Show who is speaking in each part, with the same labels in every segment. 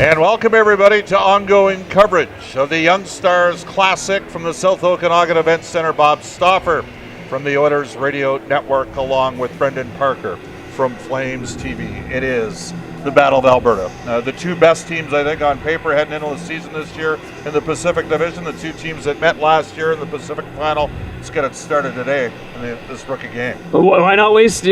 Speaker 1: And welcome everybody to ongoing coverage of the Young Stars Classic from the South Okanagan Event Center. Bob Stauffer from the Oilers Radio Network along with Brendan Parker from Flames TV. It is the Battle of Alberta. The two best teams, I think, on paper heading into the season this year in the Pacific Division. The two teams that met last year in the Pacific Final. Let's get it started today in this rookie game.
Speaker 2: Why not waste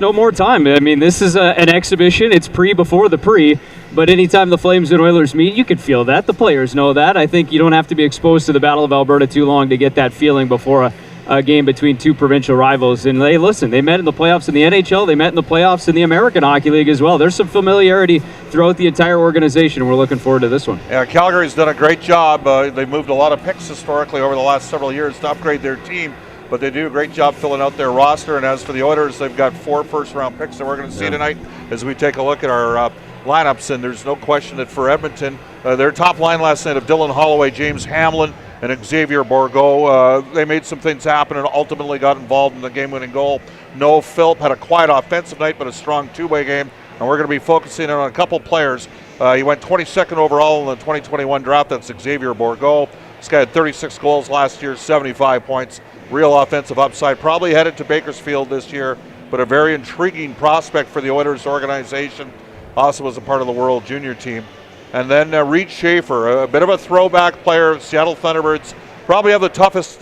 Speaker 2: no more time? I mean, this is an exhibition. It's before the pre. But anytime the Flames and Oilers meet, you can feel that. The players know that. I think you don't have to be exposed to the Battle of Alberta too long to get that feeling before a game between two provincial rivals. And they met in the playoffs in the NHL. They met in the playoffs in the American Hockey League as well. There's some familiarity throughout the entire organization. We're looking forward to this one.
Speaker 1: Yeah, Calgary's done a great job. They've moved a lot of picks historically over the last several years to upgrade their team. But they do a great job filling out their roster. And as for the Oilers, they've got 4 first-round picks that we're going to see tonight as we take a look at our lineups. And there's no question that for Edmonton, their top line last night of Dylan Holloway, James Hamlin, and Xavier Bourgault, they made some things happen and ultimately got involved in the game-winning goal. Noah Philp had a quiet offensive night, but a strong two-way game. And we're going to be focusing on a couple players. He went 22nd overall in the 2021 draft. That's Xavier Bourgault. This guy had 36 goals last year, 75 points. Real offensive upside. Probably headed to Bakersfield this year, but a very intriguing prospect for the Oilers organization. Also was a part of the World Junior team. And then Reed Schaefer, a bit of a throwback player. Seattle Thunderbirds probably have the toughest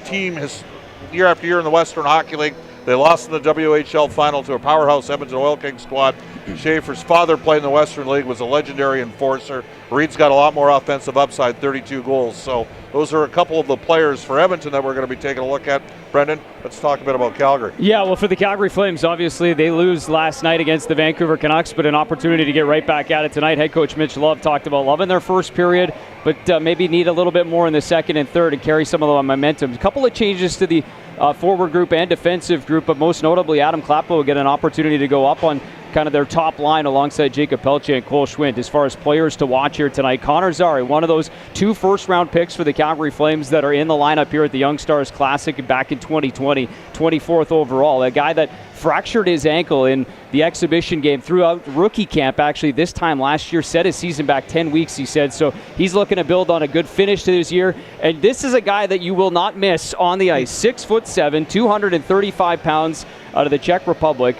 Speaker 1: team year after year in the Western Hockey League. They lost in the WHL final to a powerhouse Edmonton Oil Kings squad. Schaefer's father played in the Western League, was a legendary enforcer. Reed's got a lot more offensive upside, 32 goals. So those are a couple of the players for Edmonton that we're going to be taking a look at. Brendan, let's talk a bit about Calgary.
Speaker 2: Yeah, well, for the Calgary Flames, obviously they lose last night against the Vancouver Canucks, but an opportunity to get right back at it tonight. Head coach Mitch Love talked about loving their first period, but maybe need a little bit more in the second and third and carry some of the momentum. A couple of changes to the forward group and defensive group, but most notably Adam Klappa will get an opportunity to go up on kind of their top line alongside Jacob Pelche and Cole Schwindt. As far as players to watch here tonight, Connor Zary, one of those 2 first-round picks for the Calgary Flames that are in the lineup here at the Young Stars Classic back in 2020, 24th overall. A guy that fractured his ankle in the exhibition game throughout rookie camp, actually this time last year, set his season back 10 weeks, he said. So he's looking to build on a good finish to this year. And this is a guy that you will not miss on the ice. 6'7", 235 pounds out of the Czech Republic.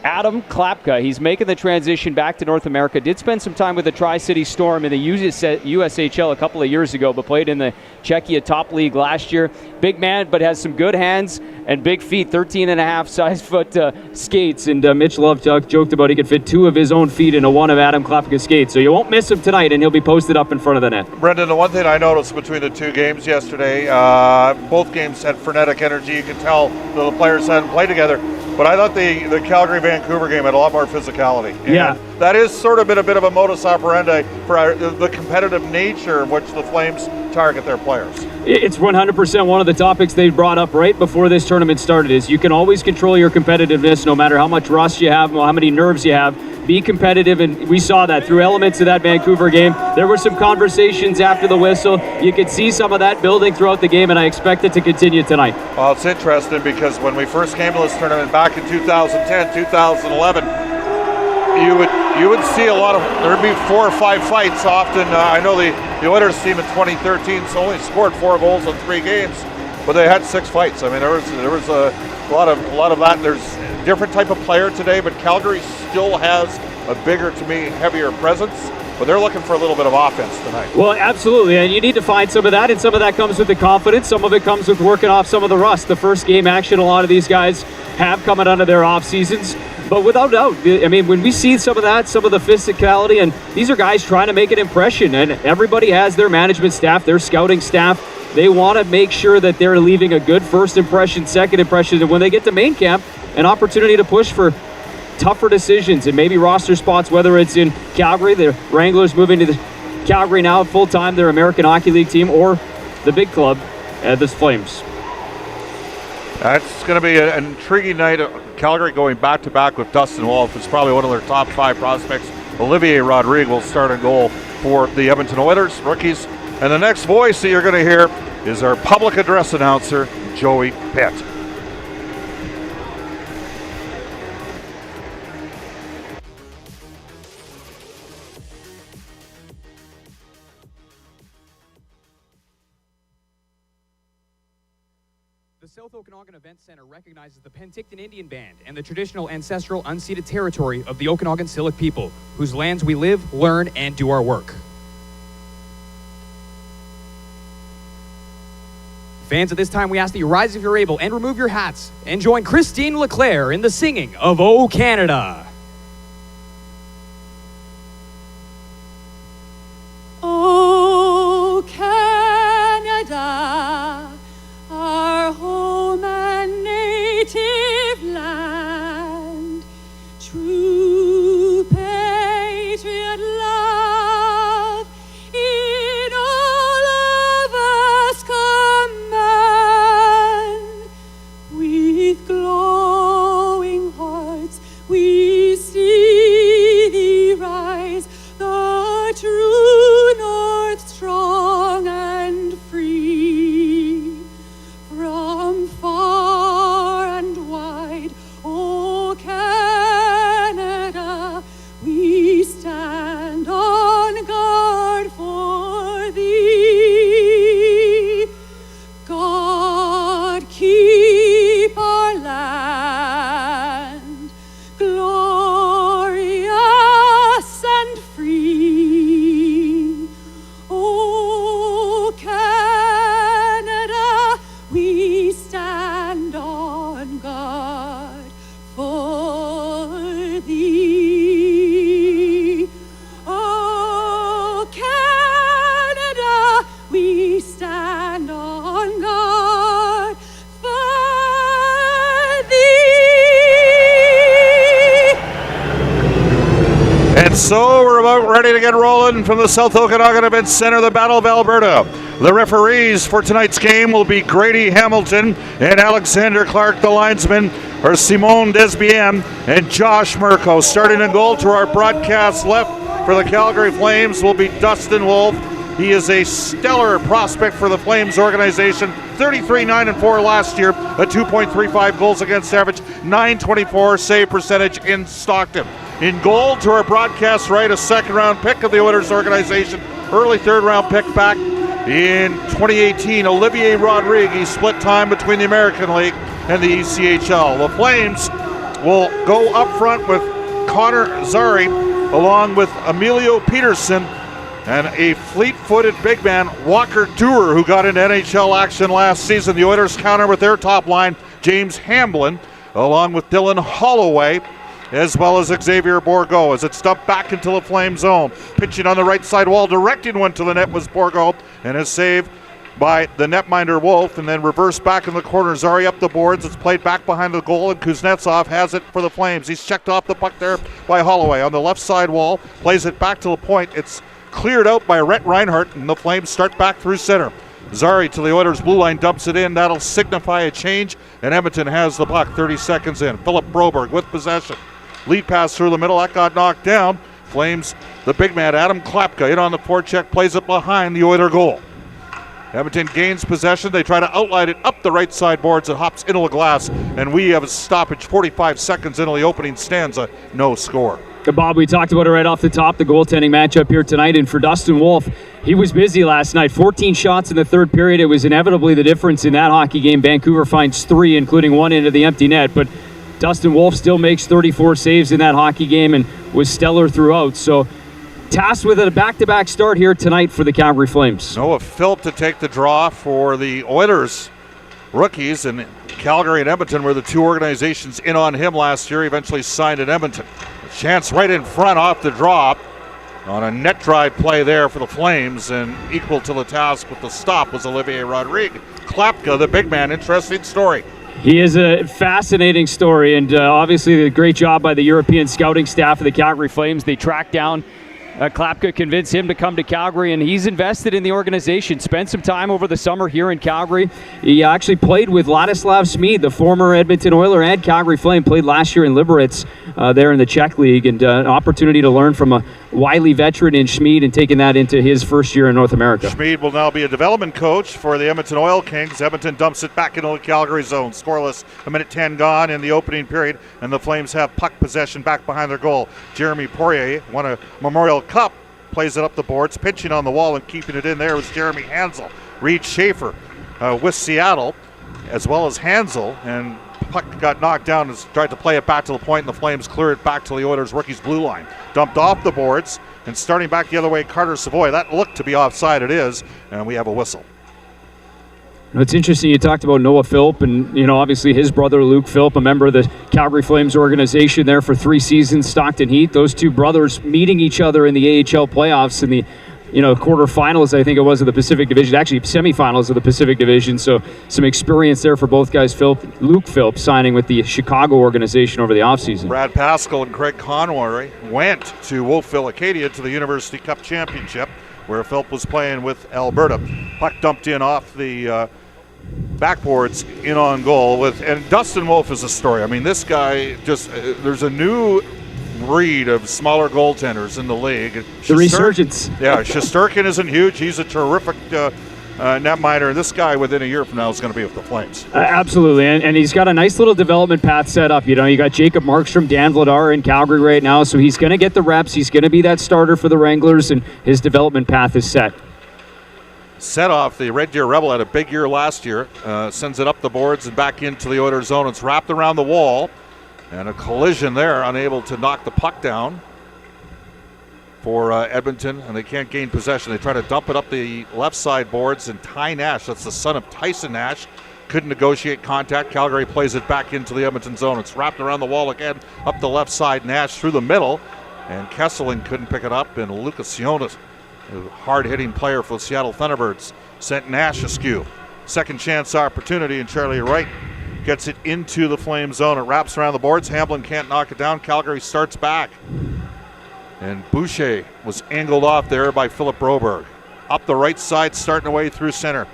Speaker 2: Adam Klapka, he's making the transition back to North America. Did spend some time with the Tri-City Storm in the USHL a couple of years ago, but played in the Czechia top league last year. Big man, but has some good hands and big feet, 13.5 size foot skates. And Mitch Love joked about he could fit 2 of his own feet into one of Adam Klapka's skates. So you won't miss him tonight, and he'll be posted up in front of the net.
Speaker 1: Brendan, the one thing I noticed between the two games yesterday, both games had frenetic energy. You could tell the players hadn't played together. But I thought the Calgary-Vancouver game had a lot more physicality. And
Speaker 2: yeah.
Speaker 1: That is sort of been a bit of a modus operandi for the competitive nature of which the Flames target their players.
Speaker 2: It's 100% one of the topics they brought up right before this tournament started is you can always control your competitiveness no matter how much rust you have, how many nerves you have. Be competitive, and we saw that through elements of that Vancouver game. There were some conversations after the whistle. You could see some of that building throughout the game, and I expect it to continue tonight.
Speaker 1: Well, it's interesting because when we first came to this tournament back in 2010, 2011, you would see a lot of, there would be 4 or 5 fights often. I know the Oilers team in 2013 only scored 4 goals in 3 games, but they had 6 fights. I mean, there was a lot of that. There's a different type of player today, but Calgary still has a bigger, to me, heavier presence. But they're looking for a little bit of offense tonight.
Speaker 2: Well, absolutely, and you need to find some of that, and some of that comes with the confidence. Some of it comes with working off some of the rust. The first game action a lot of these guys have coming out of their off seasons. But without doubt, I mean, when we see some of that, some of the physicality, and these are guys trying to make an impression, and everybody has their management staff, their scouting staff. They want to make sure that they're leaving a good first impression, second impression, and when they get to main camp, an opportunity to push for tougher decisions and maybe roster spots, whether it's in Calgary, the Wranglers moving to the Calgary now full-time, their American Hockey League team, or the big club, the Flames.
Speaker 1: That's going to be an intriguing night. Calgary going back-to-back with Dustin Wolf. It's probably one of their top 5 prospects. Olivier Rodrigue will start a goal for the Edmonton Oilers, rookies. And the next voice that you're going to hear is our public address announcer, Joey Pitt.
Speaker 3: The South Okanagan Event Center recognizes the Penticton Indian Band and the traditional ancestral unceded territory of the Okanagan Syilx people, whose lands we live, learn, and do our work. Fans, at this time we ask that you rise if you're able and remove your hats and join Christine Leclerc in the singing of O Canada.
Speaker 4: O Canada, our home and native land, true patriot love in all of us command. With glowing hearts we see thee rise, the true north strong and free. From far and wide, O Canada, we stand on guard for thee. God keep our land glorious and free. O Canada, we stand on guard for thee. O Canada, we stand on guard for thee.
Speaker 1: And so we're about ready to get rolling from the South Okanagan Event Center, the Battle of Alberta. The referees for tonight's game will be Grady Hamilton and Alexander Clark. The linesmen are Simone Desbiens and Josh Mirko. Starting in goal to our broadcast left for the Calgary Flames will be Dustin Wolf. He is a stellar prospect for the Flames organization. 33-9-4 last year, a 2.35 goals against average, 924 save percentage in Stockton. In goal to our broadcast right, a second-round pick of the Oilers organization, early third-round pick back in 2018, Olivier Rodrigue. He split time between the American League and the ECHL. The Flames will go up front with Connor Zary, along with Emilio Peterson, and a fleet-footed big man, Walker Dewar, who got into NHL action last season. The Oilers counter with their top line, James Hamblin, along with Dylan Holloway, as well as Xavier Bourgault, as it's dumped back into the Flame zone. Pitching on the right side wall, directing one to the net was Bourgault, and a save by the netminder Wolf, and then reverse back in the corner. Zary up the boards. It's played back behind the goal, and Kuznetsov has it for the Flames. He's checked off the puck there by Holloway on the left side wall, plays it back to the point. It's cleared out by Rhett Reinhardt, and the Flames start back through center. Zary to the Oilers' blue line, dumps it in. That'll signify a change, and Edmonton has the puck 30 seconds in. Philip Broberg with possession. Lead pass through the middle, that got knocked down. Flames, the big man, Adam Klapka, in on the forecheck, plays it behind the Oiler goal. Edmonton gains possession. They try to outline it up the right side boards. It hops into the glass, and we have a stoppage 45 seconds into the opening stanza. No score.
Speaker 2: Bob, we talked about it right off the top, the goaltending matchup here tonight. And for Dustin Wolf, he was busy last night. 14 shots in the third period. It was inevitably the difference in that hockey game. Vancouver finds 3, including 1 into the empty net. But Dustin Wolf still makes 34 saves in that hockey game and was stellar throughout. So tasked with a back-to-back start here tonight for the Calgary Flames.
Speaker 1: Noah Philp to take the draw for the Oilers rookies, and Calgary and Edmonton were the two organizations in on him last year. He eventually signed in Edmonton. A chance right in front off the drop on a net drive play there for the Flames, and equal to the task with the stop was Olivier Rodrigue. Klapka, the big man, interesting story.
Speaker 2: He is a fascinating story, and obviously a great job by the European scouting staff of the Calgary Flames. They tracked down Klapka, convinced him to come to Calgary, and he's invested in the organization. Spent some time over the summer here in Calgary. He actually played with Ladislav Smid, the former Edmonton Oiler and Calgary Flame. Played last year in Liberec there in the Czech League, and an opportunity to learn from a wily veteran in Smid and taking that into his first year in North America.
Speaker 1: Smid will now be a development coach for the Edmonton Oil Kings. Edmonton dumps it back into the Calgary zone. Scoreless, a minute 10 gone in the opening period, and the Flames have puck possession back behind their goal. Jeremy Poirier won a Memorial Cup, plays it up the boards, pinching on the wall and keeping it in there was Jeremy Hansel. Reed Schaefer with Seattle as well as Hansel, and puck got knocked down and tried to play it back to the point, and the Flames clear it back to the Oilers' rookies' blue line. Dumped off the boards, and starting back the other way, Carter Savoy. That looked to be offside. It is, and we have a whistle.
Speaker 2: It's interesting you talked about Noah Philp, and obviously his brother Luke Philp, a member of the Calgary Flames organization there for 3 seasons, Stockton Heat. Those two brothers meeting each other in the AHL playoffs in the quarterfinals, I think it was, of the Pacific Division, actually semifinals of the Pacific Division. So some experience there for both guys. Luke Philp signing with the Chicago organization over the offseason.
Speaker 1: Brad Pascal and Craig Conroy went to Wolfville Acadia to the University Cup Championship, where Philp was playing with Alberta. Puck dumped in off the backboards, in on goal. And Dustin Wolf is a story. I mean, this guy just there's a new breed of smaller goaltenders in the league.
Speaker 2: The resurgence.
Speaker 1: Yeah, Shesterkin isn't huge. He's a terrific netminder. This guy within a year from now is going to be with the Flames.
Speaker 2: Absolutely, and he's got a nice little development path set up. You got Jacob Markstrom, Dan Vladar in Calgary right now, so he's going to get the reps. He's going to be that starter for the Wranglers, and his development path is set.
Speaker 1: Set off, the Red Deer Rebel had a big year last year. Sends it up the boards and back into the Oilers zone. It's wrapped around the wall, and a collision there, unable to knock the puck down for Edmonton, and they can't gain possession. They try to dump it up the left side boards, and Ty Nash, that's the son of Tyson Nash, couldn't negotiate contact. Calgary plays it back into the Edmonton zone. It's wrapped around the wall again, up the left side. Nash through the middle, and Kesselin couldn't pick it up, and Lucas Sionis, a hard-hitting player for the Seattle Thunderbirds, sent Nash askew. Second chance opportunity, and Charlie Wright gets it into the Flame zone. It wraps around the boards. Hamblin can't knock it down. Calgary starts back. And Boucher was angled off there by Philip Broberg. Up the right side, starting away through center.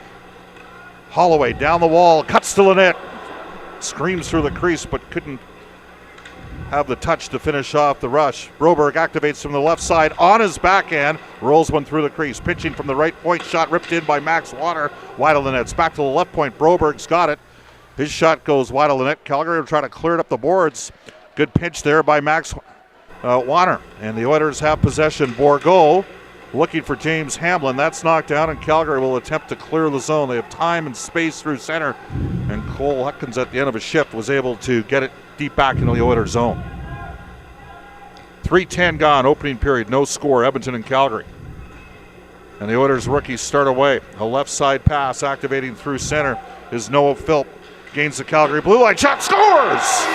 Speaker 1: Holloway down the wall, cuts to the net. Screams through the crease, but couldn't have the touch to finish off the rush. Broberg activates from the left side on his backhand, rolls one through the crease. Pitching from the right point, shot ripped in by Max Water, wide of the net. It's back to the left point. Broberg's got it. His shot goes wide of the net. Calgary will try to clear it up the boards. Good pinch there by Max Water. And the Oilers have possession. Bourgault looking for James Hamblin. That's knocked down, and Calgary will attempt to clear the zone. They have time and space through center. And Cole Hutkins at the end of his shift was able to get it deep back into the Oilers zone. 3:10 gone, opening period, no score, Edmonton and Calgary. And the Oilers rookies start away. A left side pass activating through center is Noah Philp. Gains the Calgary blue line, shot, scores!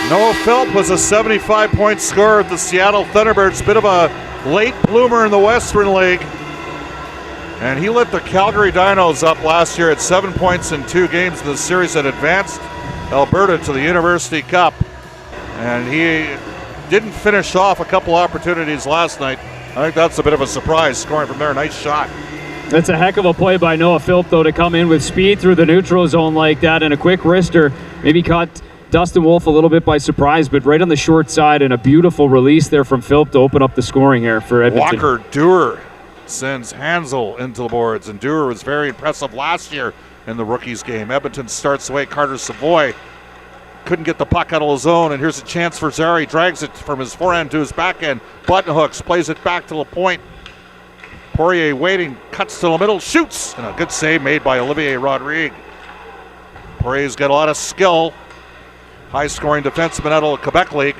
Speaker 1: Noah Philp was a 75-point scorer at the Seattle Thunderbirds. Bit of a late bloomer in the Western League. And he lit the Calgary Dinos up last year at 7 points in 2 games in the series that advanced Alberta to the University Cup. And he didn't finish off a couple opportunities last night. I think that's a bit of a surprise, scoring from there. Nice shot.
Speaker 2: That's a heck of a play by Noah Philp, though, to come in with speed through the neutral zone like that, and a quick wrister. Maybe caught Dustin Wolf a little bit by surprise, but right on the short side, and a beautiful release there from Philp to open up the scoring here for Edmonton.
Speaker 1: Walker Duer sends Hansel into the boards, and Duer was very impressive last year in the rookies game. Edmonton starts away. Carter Savoy couldn't get the puck out of the zone, and here's a chance for Zary. Drags it from his forehand to his backhand. Button hooks, plays it back to the point. Poirier waiting, cuts to the middle, shoots, and a good save made by Olivier Rodrigue. Poirier's got a lot of skill. High-scoring defenseman out of the Quebec League,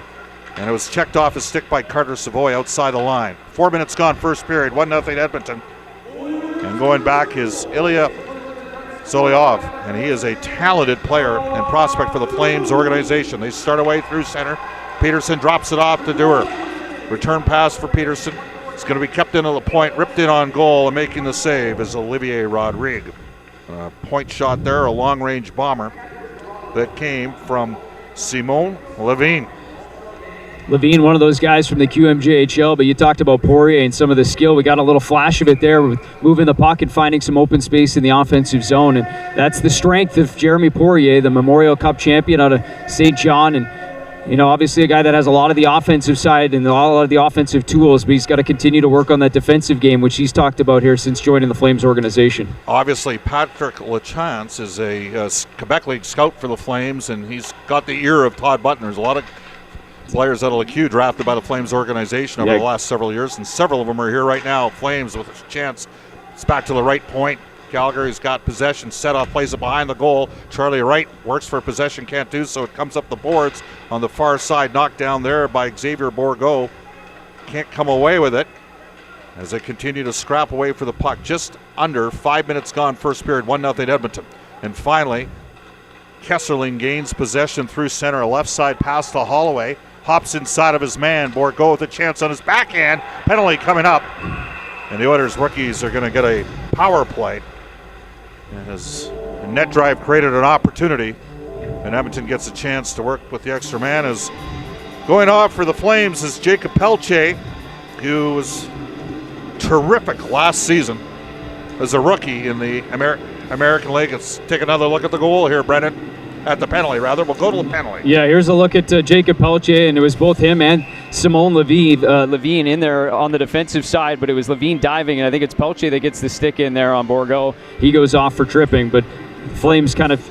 Speaker 1: and it was checked off his stick by Carter Savoy outside the line. 4 minutes gone, first period, 1-0 Edmonton. And going back is Ilya Solyov, and he is a talented player and prospect for the Flames organization. They start away through center. Peterson drops it off to Duer. Return pass for Peterson. It's going to be kept into the point, ripped in on goal, and making the save is Olivier Rodrigue. Point shot there, a long-range bomber that came from Simon Levine.
Speaker 2: Levine, one of those guys from the QMJHL, but you talked about Poirier and some of the skill. We got a little flash of it there with moving the puck and finding some open space in the offensive zone, and that's the strength of Jeremy Poirier, the Memorial Cup champion out of St. John, and obviously a guy that has a lot of the offensive side and a lot of the offensive tools, but he's got to continue to work on that defensive game, which he's talked about here since joining the Flames organization.
Speaker 1: Obviously, Patrick Lachance is a Quebec League scout for the Flames, and he's got the ear of Todd Button. There's a lot of players out of LeCue drafted by the Flames organization over the last several years, and several of them are here right now. Flames with a chance. It's back to the right point. Calgary's got possession, set off, plays it behind the goal. Charlie Wright works for possession, can't do so. It comes up the boards on the far side, knocked down there by Xavier Bourgault. Can't come away with it as they continue to scrap away for the puck. Just under 5 minutes gone, first period, 1-0 Edmonton. And finally, Kesserling gains possession through center, a left side pass to Holloway. Hops inside of his man. Bourgault with a chance on his backhand. Penalty coming up. And the Oilers rookies are going to get a power play. As a net drive created an opportunity, and Edmonton gets a chance to work with the extra man. As going off for the Flames is Jacob Pelche, who was terrific last season as a rookie in the American League. Let's take another look at the goal here, Brendan. At the penalty, rather. We'll go to the penalty.
Speaker 2: Yeah, here's a look at Jacob Pelche, and it was both him and Simone Levine in there on the defensive side, but it was Levine diving, and I think it's Pelche that gets the stick in there on Bourgault. He goes off for tripping, but Flames kind of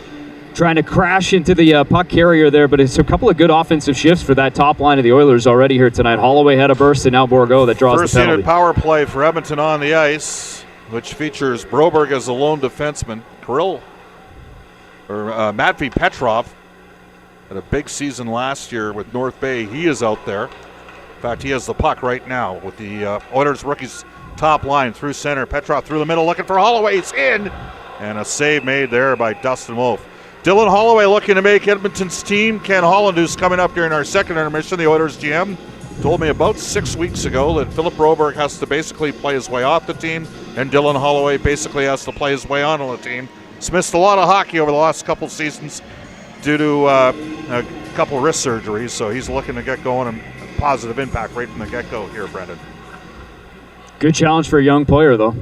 Speaker 2: trying to crash into the puck carrier there, but it's a couple of good offensive shifts for that top line of the Oilers already here tonight. Holloway had a burst, and now Bourgault that draws the penalty.
Speaker 1: First unit power play for Edmonton on the ice, which features Broberg as a lone defenseman. Matvei Petrov had a big season last year with North Bay. He is out there. In fact, he has the puck right now with the Oilers rookies top line through center. Petrov through the middle looking for Holloway. It's in. And a save made there by Dustin Wolf. Dylan Holloway looking to make Edmonton's team. Ken Holland, who's coming up during our second intermission, the Oilers GM, told me about 6 weeks ago that Philip Broberg has to basically play his way off the team, and Dylan Holloway basically has to play his way on the team. He's missed a lot of hockey over the last couple seasons due to a couple wrist surgeries, so he's looking to get going and positive impact right from the get-go here, Brendan.
Speaker 2: Good challenge for a young player, though.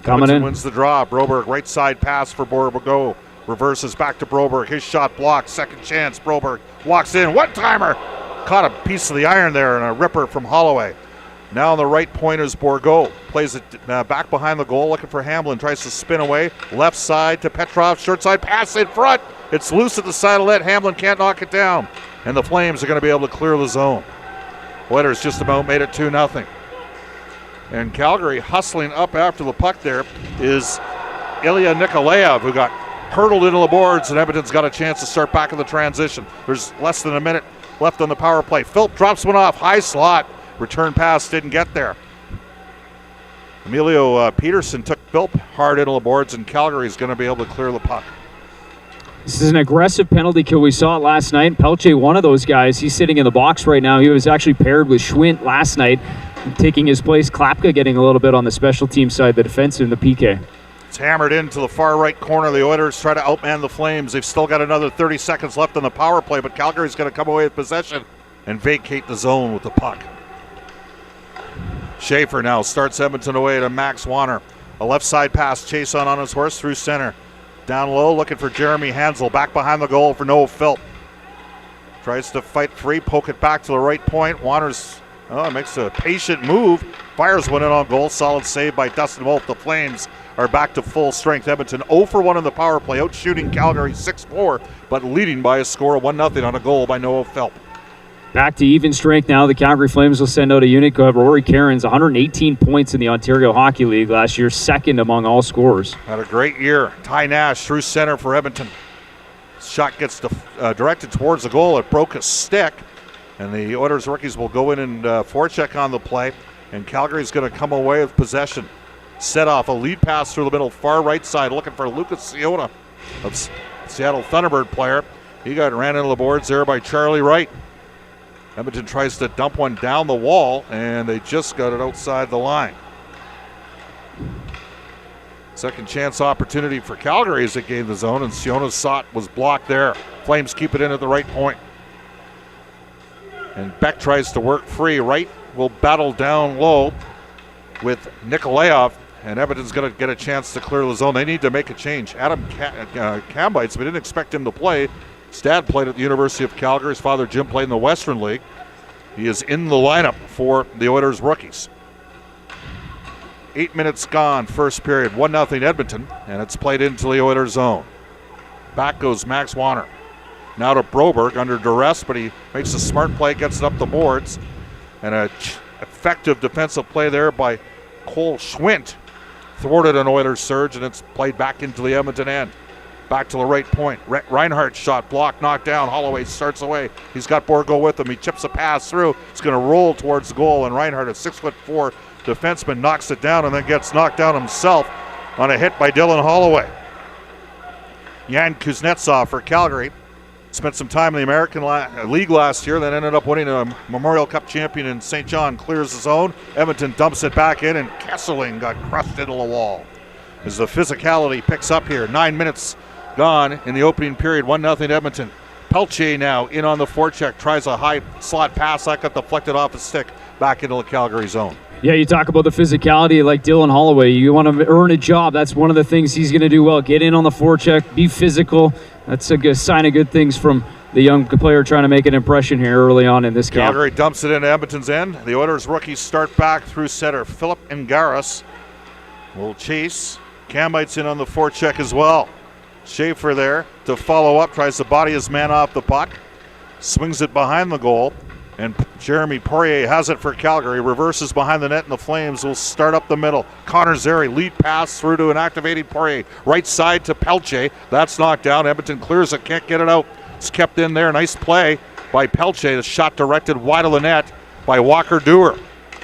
Speaker 2: Coming in.
Speaker 1: Wins the draw. Broberg, right side pass for Bourgault. Reverses back to Broberg. His shot blocked. Second chance. Broberg walks in. One-timer. Caught a piece of the iron there and a ripper from Holloway. Now on the right point is Bourgault. Plays it back behind the goal, looking for Hamblin. Tries to spin away. Left side to Petrov. Short side pass in front. It's loose at the side of net. Hamblin can't knock it down. And the Flames are going to be able to clear the zone. Oilers just about made it 2-0. And Calgary hustling up after the puck there is Ilya Nikolaev, who got hurdled into the boards, and Edmonton's got a chance to start back in the transition. There's less than a minute left on the power play. Philp drops one off. High slot. Return pass didn't get there. Emilio Peterson took Philp hard into the boards, and Calgary's going to be able to clear the puck.
Speaker 2: This is an aggressive penalty kill. We saw it last night. Pelche, one of those guys, he's sitting in the box right now. He was actually paired with Schwint last night, taking his place. Klapka getting a little bit on the special team side, the defensive and the PK.
Speaker 1: It's hammered into the far right corner. The Oilers try to outman the Flames. They've still got another 30 seconds left on the power play, but Calgary's going to come away with possession and vacate the zone with the puck. Schaefer now starts Edmonton away to Max Wanner. A left side pass, chase on his horse through center. Down low, looking for Jeremy Hansel. Back behind the goal for Noah Philp. Tries to fight free, poke it back to the right point. Wanner's makes a patient move. Fires one in on goal. Solid save by Dustin Wolf. The Flames are back to full strength. Edmonton 0 for 1 in the power play, out shooting Calgary 6-4, but leading by a score of 1-0 on a goal by Noah Philp.
Speaker 2: Back to even strength now. The Calgary Flames will send out a unit. Rory Cairns, 118 points in the Ontario Hockey League last year, second among all scorers.
Speaker 1: Had a great year. Ty Nash through center for Edmonton. Shot gets directed towards the goal. It broke a stick, and the Oilers rookies will go in and forecheck on the play, and Calgary's going to come away with possession. Set off a lead pass through the middle, far right side, looking for Lucas Ciona, of Seattle Thunderbird player. He got ran into the boards there by Charlie Wright. Edmonton tries to dump one down the wall, and they just got it outside the line. Second chance opportunity for Calgary as it gained the zone, and Siona's shot was blocked there. Flames keep it in at the right point. And Beck tries to work free. Wright will battle down low with Nikolaev, and Edmonton's going to get a chance to clear the zone. They need to make a change. Adam Kambites, we didn't expect him to play. His dad played at the University of Calgary. His father, Jim, played in the Western League. He is in the lineup for the Oilers rookies. 8 minutes gone, first period, 1-0 Edmonton, and it's played into the Oilers zone. Back goes Max Wanner. Now to Broberg under duress, but he makes a smart play, gets it up the boards. And a effective defensive play there by Cole Schwint thwarted an Oilers surge, and it's played back into the Edmonton end. Back to the right point. Reinhardt's shot blocked, knocked down. Holloway starts away. He's got Bourgault with him. He chips a pass through. It's going to roll towards the goal, and Reinhardt, a 6'4" defenseman, knocks it down and then gets knocked down himself on a hit by Dylan Holloway. Jan Kuznetsov for Calgary spent some time in the American League last year, then ended up winning a Memorial Cup champion in St. John. Clears his own. Edmonton dumps it back in, and Kesseling got crushed into the wall. As the physicality picks up here, 9 minutes gone in the opening period, 1-0 Edmonton. Pelche now in on the forecheck, tries a high slot pass that got deflected off his stick back into the Calgary zone.
Speaker 2: Yeah, you talk about the physicality like Dylan Holloway. You want to earn a job. That's one of the things he's going to do well. Get in on the forecheck, be physical. That's a good sign of good things from the young player trying to make an impression here early on in this game.
Speaker 1: Calgary dumps it into Edmonton's end. The Oilers rookies start back through center. Philip Ngaris will chase. Kamite's in on the forecheck as well. Schaefer there to follow up, tries to body his man off the puck. Swings it behind the goal. And Jeremy Poirier has it for Calgary. Reverses behind the net, and the Flames will start up the middle. Connor Zary, lead pass through to an activating Poirier. Right side to Pelche. That's knocked down. Edmonton clears it, can't get it out. It's kept in there. Nice play by Pelche. The shot directed wide of the net by Walker Dewar.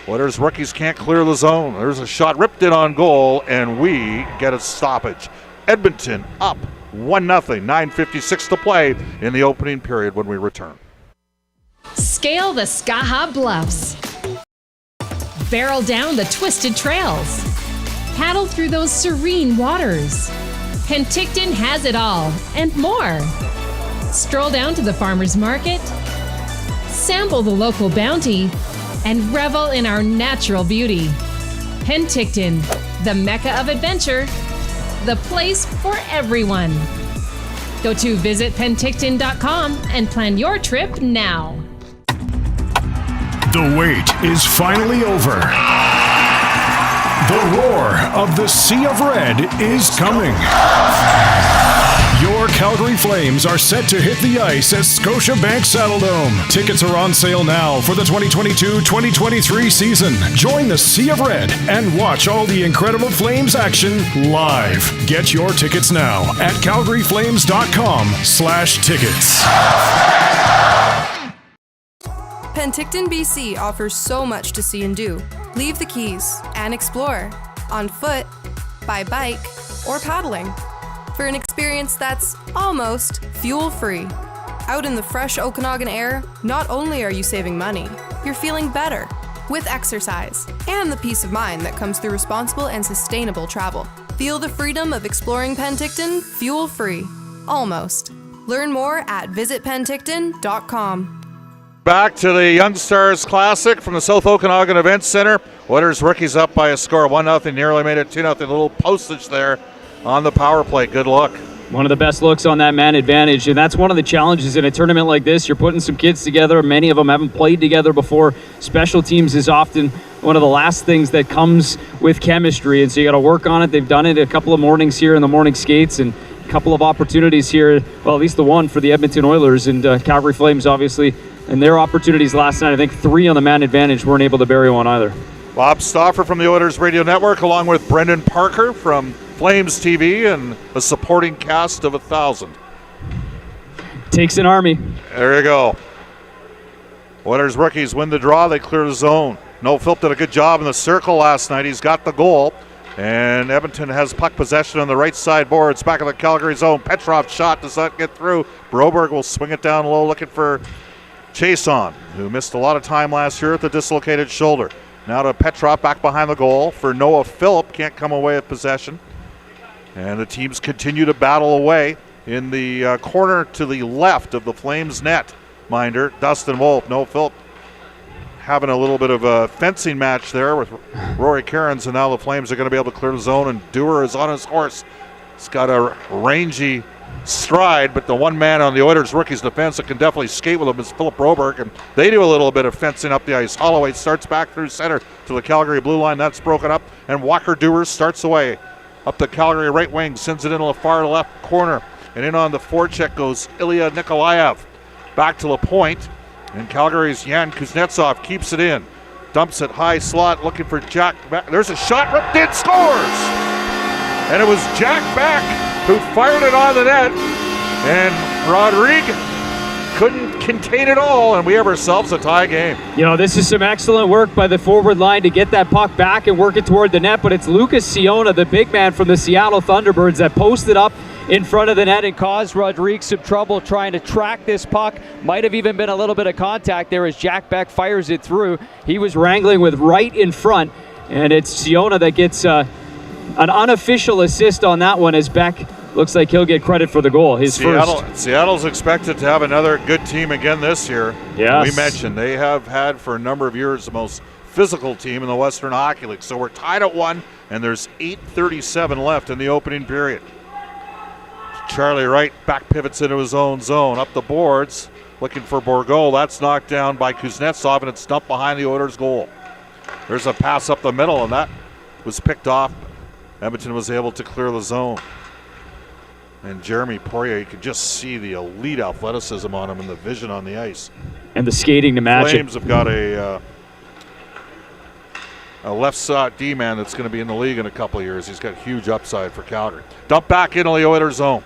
Speaker 1: Oilers rookies can't clear the zone. There's a shot ripped in on goal, and we get a stoppage. Edmonton up 1-0. 9:56 to play in the opening period when we return.
Speaker 5: Scale the Skaha Bluffs. Barrel down the twisted trails. Paddle through those serene waters. Penticton has it all and more. Stroll down to the farmer's market. Sample the local bounty and revel in our natural beauty. Penticton, the mecca of adventure, the place for everyone. Go to visitpenticton.com and plan your trip now.
Speaker 6: The wait is finally over. The roar of the Sea of Red is coming. Your Calgary Flames are set to hit the ice at Scotiabank Saddledome. Tickets are on sale now for the 2022-2023 season. Join the Sea of Red and watch all the incredible Flames action live. Get your tickets now at calgaryflames.com/tickets.
Speaker 7: Penticton, BC offers so much to see and do. Leave the keys and explore on foot, by bike, or paddling for an experience that's almost fuel-free. Out in the fresh Okanagan air, not only are you saving money, you're feeling better with exercise and the peace of mind that comes through responsible and sustainable travel. Feel the freedom of exploring Penticton fuel-free. Almost. Learn more at visitpenticton.com.
Speaker 1: Back to the Young Stars Classic from the South Okanagan Event Center. Oilers rookies up by a score of 1-0. Nearly made it 2-0. Little postage there on the power play. Good look.
Speaker 2: One of the best looks on that man advantage, and that's one of the challenges in a tournament like this. You're putting some kids together. Many of them haven't played together before. Special teams is often one of the last things that comes with chemistry, and so you got to work on it. They've done it a couple of mornings here in the morning skates, and a couple of opportunities here, well, at least the one for the Edmonton Oilers, and Calgary Flames, obviously, and their opportunities last night. I think 3 on the man advantage, weren't able to bury one either.
Speaker 1: Bob Stauffer from the Oilers Radio Network, along with Brendan Parker from Flames TV and a supporting cast of 1,000.
Speaker 2: Takes an army.
Speaker 1: There you go. Oilers rookies win the draw. They clear the zone. Noah Philp did a good job in the circle last night. He's got the goal. And Edmonton has puck possession on the right side boards. Back of the Calgary zone. Petrov's shot does not get through. Broberg will swing it down low looking for Chason, who missed a lot of time last year with the dislocated shoulder. Now to Petrov back behind the goal for Noah Philp. Can't come away with possession. And the teams continue to battle away in the corner to the left of the Flames net. Minder, Dustin Wolf, Noah Philp having a little bit of a fencing match there with Rory Cairns, and now the Flames are going to be able to clear the zone, and Dewar is on his horse. He's got a rangy stride, but the one man on the Oilers rookies defense that can definitely skate with him is Philip Broberg, and they do a little bit of fencing up the ice. Holloway starts back through center to the Calgary blue line. That's broken up, and Walker Dewar starts away up the Calgary right wing, sends it into the far left corner And in on the forecheck goes Ilya Nikolaev. Back to LaPointe. And Calgary's Jan Kuznetsov keeps it in. Dumps it high slot, looking for Jack Beck. There's a shot, ripped in, scores! And it was Jack Beck who fired it on the net. And Rodriguez couldn't contain it all, and we have ourselves a tie game.
Speaker 2: You know, this is some excellent work by the forward line to get that puck back and work it toward the net, but it's Lucas Siona, the big man from the Seattle Thunderbirds, that posted up in front of the net and caused Rodriguez some trouble trying to track this puck. Might have even been a little bit of contact there as Jack Beck fires it through. He was wrangling with right in front, and it's Siona that gets an unofficial assist on that one as Beck looks like he'll get credit for the goal.
Speaker 1: Seattle's expected to have another good team again this year.
Speaker 2: Yes.
Speaker 1: We mentioned they have had for a number of years the most physical team in the Western Hockey League. So we're tied at 1, and there's 8:37 left in the opening period. Charlie Wright back pivots into his own zone. Up the boards, looking for Bourgault. That's knocked down by Kuznetsov, and it's dumped behind the Oilers' goal. There's a pass up the middle, and that was picked off. Edmonton was able to clear the zone. And Jeremy Poirier, you could just see the elite athleticism on him and the vision on the ice.
Speaker 2: And the skating to match it.
Speaker 1: Flames have got a left side D-man that's going to be in the league in a couple of years. He's got huge upside for Calgary. Dump back into the Oilers' zone.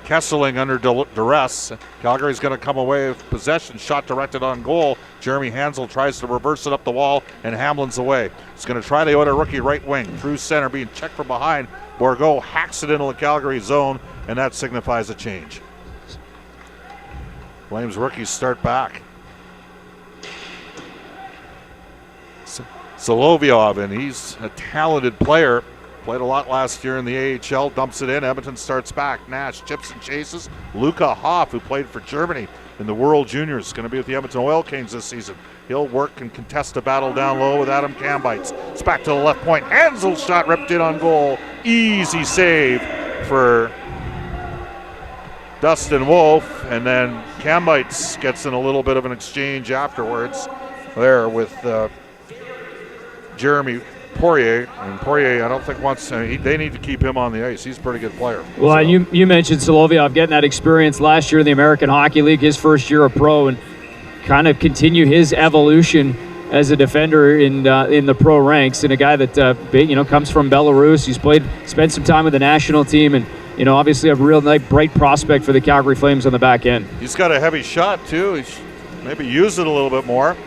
Speaker 1: Kesselring under duress. Calgary's going to come away with possession. Shot directed on goal. Jeremy Hansel tries to reverse it up the wall, and Hamlin's away. He's going to try the Oilers rookie right wing. Through center, being checked from behind. Bourgault hacks it into the Calgary zone, and that signifies a change. Flames rookies start back. Solovyov, and he's a talented player. Played a lot last year in the AHL, dumps it in. Edmonton starts back. Nash chips and chases. Luca Hoff, who played for Germany in the World Juniors, is going to be with the Edmonton Oil Kings this season. He'll work and contest a battle down low with Adam Kambites. It's back to the left point. Hansel's shot ripped in on goal. Easy save for Dustin Wolf. And then Kambites gets in a little bit of an exchange afterwards there with Jeremy Poirier, and Poirier, I don't think they need to keep him on the ice. He's a pretty good player.
Speaker 2: Well, so. You mentioned Solovyov getting that experience last year in the American Hockey League, his first year a pro, and kind of continue his evolution as a defender in the pro ranks, and a guy that comes from Belarus. He's spent some time with the national team, and obviously a real nice, bright prospect for the Calgary Flames on the back end.
Speaker 1: He's got a heavy shot too. He should maybe use it a little bit more,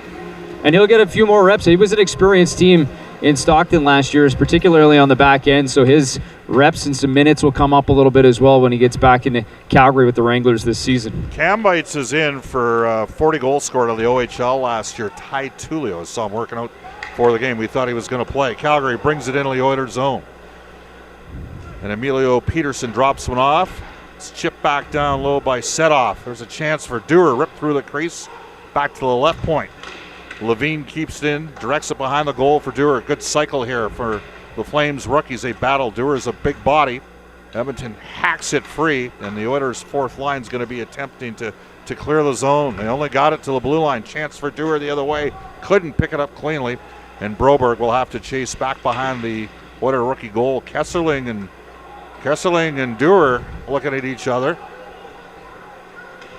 Speaker 2: and he'll get a few more reps. He was an experienced team in Stockton last year, particularly on the back end, so his reps and some minutes will come up a little bit as well when he gets back into Calgary with the Wranglers this season.
Speaker 1: Kambites is in for 40 goals scored on the OHL last year. Ty Tullio, I saw him working out for the game. We thought he was going to play. Calgary brings it into the Oilers zone. And Emilio Peterson drops one off. It's chipped back down low by Setoff. There's a chance for Dewar, ripped through the crease, back to the left point. Levine keeps it in, directs it behind the goal for Dewar. Good cycle here for the Flames rookies. They battle. Dewar's a big body. Edmonton hacks it free, and the Oilers' fourth line is going to be attempting to clear the zone. They only got it to the blue line. Chance for Dewar the other way. Couldn't pick it up cleanly, and Broberg will have to chase back behind the Oilers rookie goal. Kesselring and Dewar looking at each other.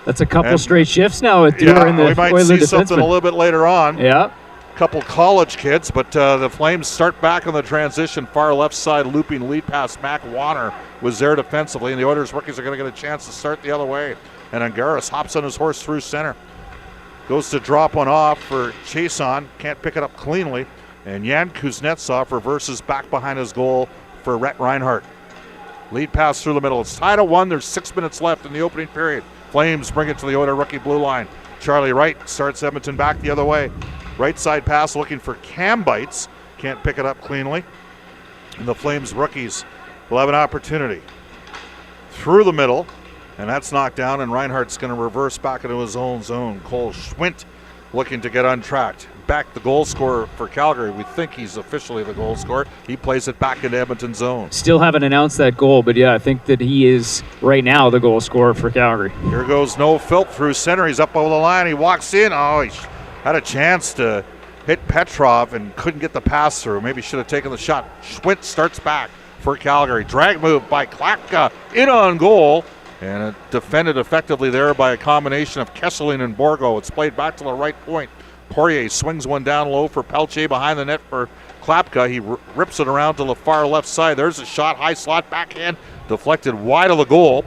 Speaker 2: That's a couple straight shifts now with Dewar in the
Speaker 1: we might see something a little bit later on.
Speaker 2: Yeah.
Speaker 1: Couple college kids, but the Flames start back on the transition. Far left side looping lead pass. Mac Warner was there defensively, and the Oilers rookies are going to get a chance to start the other way. And Angaris hops on his horse through center. Goes to drop one off for Chason. Can't pick it up cleanly. And Jan Kuznetsov reverses back behind his goal for Rhett Reinhardt. Lead pass through the middle. It's tied at 1. There's 6 minutes left in the opening period. Flames bring it to the Oilers rookie blue line. Charlie Wright starts Edmonton back the other way. Right side pass looking for Kambites. Can't pick it up cleanly. And the Flames rookies will have an opportunity. Through the middle, and that's knocked down, and Reinhardt's going to reverse back into his own zone. Cole Schwint looking to get untracked. Back the goal scorer for Calgary. We think he's officially the goal scorer. He plays it back into Edmonton's zone.
Speaker 2: Still haven't announced that goal, but yeah, I think that he is right now the goal scorer for Calgary.
Speaker 1: Here goes Noah Philp through center. He's up over the line. He walks in. Oh, he had a chance to hit Petrov and couldn't get the pass through. Maybe should have taken the shot. Schwint starts back for Calgary. Drag move by Klapka. In on goal. And it defended effectively there by a combination of Kesseling and Borgo. It's played back to the right point. Poirier swings one down low for Pelche behind the net for Klapka. He rips it around to the far left side. There's a shot, high slot, backhand, deflected wide of the goal.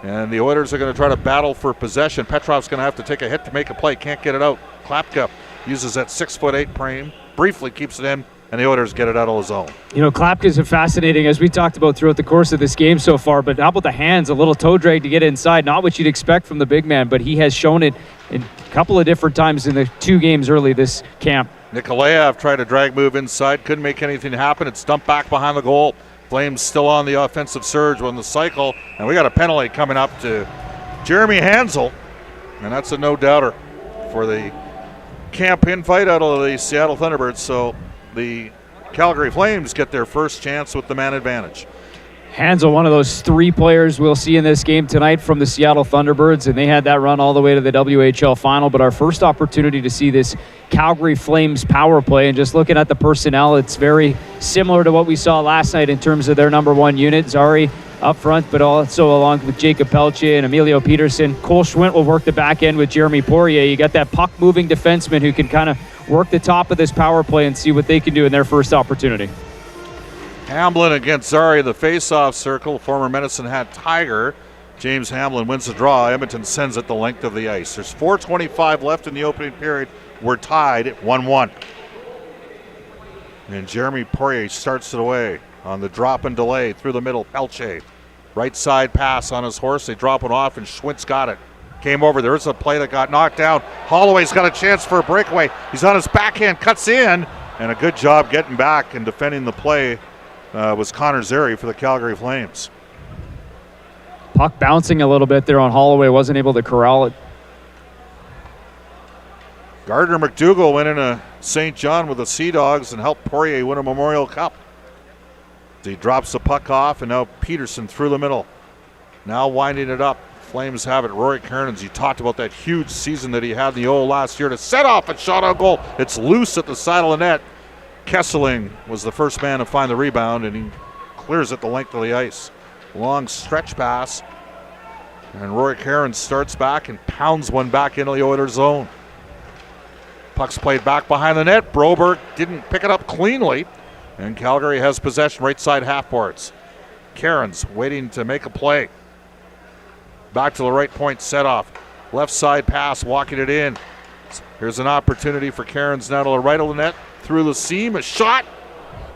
Speaker 1: And the Oilers are going to try to battle for possession. Petrov's going to have to take a hit to make a play. Can't get it out. Klapka uses that 6'8" frame, briefly keeps it in, and the Oilers get it out of the zone.
Speaker 2: You know, Klapka's a fascinating, as we talked about throughout the course of this game so far, but how about the hands? A little toe drag to get inside. Not what you'd expect from the big man, but he has shown it in a couple of different times in the 2 games early this camp.
Speaker 1: Nikolaev tried a drag move inside, couldn't make anything happen. It's dumped back behind the goal. Flames still on the offensive surge on the cycle, and we got a penalty coming up to Jeremy Hansel, and that's a no-doubter for the camp pin fight out of the Seattle Thunderbirds. So the Calgary Flames get their first chance with the man advantage.
Speaker 2: Hansel, one of those 3 players we'll see in this game tonight from the Seattle Thunderbirds, and they had that run all the way to the WHL final. But our first opportunity to see this Calgary Flames power play, and just looking at the personnel, it's very similar to what we saw last night in terms of their number 1 unit. Zari up front, but also along with Jacob Pelche and Emilio Peterson. Cole Schwint will work the back end with Jeremy Poirier. You got that puck-moving defenseman who can kind of work the top of this power play and see what they can do in their first opportunity.
Speaker 1: Hamblin against Zari, the face-off circle. Former Medicine Hat Tiger. James Hamblin wins the draw. Edmonton sends it the length of the ice. There's 4:25 left in the opening period. We're tied at 1-1. And Jeremy Poirier starts it away on the drop and delay through the middle. Pelche. Right side pass on his horse. They drop it off, and Schwint's got it. Came over. There's a play that got knocked down. Holloway's got a chance for a breakaway. He's on his backhand, cuts in, and a good job getting back and defending the play was Connor Zary for the Calgary Flames.
Speaker 2: Puck bouncing a little bit there on Holloway. Wasn't able to corral it.
Speaker 1: Gardner McDougall went into St. John with the Sea Dogs and helped Poirier win a Memorial Cup. He drops the puck off, and now Peterson through the middle. Now winding it up. Flames have it. Rory Kearns, you talked about that huge season that he had in the O last year to set off a shot on goal. It's loose at the side of the net. Kesseling was the first man to find the rebound, and he clears it the length of the ice. Long stretch pass, and Rory Kearns starts back and pounds one back into the Oilers zone. Puck's played back behind the net. Broberg didn't pick it up cleanly, and Calgary has possession right side half boards. Kearns waiting to make a play. Back to the right point, set off. Left side pass, walking it in. Here's an opportunity for Kearns now to the right of the net. Through the seam, a shot,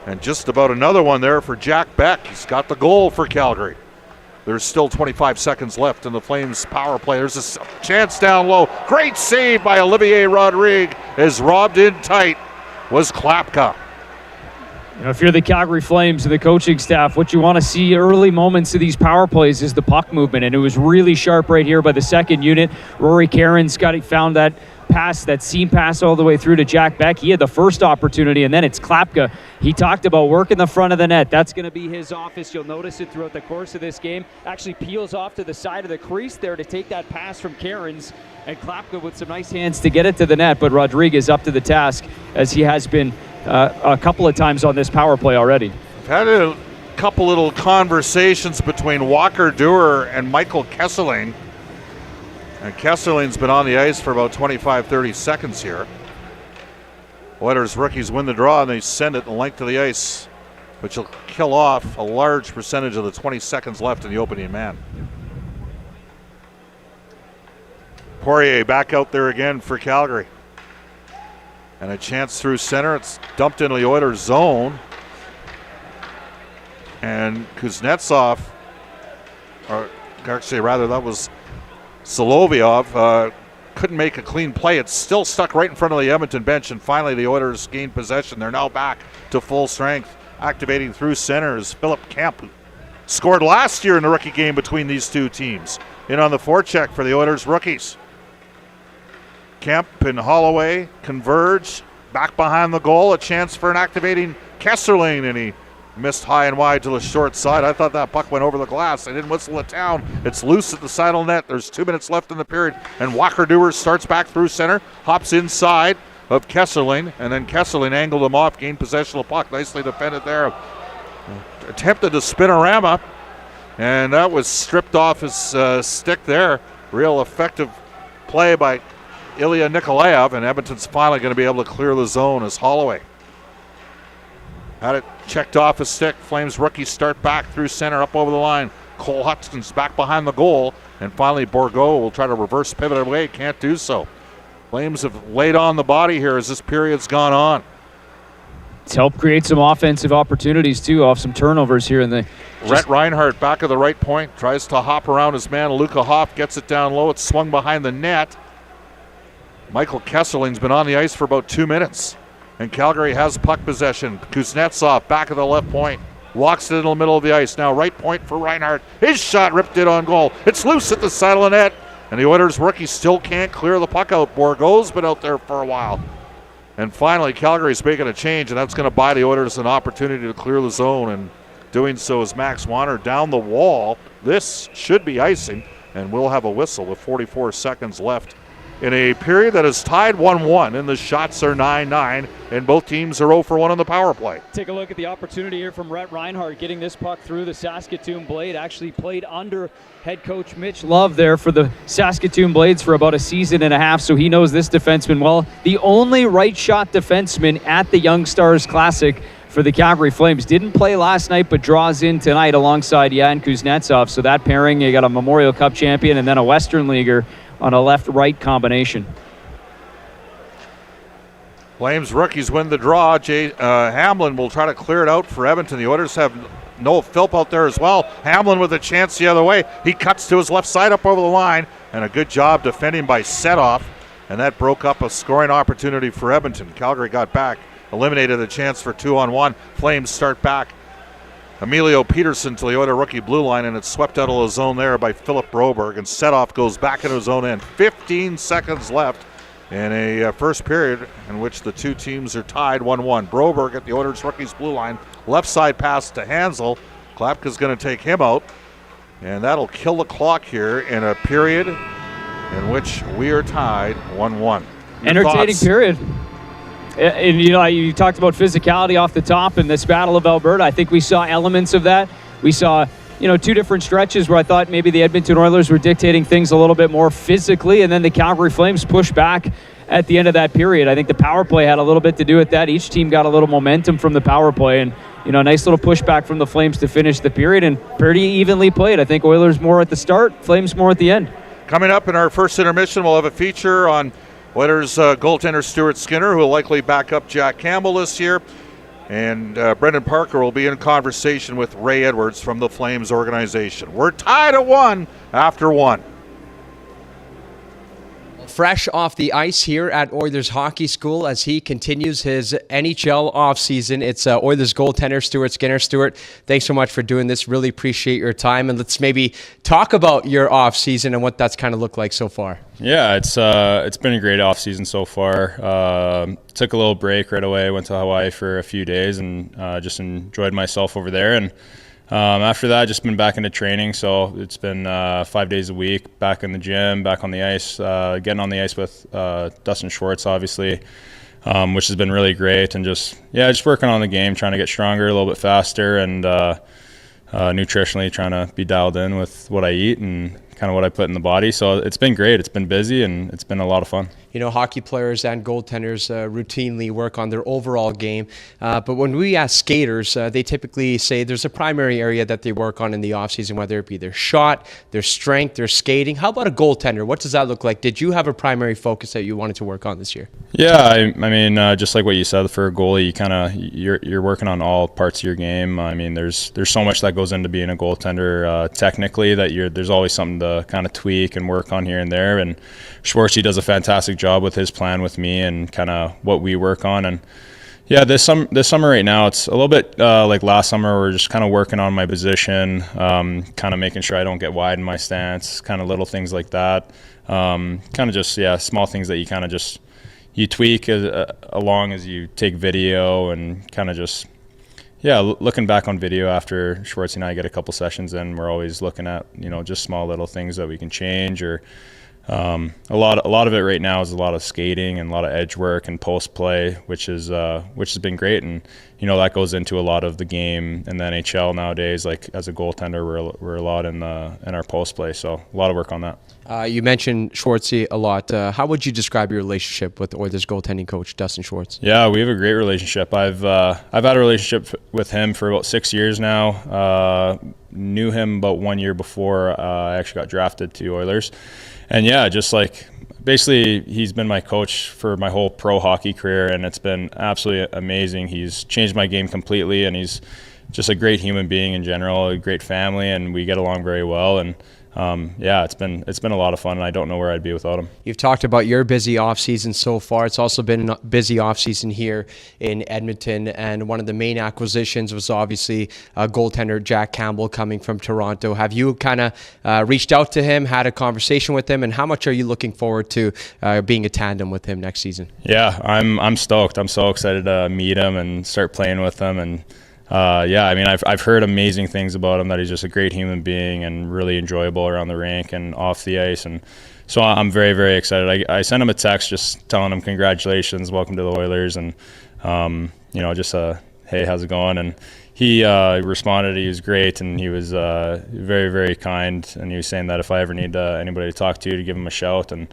Speaker 1: and just about another one there for Jack Beck. He's got the goal for Calgary. There's still 25 seconds left in the Flames power play. There's a chance down low. Great save by Olivier Rodrigue, as robbed in tight was Klapka.
Speaker 2: You know, if you're the Calgary Flames and the coaching staff, what you want to see early moments of these power plays is the puck movement, and it was really sharp right here by the second unit. Rory Kearns found that pass, that seam pass all the way through to Jack Beck. He had the first opportunity, and then it's Klapka. He talked about working the front of the net. That's going to be his office. You'll notice it throughout the course of this game. Actually peels off to the side of the crease there to take that pass from Kearns, and Klapka with some nice hands to get it to the net, but Rodriguez up to the task, as he has been a couple of times on this power play already.
Speaker 1: I've had a couple little conversations between Walker Dewar and Michael Kesseling. And Kesseling's been on the ice for about 25-30 seconds here. Oilers rookies win the draw, and they send it the length of the ice, which will kill off a large percentage of the 20 seconds left in the opening man. Poirier back out there again for Calgary. And a chance through center. It's dumped into the Oilers zone. And Kuznetsov, or actually rather that was Solovyov, couldn't make a clean play. It's still stuck right in front of the Edmonton bench, and finally the Oilers gained possession. They're now back to full strength. Activating through center is Philip Kemp, who scored last year in the rookie game between these two teams. In on the forecheck for the Oilers rookies. Kemp and Holloway converge. Back behind the goal, a chance for an activating Kesserling, and he missed high and wide to the short side. I thought that puck went over the glass. They didn't whistle it down. It's loose at the side of the net. There's 2 minutes left in the period, and Walker Dewar starts back through center, hops inside of Kesserling, and then Kesserling angled him off, gained possession of the puck. Nicely defended there. Attempted to spinorama, And that was stripped off his stick there. Real effective play by Ilya Nikolaev, and Edmonton's finally going to be able to clear the zone as Holloway had it checked off his stick. Flames rookies start back through center, up over the line. Cole Hudson's back behind the goal, and finally Bourgault will try to reverse pivot away, can't do so. Flames have laid on the body here as this period's gone on.
Speaker 2: It's helped create some offensive opportunities too, off some turnovers here in the.
Speaker 1: Rhett Reinhardt back of the right point, tries to hop around his man. Luka Hoff gets it down low. It's swung behind the net. Michael Kesseling's been on the ice for about 2 minutes, and Calgary has puck possession. Kuznetsov back of the left point, walks it in the middle of the ice. Now right point for Reinhardt. His shot ripped in on goal. It's loose at the side of the net, and the Oilers rookie still can't clear the puck out. Bourgault's been out there for a while. And finally, Calgary's making a change, and that's going to buy the Oilers an opportunity to clear the zone. And doing so is Max Wanner down the wall. This should be icing, and we'll have a whistle with 44 seconds left in a period that is tied 1-1, and the shots are 9-9, and both teams are 0 for 1 on the power play.
Speaker 2: Take a look at the opportunity here from Rhett Reinhardt, getting this puck through the Saskatoon Blade. Actually played under head coach Mitch Love there for the Saskatoon Blades for about a season and a half, so he knows this defenseman well. The only right shot defenseman at the Young Stars Classic for the Calgary Flames. Didn't play last night, but draws in tonight alongside Jan Kuznetsov. So that pairing, you got a Memorial Cup champion and then a Western Leaguer on a left-right combination.
Speaker 1: Flames rookies win the draw. Hamlin will try to clear it out for Edmonton. The Oilers have Noah Philp out there as well. Hamlin with a chance the other way. He cuts to his left side up over the line, and a good job defending by Setoff, and that broke up a scoring opportunity for Edmonton. Calgary got back, eliminated a chance for 2-on-1. Flames start back. Emilio Peterson to the Oilers rookie blue line, and it's swept out of the zone there by Philip Broberg, and Setoff goes back into his own end. 15 seconds left in a first period in which the two teams are tied 1-1. Broberg at the Oilers rookies blue line, left side pass to Hansel. Klapka's going to take him out, and that'll kill the clock here in a period in which we are tied 1-1.
Speaker 2: Entertaining period. And you talked about physicality off the top in this Battle of Alberta. I think we saw elements of that. We saw, two different stretches where I thought maybe the Edmonton Oilers were dictating things a little bit more physically, and then the Calgary Flames pushed back at the end of that period. I think the power play had a little bit to do with that. Each team got a little momentum from the power play, and a nice little pushback from the Flames to finish the period, and pretty evenly played. I think Oilers more at the start, Flames more at the end.
Speaker 1: Coming up in our first intermission, we'll have a feature on Oilers goaltender Stuart Skinner, who will likely back up Jack Campbell this year. And Brendan Parker will be in conversation with Ray Edwards from the Flames organization. We're tied at 1 after 1.
Speaker 8: Fresh off the ice here at Oilers Hockey School as he continues his NHL offseason. It's Oilers goaltender Stuart Skinner. Stuart, thanks so much for doing this. Really appreciate your time. And let's maybe talk about your offseason and what that's kind of looked like so far.
Speaker 9: Yeah, it's been a great offseason so far. Took a little break right away. Went to Hawaii for a few days and just enjoyed myself over there. And after that, just been back into training. So it's been 5 days a week, back in the gym, back on the ice, getting on the ice with Dustin Schwartz, obviously, which has been really great. And just working on the game, trying to get stronger, a little bit faster, and nutritionally trying to be dialed in with what I eat and kind of what I put in the body. So it's been great. It's been busy, and it's been a lot of fun.
Speaker 8: Hockey players and goaltenders routinely work on their overall game. But when we ask skaters, they typically say there's a primary area that they work on in the offseason, whether it be their shot, their strength, their skating. How about a goaltender? What does that look like? Did you have a primary focus that you wanted to work on this year?
Speaker 9: Yeah, I mean, just like what you said, for a goalie, you're working on all parts of your game. I mean, there's so much that goes into being a goaltender technically that there's always something to kind of tweak and work on here and there. And Schwartzy does a fantastic job with his plan with me and kind of what we work on. And yeah, this summer right now, it's a little bit like last summer. We're just kind of working on my position, kind of making sure I don't get wide in my stance, kind of little things like that. Kind of just, small things that you kind of just, you tweak along as you take video and kind of just, looking back on video after Schwartz and I get a couple sessions in, we're always looking at, just small little things that we can change or a lot of it right now is a lot of skating and a lot of edge work and post play, which has been great. And that goes into a lot of the game in the NHL nowadays. Like as a goaltender, we're a lot in our post play, so a lot of work on that.
Speaker 8: You mentioned Schwartzy a lot. How would you describe your relationship with Oilers goaltending coach Dustin Schwartz?
Speaker 9: Yeah, we have a great relationship. I've had a relationship with him for about 6 years now. Knew him about 1 year before I actually got drafted to Oilers. And yeah, just like basically he's been my coach for my whole pro hockey career, and it's been absolutely amazing. He's changed my game completely, and he's just a great human being in general, a great family, and we get along very well. And yeah, it's been a lot of fun, and I don't know where I'd be without him.
Speaker 8: You've talked about your busy offseason so far. It's also been a busy offseason here in Edmonton, and one of the main acquisitions was obviously goaltender Jack Campbell coming from Toronto. Have you kind of reached out to him, had a conversation with him, and how much are you looking forward to being a tandem with him next season? Yeah,
Speaker 9: I'm stoked. I'm so excited to meet him and start playing with him. And yeah, I mean, I've heard amazing things about him, that he's just a great human being and really enjoyable around the rink and off the ice. And so I'm very, very excited. I sent him a text just telling him congratulations, welcome to the Oilers, and just hey, how's it going? And he responded. He was great, and he was very, very kind. And he was saying that if I ever need anybody to talk to give him a shout. And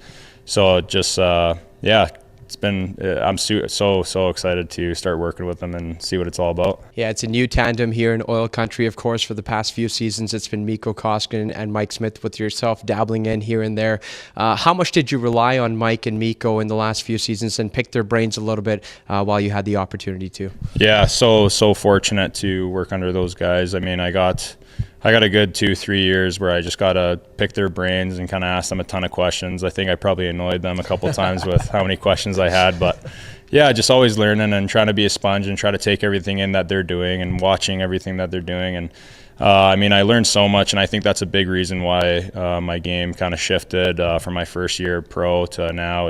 Speaker 9: so just yeah. I'm so excited to start working with them and see what it's all about.
Speaker 8: Yeah, it's a new tandem here in oil country, of course. For the past few seasons, it's been Mikko Koskinen and Mike Smith, with yourself dabbling in here and there. How much did you rely on Mike and Mikko in the last few seasons and pick their brains a little bit while you had the opportunity to?
Speaker 9: Yeah, so fortunate to work under those guys. I mean, I got a good 2-3 years where I just got to pick their brains and kind of ask them a ton of questions. I think I probably annoyed them a couple times with how many questions I had, but yeah, just always learning and trying to be a sponge and try to take everything in that they're doing and watching everything that they're doing. And I mean, I learned so much, and I think that's a big reason why my game kind of shifted from my first year pro to now.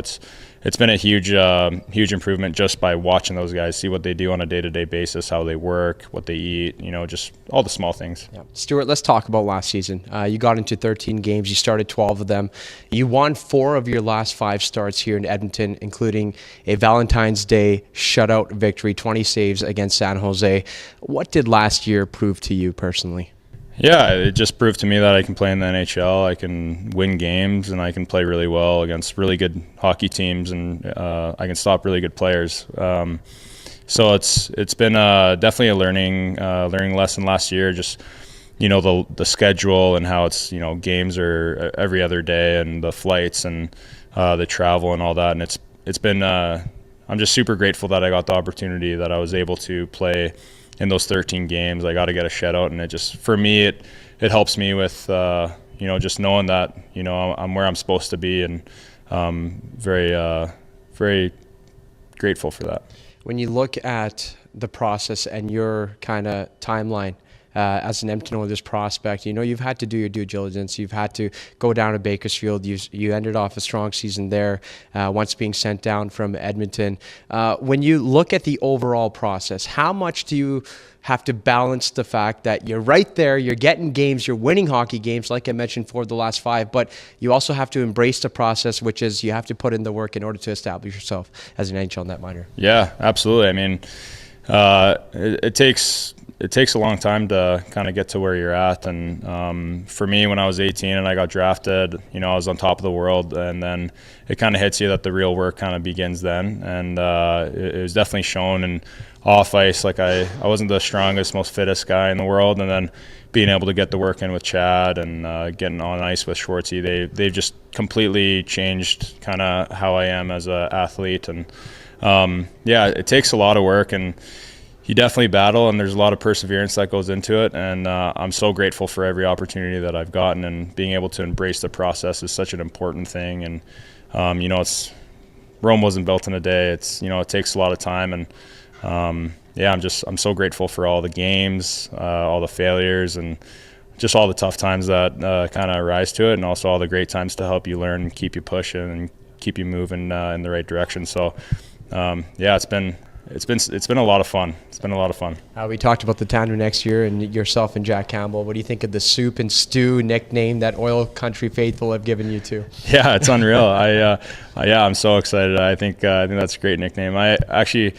Speaker 9: It's been a huge improvement just by watching those guys, see what they do on a day-to-day basis, how they work, what they eat, just all the small things.
Speaker 8: Yeah. Stuart, let's talk about last season. You got into 13 games. You started 12 of them. You won 4 of your last 5 starts here in Edmonton, including a Valentine's Day shutout victory, 20 saves against San Jose. What did last year prove to you personally?
Speaker 9: Yeah, it just proved to me that I can play in the NHL, I can win games, and I can play really well against really good hockey teams, and I can stop really good players. So it's been definitely a learning lesson last year. Just the schedule and how it's games are every other day, and the flights and the travel and all that, and it's been I'm just super grateful that I got the opportunity, that I was able to play in those 13 games. I got to get a shutout, and it just, for me, it helps me with just knowing that I'm where I'm supposed to be, and very very grateful for that.
Speaker 8: When you look at the process and your kind of timeline as an Edmonton Oilers prospect, you've had to do your due diligence. You've had to go down to Bakersfield. You ended off a strong season there once being sent down from Edmonton. When you look at the overall process, how much do you have to balance the fact that you're right there, you're getting games, you're winning hockey games, like I mentioned, for the last 5, but you also have to embrace the process, which is you have to put in the work in order to establish yourself as an NHL netminder? Yeah, absolutely. I mean, it takes a long time to kind of get to where you're at. And for me, when I was 18 and I got drafted, I was on top of the world, and then it kind of hits you that the real work kind of begins then. And it was definitely shown in off ice. Like I wasn't the strongest, most fittest guy in the world, and then being able to get the work in with Chad and getting on ice with Schwartzy, they've just completely changed kind of how I am as an athlete. And yeah, it takes a lot of work, and you definitely battle, and there's a lot of perseverance that goes into it. And I'm so grateful for every opportunity that I've gotten, and being able to embrace the process is such an important thing. And it's Rome wasn't built in a day. It's it takes a lot of time, and yeah, I'm so grateful for all the games, all the failures, and just all the tough times that kind of rise to it, and also all the great times to help you learn and keep you pushing and keep you moving in the right direction. So yeah, it's been
Speaker 9: it's been a lot of fun. It's been a lot of fun.
Speaker 8: We talked about the Tanner next year and yourself and Jack Campbell. What do you think of the Soup and Stew nickname that Oil Country faithful have given you too?
Speaker 9: Yeah, it's unreal. I'm so excited. I think that's a great nickname. I actually,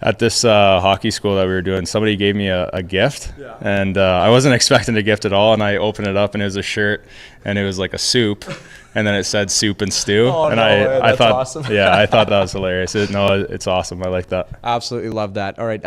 Speaker 9: at this hockey school that we were doing, somebody gave me a gift, and I wasn't expecting a gift at all, and I opened it up, and it was a shirt, and it was like a soup, and then it said Soup and Stew, and I thought, awesome. I thought that was hilarious. It's awesome. I like that.
Speaker 8: Absolutely love that. All right,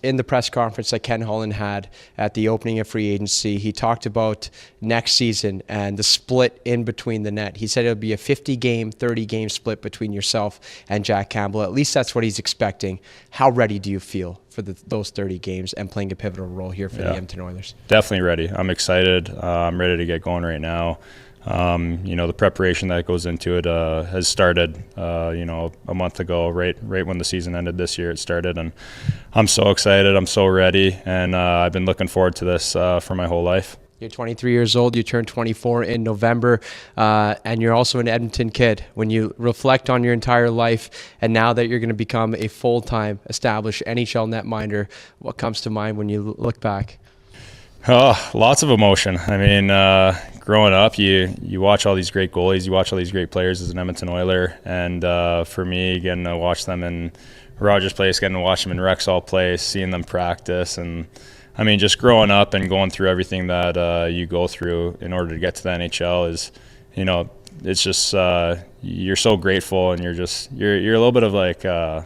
Speaker 8: in the press conference that Ken Holland had at the opening of free agency, he talked about next season and the split in between the net. He said it'll be a 50-game, 30-game split between yourself and Jack Campbell. At least that's what he's expecting. How ready do you feel for those 30 games and playing a pivotal role here for the Edmonton Oilers?
Speaker 9: Definitely ready. I'm excited. I'm ready to get going right now. The preparation that goes into it has started, a month ago, right when the season ended this year. It started, and I'm so excited. I'm so ready, and I've been looking forward to this for my whole life.
Speaker 8: You're 23 years old. You turned 24 in November, and you're also an Edmonton kid. When you reflect on your entire life, and now that you're going to become a full-time, established NHL netminder, what comes to mind when you look back?
Speaker 9: Oh, lots of emotion. I mean, growing up, you watch all these great goalies, you watch all these great players as an Edmonton Oiler, and for me, getting to watch them in Rogers Place, getting to watch them in Rexall Place, seeing them practice, and I mean, just growing up and going through everything that you go through in order to get to the NHL is, it's just you're so grateful, and you're a little bit of like a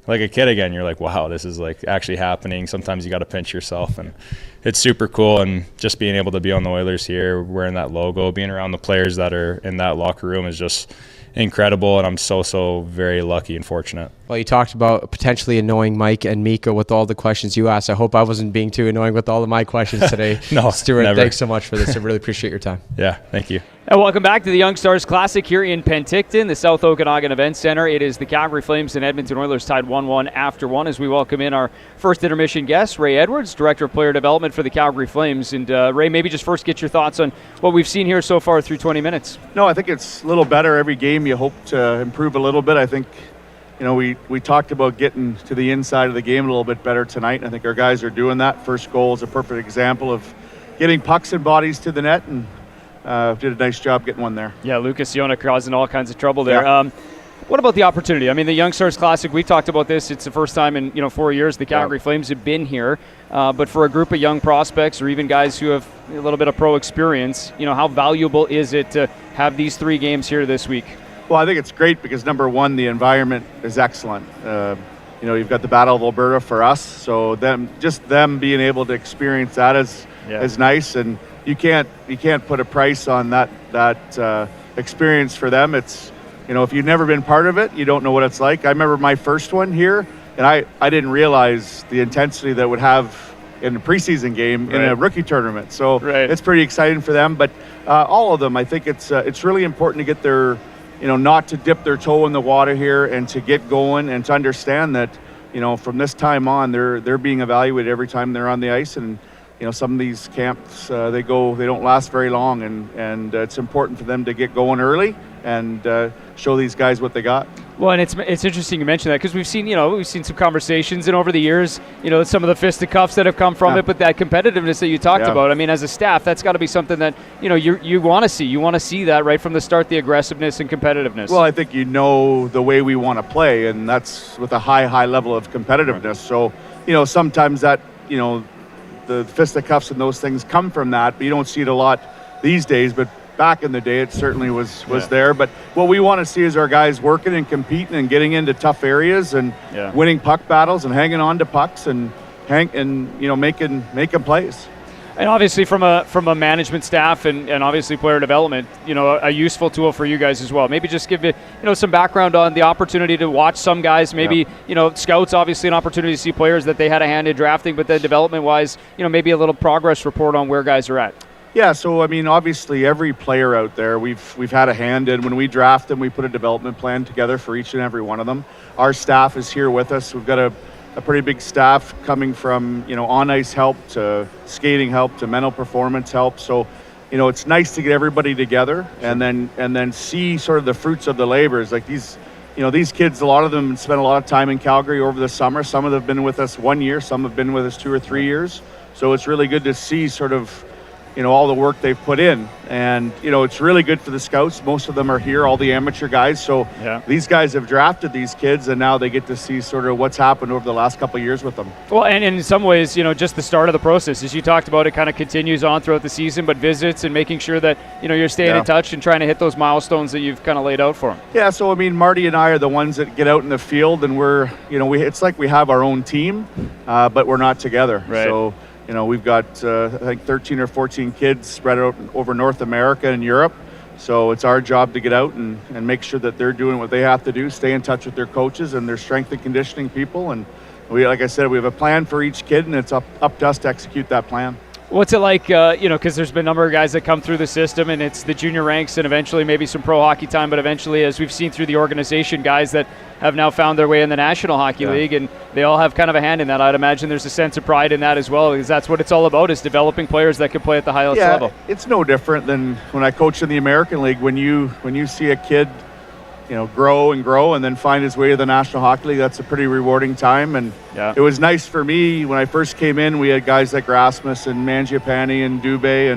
Speaker 9: kid again. You're like, wow, this is like actually happening. Sometimes you got to pinch yourself, and it's super cool. And just being able to be on the Oilers here, wearing that logo, being around the players that are in that locker room is just incredible, and I'm so very lucky and fortunate.
Speaker 8: Well, you talked about potentially annoying Mike and Mika with all the questions you asked. I hope I wasn't being too annoying with all of my questions today.
Speaker 9: No,
Speaker 8: Stuart,
Speaker 9: never.
Speaker 8: Thanks so much for this. I really appreciate your time.
Speaker 9: Yeah, thank you.
Speaker 2: And welcome back to the Young Stars Classic here in Penticton, the South Okanagan Event Center. It is the Calgary Flames and Edmonton Oilers tied 1-1 after one as we welcome in our first intermission guest, Ray Edwards, Director of Player Development for the Calgary Flames. And Ray, maybe just first get your thoughts on what we've seen here so far through 20 minutes.
Speaker 10: No, I think it's a little better every game. You hope to improve a little bit. I think, we talked about getting to the inside of the game a little bit better tonight. I think our guys are doing that. First goal is a perfect example of getting pucks and bodies to the net, and did a nice job getting one there.
Speaker 2: Yeah, Lucas Yona causing all kinds of trouble there.
Speaker 10: Yeah.
Speaker 2: What about the opportunity? I mean, the Young Stars Classic, we've talked about this. It's the first time in 4 years the Calgary Flames have been here. But for a group of young prospects or even guys who have a little bit of pro experience, how valuable is it to have these 3 games here this week?
Speaker 10: Well, I think it's great because, number one, the environment is excellent. You've got the Battle of Alberta for us, so them being able to experience that is nice, and you can't put a price on that experience for them. It's if you've never been part of it, you don't know what it's like. I remember my first one here, and I didn't realize the intensity that it would have in a preseason game in a rookie tournament. So it's pretty exciting for them. But all of them, I think it's really important to get their not to dip their toe in the water here and to get going and to understand that from this time on they're being evaluated every time they're on the ice. And some of these camps they don't last very long, and it's important for them to get going early and show these guys what they got.
Speaker 2: Well, and it's interesting you mention that because we've seen some conversations and over the years, some of the fisticuffs that have come from it, but that competitiveness that you talked about. I mean, as a staff, that's got to be something that you want to see. You want to see that right from the start, the aggressiveness and competitiveness.
Speaker 10: Well, I think the way we want to play, and that's with a high level of competitiveness. Right. So sometimes that the fisticuffs and those things come from that, but you don't see it a lot these days. But back in the day, it certainly was there. But what we want to see is our guys working and competing and getting into tough areas and winning puck battles and hanging on to pucks and making plays.
Speaker 2: And obviously from a management staff and obviously player development, a useful tool for you guys as well. Maybe just give you some background on the opportunity to watch some guys. Maybe scouts, obviously an opportunity to see players that they had a hand in drafting, but then development wise, maybe a little progress report on where guys are at.
Speaker 10: Yeah, so I mean, obviously every player out there, we've had a hand in. When we draft them, we put a development plan together for each and every one of them. Our staff is here with us. We've got a pretty big staff coming from on ice help to skating help to mental performance help. So it's nice to get everybody together and then see sort of the fruits of the labors. Like these these kids, a lot of them spent a lot of time in Calgary over the summer. Some of them have been with us 1 year, some have been with us 2 or 3 years. So it's really good to see sort of, all the work they've put in. And, it's really good for the scouts. Most of them are here, all the amateur guys. So these guys have drafted these kids, and now they get to see sort of what's happened over the last couple of years with them.
Speaker 2: Well, and in some ways, just the start of the process, as you talked about, it kind of continues on throughout the season, but visits and making sure that, you're staying in touch and trying to hit those milestones that you've kind of laid out for them.
Speaker 10: Yeah, so, Marty and I are the ones that get out in the field, and we're, it's like we have our own team, but we're not together.
Speaker 2: Right.
Speaker 10: So, we've got, I think, 13 or 14 kids spread out over North America and Europe. So it's our job to get out and make sure that they're doing what they have to do, stay in touch with their coaches and their strength and conditioning people. And we, like I said, we have a plan for each kid, and it's up to us to execute that plan.
Speaker 2: What's it like, because there's been a number of guys that come through the system, and it's the junior ranks and eventually maybe some pro hockey time, but eventually, as we've seen through the organization, guys that have now found their way in the National Hockey League, and they all have kind of a hand in that. I'd imagine there's a sense of pride in that as well, because that's what it's all about, is developing players that can play at the highest level.
Speaker 10: It's no different than when I coached in the American League. When you see a kid grow and then find his way to the National Hockey League, that's a pretty rewarding time. And it was nice for me when I first came in. We had guys like Rasmus and Mangiapane and Dubé,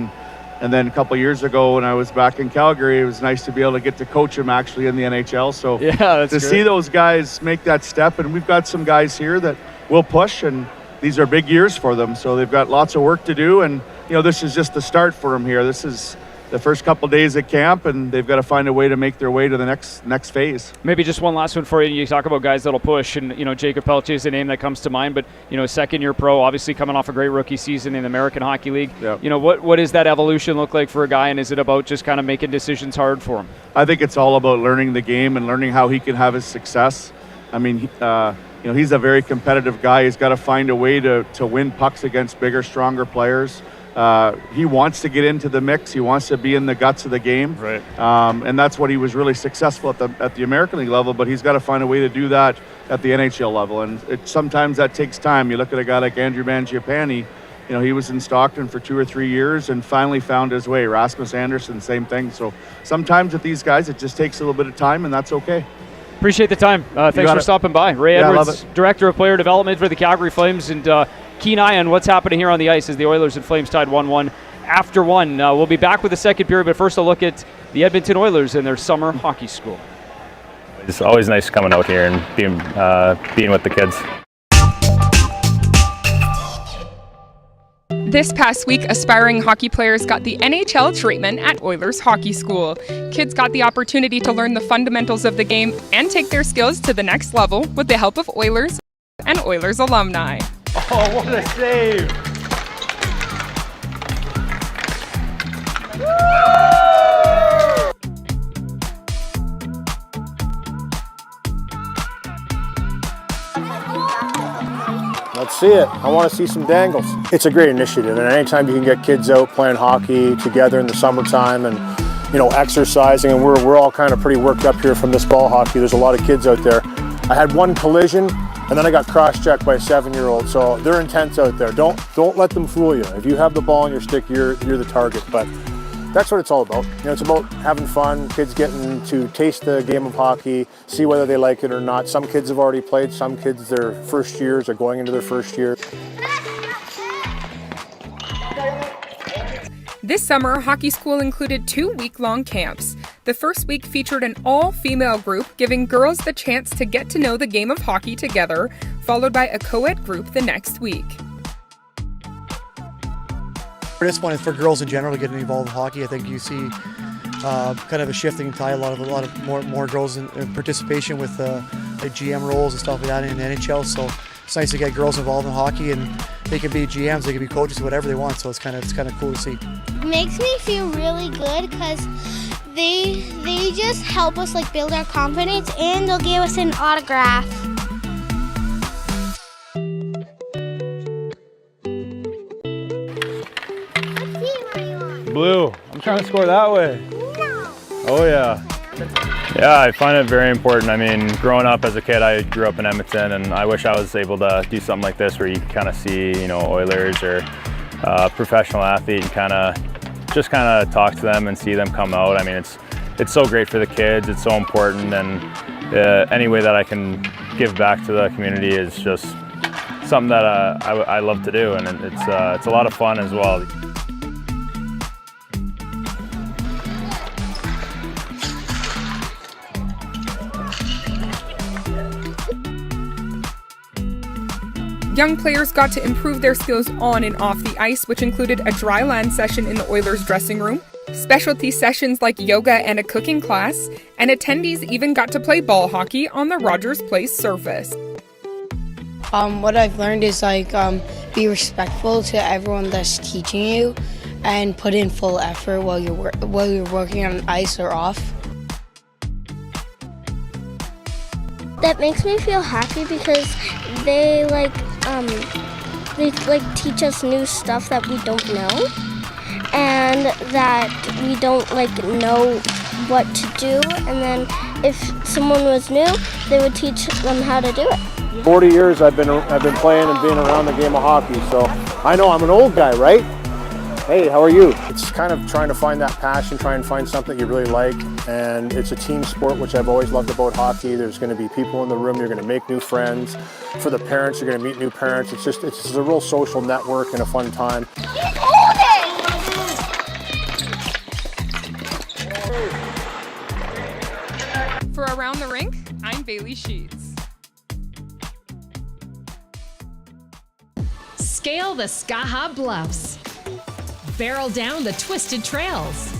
Speaker 10: and then a couple of years ago when I was back in Calgary, it was nice to be able to get to coach him actually in the NHL. So to see those guys make that step, and we've got some guys here that will push, and these are big years for them. So they've got lots of work to do, and this is just the start for them here. This is the first couple of days at camp, and they've got to find a way to make their way to the next phase.
Speaker 2: Maybe just one last one for you. You talk about guys that'll push, and Jacob Pelletier is a name that comes to mind, but second-year pro, obviously coming off a great rookie season in the American Hockey League.
Speaker 10: Yep.
Speaker 2: What does that evolution look like for a guy, and is it about just kind of making decisions hard for him?
Speaker 10: I think it's all about learning the game and learning how he can have his success. He's a very competitive guy. He's got to find a way to win pucks against bigger, stronger players. He wants to get into the mix. He wants to be in the guts of the game.
Speaker 2: Right.
Speaker 10: And that's what he was really successful at the American League level, but he's got to find a way to do that at the NHL level. And sometimes that takes time. You look at a guy like Andrew Mangiapane, he was in Stockton for 2 or 3 years and finally found his way. Rasmus Anderson, same thing. So sometimes with these guys, it just takes a little bit of time, and that's okay.
Speaker 2: Appreciate the time. Thanks for stopping by. Ray Edwards, Director of Player Development for the Calgary Flames, and keen eye on what's happening here on the ice as the Oilers and Flames tied 1-1 after one. We'll be back with the second period, but first a look at the Edmonton Oilers and their summer hockey school.
Speaker 11: It's always nice coming out here and being with the kids.
Speaker 12: This past week, aspiring hockey players got the NHL treatment at Oilers Hockey School. Kids got the opportunity to learn the fundamentals of the game and take their skills to the next level with the help of Oilers and Oilers alumni.
Speaker 2: Oh, what a save!
Speaker 13: Let's see it. I want to see some dangles. It's a great initiative, and anytime you can get kids out playing hockey together in the summertime and exercising, and we're all kind of pretty worked up here from this ball hockey. There's a lot of kids out there. I had one collision, and then I got cross-checked by a 7-year-old, so they're intense out there. Don't let them fool you. If you have the ball in your stick, you're the target. But that's what it's all about. It's about having fun, kids getting to taste the game of hockey, see whether they like it or not. Some kids have already played, some kids their first years are going into their first year.
Speaker 12: This summer, hockey school included 2 week-long camps. The first week featured an all-female group, giving girls the chance to get to know the game of hockey together, followed by a co-ed group the next week.
Speaker 14: This one is for girls in general to get involved in hockey. I think you see kind of a shifting tide, a lot of more girls in participation with like GM roles and stuff like that in the NHL. So it's nice to get girls involved in hockey, and they can be GMs, they can be coaches, whatever they want. So it's kind of cool to see.
Speaker 15: It makes me feel really good because they just help us build our confidence, and they'll give us an autograph.
Speaker 9: Blue. I'm trying to score that way.
Speaker 15: No.
Speaker 9: Oh, yeah. Yeah, I find it very important. I mean, growing up as a kid, I grew up in Edmonton, and I wish I was able to do something like this where you kind of see, Oilers or professional athlete and kind of talk to them and see them come out. I mean, it's so great for the kids. It's so important, and
Speaker 11: any way that I can give back to the community is just something that I love to do, and it's a lot of fun as well.
Speaker 12: Young players got to improve their skills on and off the ice, which included a dry land session in the Oilers dressing room, specialty sessions like yoga and a cooking class, and attendees even got to play ball hockey on the Rogers Place surface.
Speaker 16: What I've learned is be respectful to everyone that's teaching you and put in full effort while you're working on ice or off.
Speaker 15: That makes me feel happy because they teach us new stuff that we don't know, and that we don't know what to do. And then if someone was new, they would teach them how to do it.
Speaker 13: 40 years I've been playing and being around the game of hockey, so I know I'm an old guy, right? Hey, how are you? It's kind of trying to find that passion, try and find something you really like, and it's a team sport, which I've always loved about hockey. There's going to be people in the room, you're going to make new friends. For the parents, you're going to meet new parents. It's just a real social network and a fun time.
Speaker 12: For Around the Rink, I'm Bailey Sheets.
Speaker 5: Scale the Skaha Bluffs. Barrel down the twisted trails.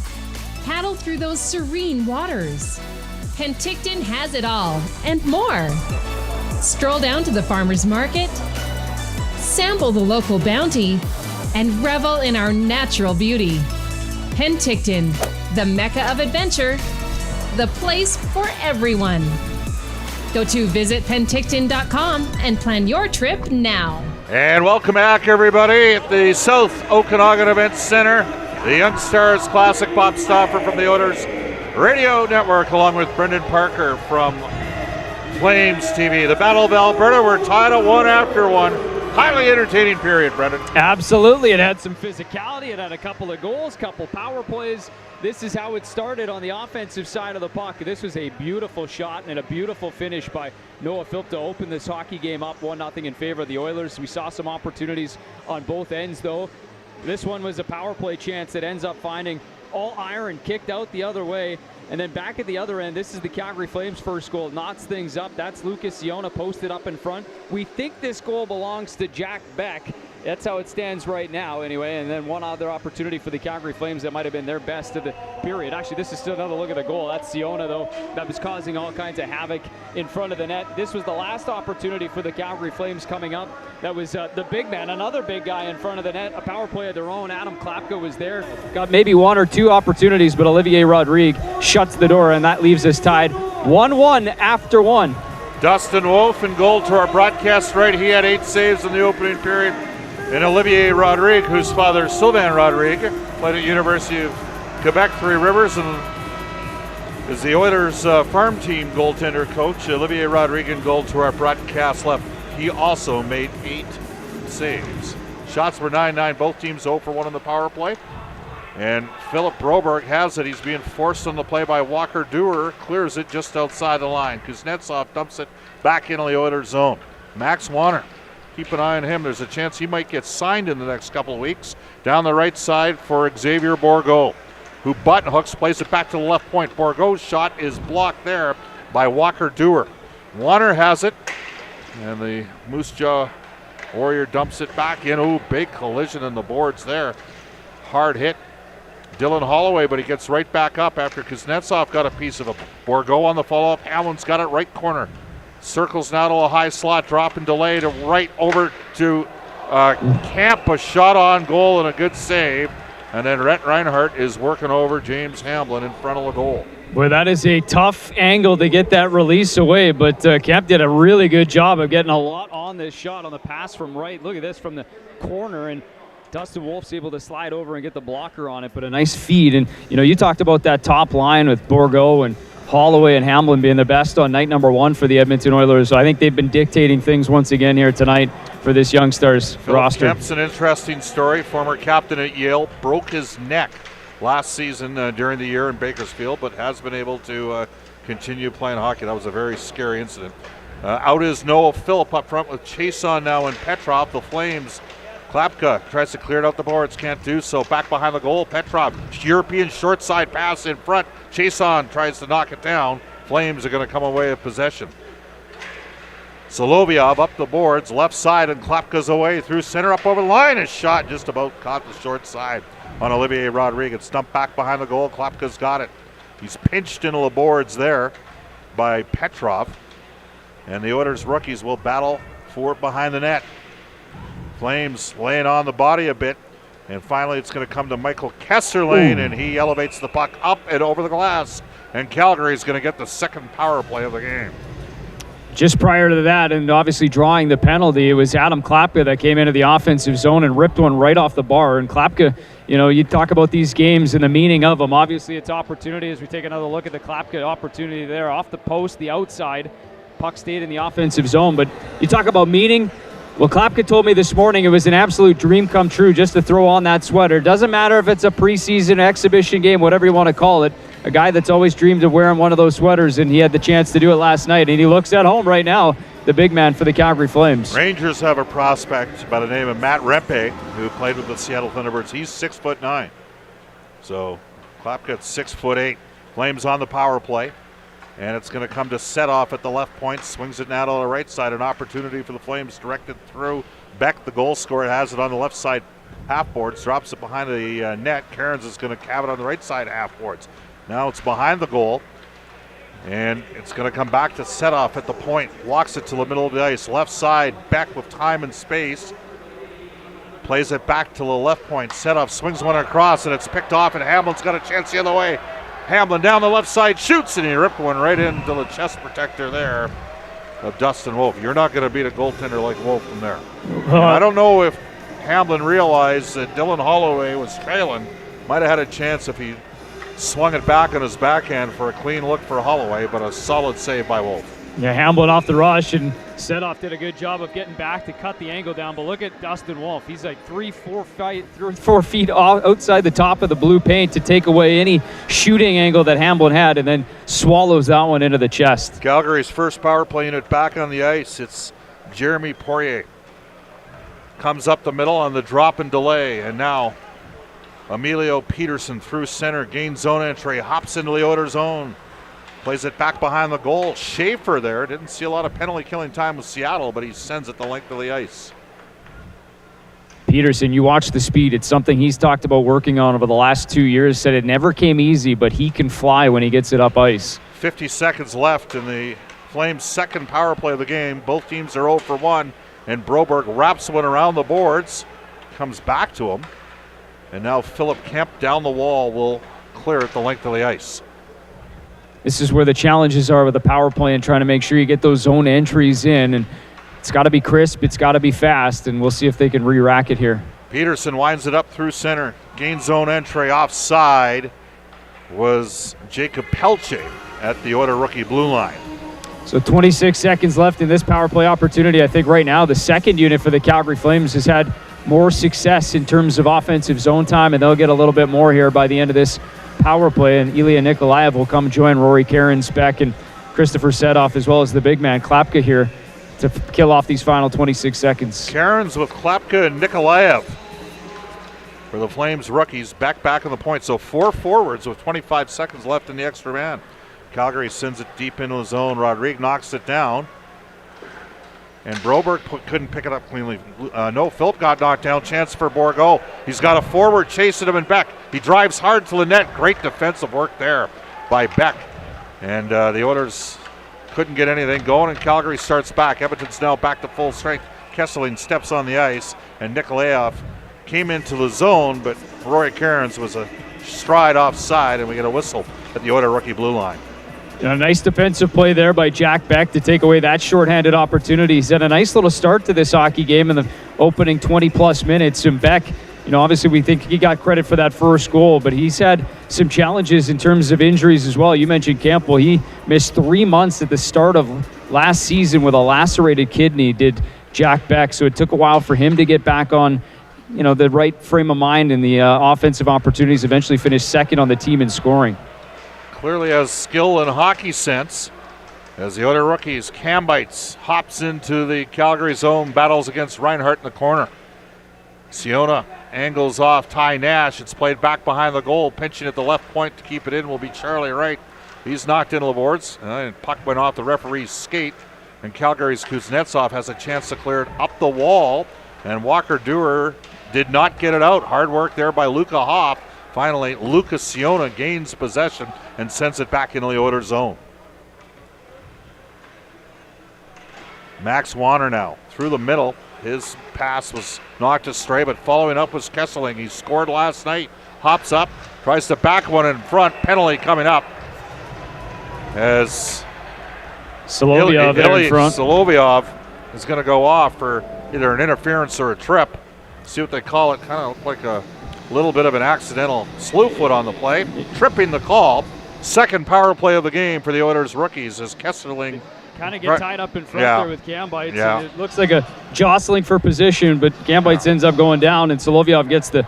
Speaker 5: Paddle through those serene waters. Penticton has it all and more. Stroll down to the farmer's market. Sample the local bounty and revel in our natural beauty. Penticton, the mecca of adventure, the place for everyone. Go to visitpenticton.com and plan your trip now.
Speaker 1: And welcome back, everybody, at the South Okanagan Events Center. The Young Stars Classic. Bob Stauffer from the Oilers Radio Network, along with Brendan Parker from Flames TV. The Battle of Alberta, we're tied at 1 after 1. Highly entertaining period, Brendan.
Speaker 2: Absolutely. It had some physicality. It had a couple of goals, couple power plays. This is how it started on the offensive side of the puck. This was a beautiful shot and a beautiful finish by Noah Philp to open this hockey game up 1-0 in favor of the Oilers. We saw some opportunities on both ends, though. This one was a power play chance that ends up finding all iron, kicked out the other way. And then back at the other end, this is the Calgary Flames' first goal. Knots things up. That's Lucas Siona posted up in front. We think this goal belongs to Jack Beck. That's how it stands right now, anyway. And then one other opportunity for the Calgary Flames that might have been their best of the period. Actually, this is still another look at the goal. That's Siona, though. That was causing all kinds of havoc in front of the net. This was the last opportunity for the Calgary Flames coming up. That was the big man, another big guy in front of the net. A power play of their own. Adam Klapka was there. Got maybe one or two opportunities, but Olivier Rodrigue shuts the door, and that leaves us tied 1-1 after 1.
Speaker 1: Dustin Wolf in goal to our broadcast right. He had 8 saves in the opening period. And Olivier Rodrigue, whose father, Sylvain Rodrigue, played at University of Quebec, Three Rivers, and is the Oilers farm team goaltender coach. Olivier Rodrigue in goal to our broadcast left. He also made 8 saves. Shots were 9-9. Both teams 0 for 1 on the power play. And Philip Broberg has it. He's being forced on the play by Walker Dewar. Clears it just outside the line. Kuznetsov dumps it back into the Oilers zone. Max Wanner. Keep an eye on him. There's a chance he might get signed in the next couple of weeks. Down the right side for Xavier Bourgault, who button hooks, plays it back to the left point. Bourgault's shot is blocked there by Walker Dewar. Wanner has it, and the Moose Jaw Warrior dumps it back in. Ooh, big collision in the boards there. Hard hit. Dylan Holloway, but he gets right back up after Kuznetsov got a piece of it. Bourgault on the follow-up. Hamlin's got it right corner. Circles now to a high slot, drop and delay to right over to Camp. A shot on goal and a good save. And then Rhett Reinhardt is working over James Hamblin in front of the goal.
Speaker 2: Boy, that is a tough angle to get that release away, but Camp did a really good job of getting a lot on this shot on the pass from right. Look at this from the corner, and Dustin Wolf's able to slide over and get the blocker on it, but a nice feed. And, you talked about that top line with Bourgault and Holloway and Hamblin being the best on night number 1 for the Edmonton Oilers. So I think they've been dictating things once again here tonight for this Young Stars roster.
Speaker 1: Kemp's an interesting story. Former captain at Yale, broke his neck last season during the year in Bakersfield, but has been able to continue playing hockey. That was a very scary incident. Out is Noah Phillip up front with Chason now and Petrov. The Flames. Klapka tries to clear it out the boards, can't do so. Back behind the goal, Petrov. European short side pass in front. Chason tries to knock it down. Flames are going to come away with possession. Solovyov up the boards, left side, and Klapka's away through center, up over the line. His shot just about caught the short side on Olivier Rodriguez. Stumped back behind the goal. Klapka's got it. He's pinched into the boards there by Petrov. And the Oilers rookies will battle for it behind the net. Flames laying on the body a bit. And finally it's going to come to Michael Kesserlane, and he elevates the puck up and over the glass. And Calgary's going to get the second power play of the game.
Speaker 2: Just prior to that, and obviously drawing the penalty, it was Adam Klapka that came into the offensive zone and ripped one right off the bar. And Klapka, you know, you talk about these games and the meaning of them. Obviously, it's opportunity as we take another look at the Klapka opportunity there. Off the post, the outside. Puck stayed in the offensive zone. But you talk about meaning. Well, Klapka told me this morning it was an absolute dream come true just to throw on that sweater. Doesn't matter if it's a preseason exhibition game, whatever you want to call it. A guy that's always dreamed of wearing one of those sweaters, and he had the chance to do it last night. And he looks at home right now, the big man for the Calgary Flames.
Speaker 1: Rangers have a prospect by the name of Matt Rempe, who played with the Seattle Thunderbirds. He's 6'9". So Klapka's 6'8". Flames on the power play. And it's going to come to set off at the left point. Swings it now to the right side. An opportunity for the Flames directed through Beck, the goal scorer, has it on the left side half boards. Drops it behind the net. Cairns is going to have it on the right side half boards. Now it's behind the goal. And it's going to come back to set off at the point. Walks it to the middle of the ice. Left side. Beck with time and space. Plays it back to the left point. Set off. Swings one across, and it's picked off, and Hamlin's got a chance the other way. Hamlin down the left side, shoots, and he ripped one right into the chest protector there of Dustin Wolf. You're not going to beat a goaltender like Wolf from there. I don't know if Hamlin realized that Dylan Holloway was trailing. Might have had a chance if he swung it back on his backhand for a clean look for Holloway, but a solid save by Wolf.
Speaker 2: Yeah, Hamlin off the rush, and Setoff did a good job of getting back to cut the angle down. But look at Dustin Wolf. He's like 3-4 feet outside the top of the blue paint to take away any shooting angle that Hamlin had, and then swallows that one into the chest.
Speaker 1: Calgary's first power play unit back on the ice. It's Jeremy Poirier. Comes up the middle on the drop and delay, and now Emilio Peterson through center, gains zone entry, hops into the Oilers' zone. Plays it back behind the goal. Schaefer there. Didn't see a lot of penalty killing time with Seattle, but he sends it the length of the ice.
Speaker 2: Peterson, you watch the speed. It's something he's talked about working on over the last 2 years. Said it never came easy, but he can fly when he gets it up ice.
Speaker 1: 50 seconds left in the Flames' second power play of the game. Both teams are 0 for 1, and Broberg wraps one around the boards. Comes back to him. And now Philip Kemp down the wall will clear it the length of the ice.
Speaker 2: This is where the challenges are with the power play and trying to make sure you get those zone entries in. And it's got to be crisp. It's got to be fast. And we'll see if they can re-rack it here.
Speaker 1: Peterson winds it up through center. Gains zone entry offside was Jacob Pelche at the Oilers rookie blue line.
Speaker 2: So 26 seconds left in this power play opportunity. I think right now the second unit for the Calgary Flames has had more success in terms of offensive zone time, and they'll get a little bit more here by the end of this power play, and Ilya Nikolaev will come join Rory Cairns, Beck, and Christopher Setoff, as well as the big man Klapka here to kill off these final 26 seconds.
Speaker 1: Cairns with Klapka and Nikolaev for the Flames rookies. Back on the point. So 4 forwards with 25 seconds left in the extra man. Calgary sends it deep into the zone. Rodriguez knocks it down. And Broberg couldn't pick it up cleanly. No, Philip got knocked down. Chance for Bourgault. He's got a forward chasing him, and Beck. He drives hard to the net. Great defensive work there by Beck. And the Oilers couldn't get anything going, and Calgary starts back. Edmonton's now back to full strength. Kesselring steps on the ice, and Nikolaev came into the zone, but Rory Cairns was a stride offside, and we get a whistle at the Oilers rookie blue line.
Speaker 2: A nice defensive play there by Jack Beck to take away that shorthanded opportunity. He's had a nice little start to this hockey game in the opening 20-plus minutes. And Beck, obviously we think he got credit for that first goal, but he's had some challenges in terms of injuries as well. You mentioned Campbell. He missed 3 months at the start of last season with a lacerated kidney, did Jack Beck. So it took a while for him to get back on the right frame of mind, and the offensive opportunities. Eventually finished second on the team in scoring.
Speaker 1: clearly has skill and hockey sense. As the Oilers rookies, Cambites hops into the Calgary zone, battles against Reinhart in the corner. Siona angles off Ty Nash. It's played back behind the goal. Pinching at the left point to keep it in will be Charlie Wright. He's knocked into the boards. And puck went off the referee's skate. And Calgary's Kuznetsov has a chance to clear it up the wall. And Walker Dewar did not get it out. Hard work there by Luca Hoff. Finally, Lucas Siona gains possession and sends it back into the Oilers zone. Max Wanner now through the middle. His pass was knocked astray, but following up was Kesseling. He scored last night. Hops up, tries to back one in front. Penalty coming up as
Speaker 2: Solovyov there in front.
Speaker 1: Solovyov is going to go off for either an interference or a trip. See what they call it. Kind of looked like a little bit of an accidental slew foot on the play. Tripping the call. Second power play of the game for the Oilers rookies as Kesseling
Speaker 2: kind of get tied up in front there with Cambites.
Speaker 1: Yeah.
Speaker 2: And it looks like a jostling for position, but Cambites ends up going down, and Solovyov gets the...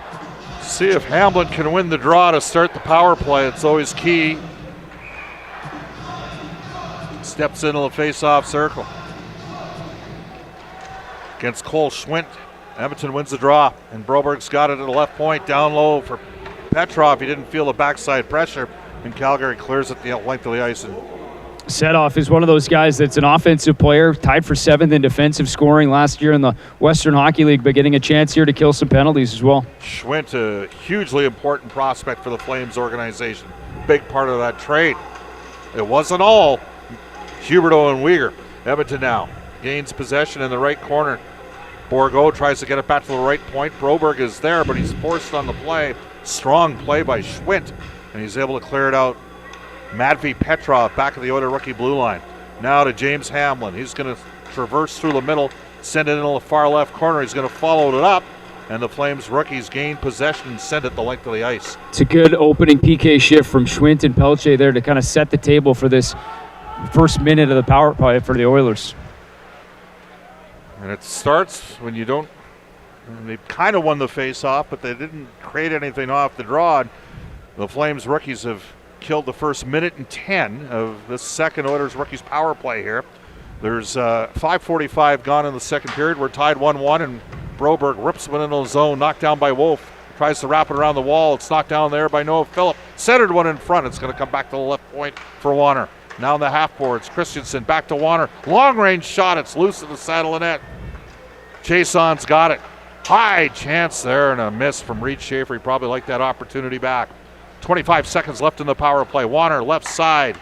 Speaker 1: See if Hamblin can win the draw to start the power play. It's always key. Steps into the face-off circle. Against Cole Schwint. Edmonton wins the draw, and Broberg's got it at the left point, down low for Petrov. He didn't feel the backside pressure, and Calgary clears it the length of the ice. And
Speaker 2: Setoff is one of those guys that's an offensive player, tied for 7th in defensive scoring last year in the Western Hockey League, but getting a chance here to kill some penalties as well.
Speaker 1: Schwint, a hugely important prospect for the Flames organization. Big part of that trade. It wasn't all Huberdeau and Weegar. Edmonton now gains possession in the right corner. Bourgault tries to get it back to the right point. Broberg is there, but he's forced on the play. Strong play by Schwint, and he's able to clear it out. Matvey Petrov back of the Oilers rookie blue line. Now to James Hamblin. He's going to traverse through the middle, send it into the far left corner. He's going to follow it up, and the Flames rookies gain possession and send it the length of the ice.
Speaker 2: It's a good opening PK shift from Schwint and Pelche there to kind of set the table for this first minute of the power play for the Oilers.
Speaker 1: And it starts when you don't. They kind of won the face-off, but they didn't create anything off the draw. The Flames rookies have killed the first minute and 10 of the second Oilers rookies power play here. There's 5:45 gone in the second period. We're tied 1-1, and Broberg rips one into the zone, knocked down by Wolf. Tries to wrap it around the wall. It's knocked down there by Noah Phillip. Centered one in front. It's going to come back to the left point for Wanner. Now in the half boards, Christensen back to Wanner. Long range shot. It's loose at the side of the net. Jason's got it. High chance there and a miss from Reed Schaefer. He probably liked that opportunity back. 25 seconds left in the power play. Wanner left side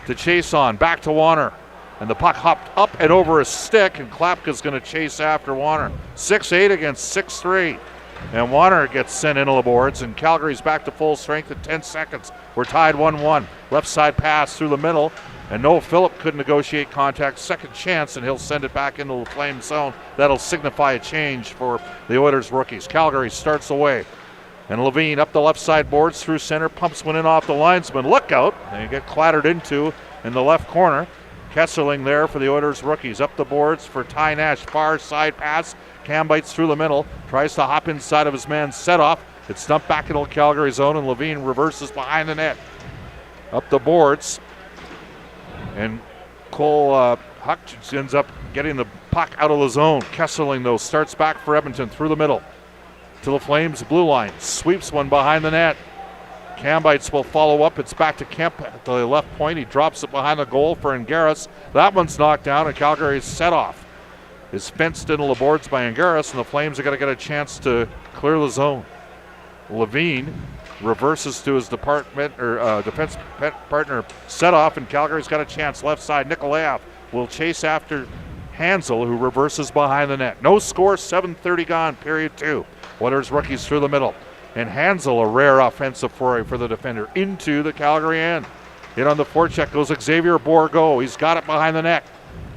Speaker 1: to Chason. Back to Wanner. And the puck hopped up and over his stick, and Klapka's going to chase after Wanner. 6-8 against 6-3. And Wanner gets sent into the boards, and Calgary's back to full strength at 10 seconds. We're tied 1-1. Left side pass through the middle, and Noah Phillip could negotiate contact. Second chance, and he'll send it back into the Flame zone. That'll signify a change for the Oilers rookies. Calgary starts away. And Levine up the left side boards through center, pumps one in off the linesman. Look out! And you get clattered into in the left corner. Kesseling there for the Oilers rookies. Up the boards for Ty Nash. Far side pass. Cam bites through the middle. Tries to hop inside of his man Setoff. It's dumped back into the Calgary zone, and Levine reverses behind the net. Up the boards. And Cole Hutchins ends up getting the puck out of the zone. Kesseling, though, starts back for Edmonton through the middle to the Flames blue line. Sweeps one behind the net. Cambites will follow up. It's back to Kemp at the left point. He drops it behind the goal for Angaris. That one's knocked down, and Calgary's set off. Is fenced into the boards by Angaris, and the Flames are going to get a chance to clear the zone. Levine reverses to his defense partner Setoff, and Calgary's got a chance. Left side, Nikolaev will chase after Hansel, who reverses behind the net. No score, 7:30 gone, period 2. Oilers rookies through the middle. And Hansel, a rare offensive foray for the defender, into the Calgary end. In on the forecheck goes Xavier Bourgault. He's got it behind the net.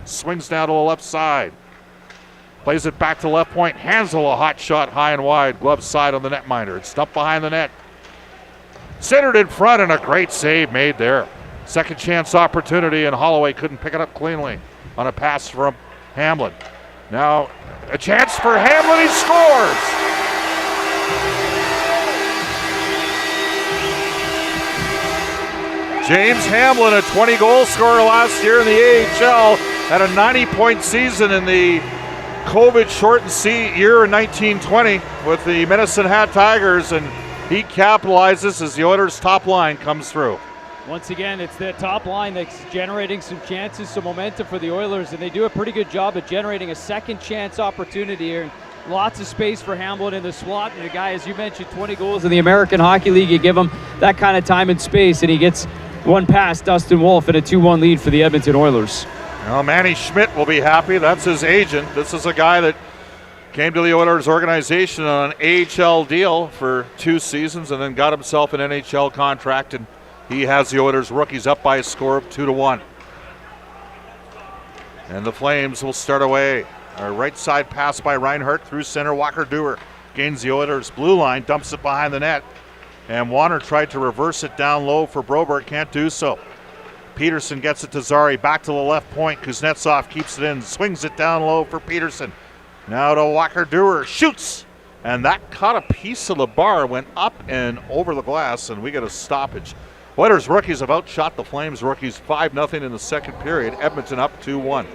Speaker 1: Swings down to the left side. Plays it back to left point. Hansel, a hot shot high and wide. Glove side on the netminder. It's stumped behind the net. Centered in front, and a great save made there. Second chance opportunity, and Holloway couldn't pick it up cleanly on a pass from Hamblin. Now a chance for Hamblin. He scores! James Hamlin, a 20-goal scorer last year in the AHL, had a 90-point season in the COVID-shortened year in 1920 with the Medicine Hat Tigers, and he capitalizes as the Oilers' top line comes through.
Speaker 2: Once again, it's the top line that's generating some chances, some momentum for the Oilers, and they do a pretty good job at generating a second chance opportunity here. Lots of space for Hamlin in the slot, and a guy, as you mentioned, 20 goals in the American Hockey League. You give him that kind of time and space, and he gets one past Dustin Wolf in a 2-1 lead for the Edmonton Oilers.
Speaker 1: Well, Manny Schmidt will be happy. That's his agent. This is a guy that came to the Oilers organization on an AHL deal for 2 seasons and then got himself an NHL contract, and he has the Oilers rookies up by a score of 2-1. And the Flames will start away. A right side pass by Reinhart through center. Walker Dewar gains the Oilers' blue line, dumps it behind the net. And Warner tried to reverse it down low for Broberg, can't do so. Peterson gets it to Zari, back to the left point. Kuznetsov keeps it in, swings it down low for Peterson. Now to Walker Dewar, shoots! And that caught a piece of the bar, went up and over the glass, and we get a stoppage. Oilers rookies have outshot the Flames rookies 5-0 in the second period. Edmonton up 2-1.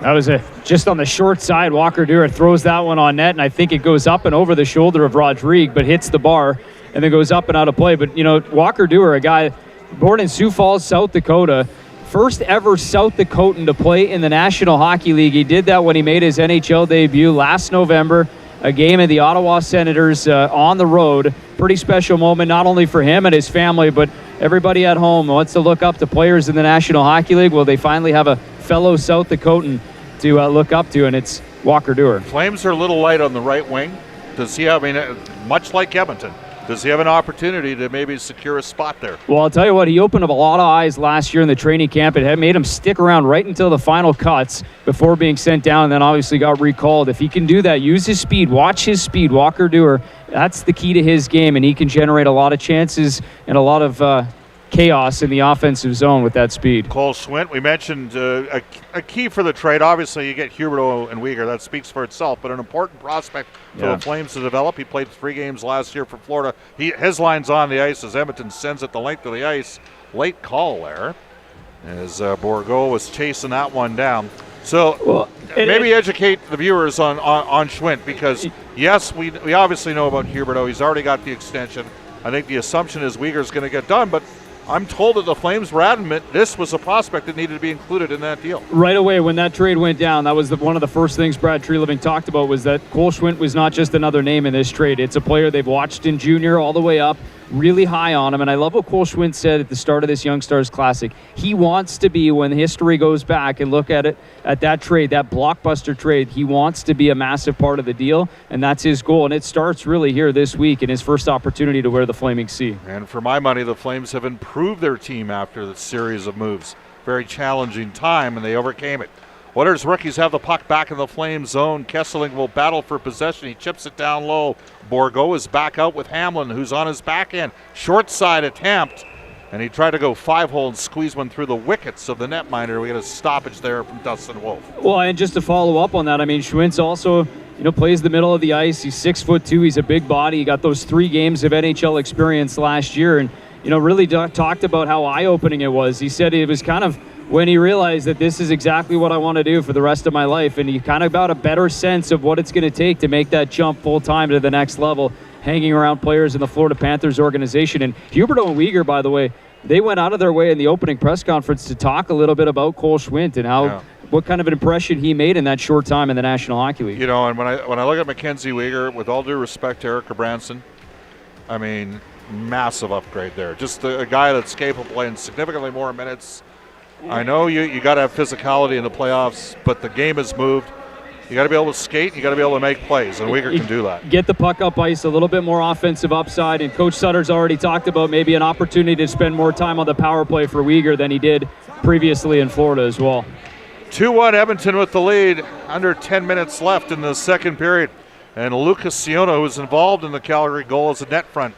Speaker 2: That was just on the short side. Walker Dewar throws that one on net, and I think it goes up and over the shoulder of Rodrigue, but hits the bar and then goes up and out of play. But, you know, Walker Dewar, a guy born in Sioux Falls, South Dakota, first ever South Dakotan to play in the National Hockey League. He did that when he made his NHL debut last November, a game of the Ottawa Senators on the road. Pretty special moment, not only for him and his family, but everybody at home wants to look up to players in the National Hockey League. Well, they finally have a fellow South Dakotan to look up to, and it's Walker Dewar.
Speaker 1: Flames are a little light on the right wing. Does he have, much like Edmonton, does he have an opportunity to maybe secure a spot there?
Speaker 2: Well, I'll tell you what, he opened up a lot of eyes last year in the training camp. It had made him stick around right until the final cuts before being sent down, and then obviously got recalled. If he can do that, use his speed, watch his speed, Walker Dewar, that's the key to his game, and he can generate a lot of chances and a lot of chaos in the offensive zone with that speed.
Speaker 1: Cole Schwint, we mentioned a key for the trade. Obviously, you get Huberdeau and Uyghur. That speaks for itself, but an important prospect for the Flames to develop. He played 3 games last year for Florida. His line's on the ice as Edmonton sends it the length of the ice. Late call there as Bourgault was chasing that one down. So maybe educate the viewers on Schwint, because, yes, we obviously know about Huberdeau. He's already got the extension. I think the assumption is Uyghur's going to get done, but I'm told that the Flames were adamant this was a prospect that needed to be included in that deal.
Speaker 2: Right away when that trade went down, that was one of the first things Brad Treliving talked about, was that Cole Schwint was not just another name in this trade. It's a player they've watched in junior all the way up, really high on him. And I love what Cole Schwint said at the start of this Young Stars Classic. He wants to be, when history goes back and look at it, at that trade, that blockbuster trade, he wants to be a massive part of the deal, and that's his goal. And it starts really here this week in his first opportunity to wear the Flaming C.
Speaker 1: And for my money, the Flames have improved their team after the series of moves. Very challenging time, and they overcame it. Oilers rookies have the puck back in the Flames zone. Kesseling will battle for possession. He chips it down low. Bourgault is back out with Hamlin, who's on his back end. Short side attempt, and he tried to go 5-hole and squeeze one through the wickets of the netminder. We get a stoppage there from Dustin Wolf.
Speaker 2: Well, and just to follow up on that, I mean, Schwintz also, plays the middle of the ice. He's 6'2". He's a big body. He got those 3 games of NHL experience last year, and really talked about how eye-opening it was. He said it was kind of when he realized that this is exactly what I want to do for the rest of my life, and he kind of got a better sense of what it's going to take to make that jump full-time to the next level, hanging around players in the Florida Panthers organization. And Huberdeau and Uyghur, by the way, they went out of their way in the opening press conference to talk a little bit about Cole Schwint and what kind of an impression he made in that short time in the National Hockey League.
Speaker 1: And when I look at Mackenzie Uyghur, with all due respect to Eric Branson, I mean, massive upgrade there. Just a guy that's capable of playing significantly more minutes. I know you got to have physicality in the playoffs, but the game has moved. You got to be able to skate. You got to be able to make plays, and Uyghur can do that.
Speaker 2: Get the puck up ice, a little bit more offensive upside, and Coach Sutter's already talked about maybe an opportunity to spend more time on the power play for Uyghur than he did previously in Florida as well.
Speaker 1: 2-1 Edmonton with the lead. Under 10 minutes left in the second period, and Lucas Siona, who was involved in the Calgary goal as a net front,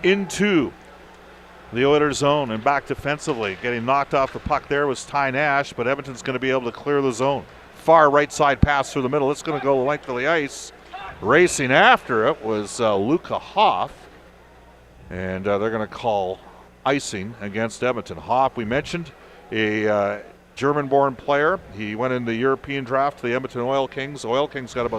Speaker 1: into the Oilers zone and back defensively. Getting knocked off the puck there was Ty Nash, but Edmonton's going to be able to clear the zone. Far right side pass through the middle. It's going to go the length of the ice. Racing after it was Luca Hoff, and they're going to call icing against Edmonton. Hoff, we mentioned, a German-born player. He went in the European draft to the Edmonton Oil Kings. Oil Kings got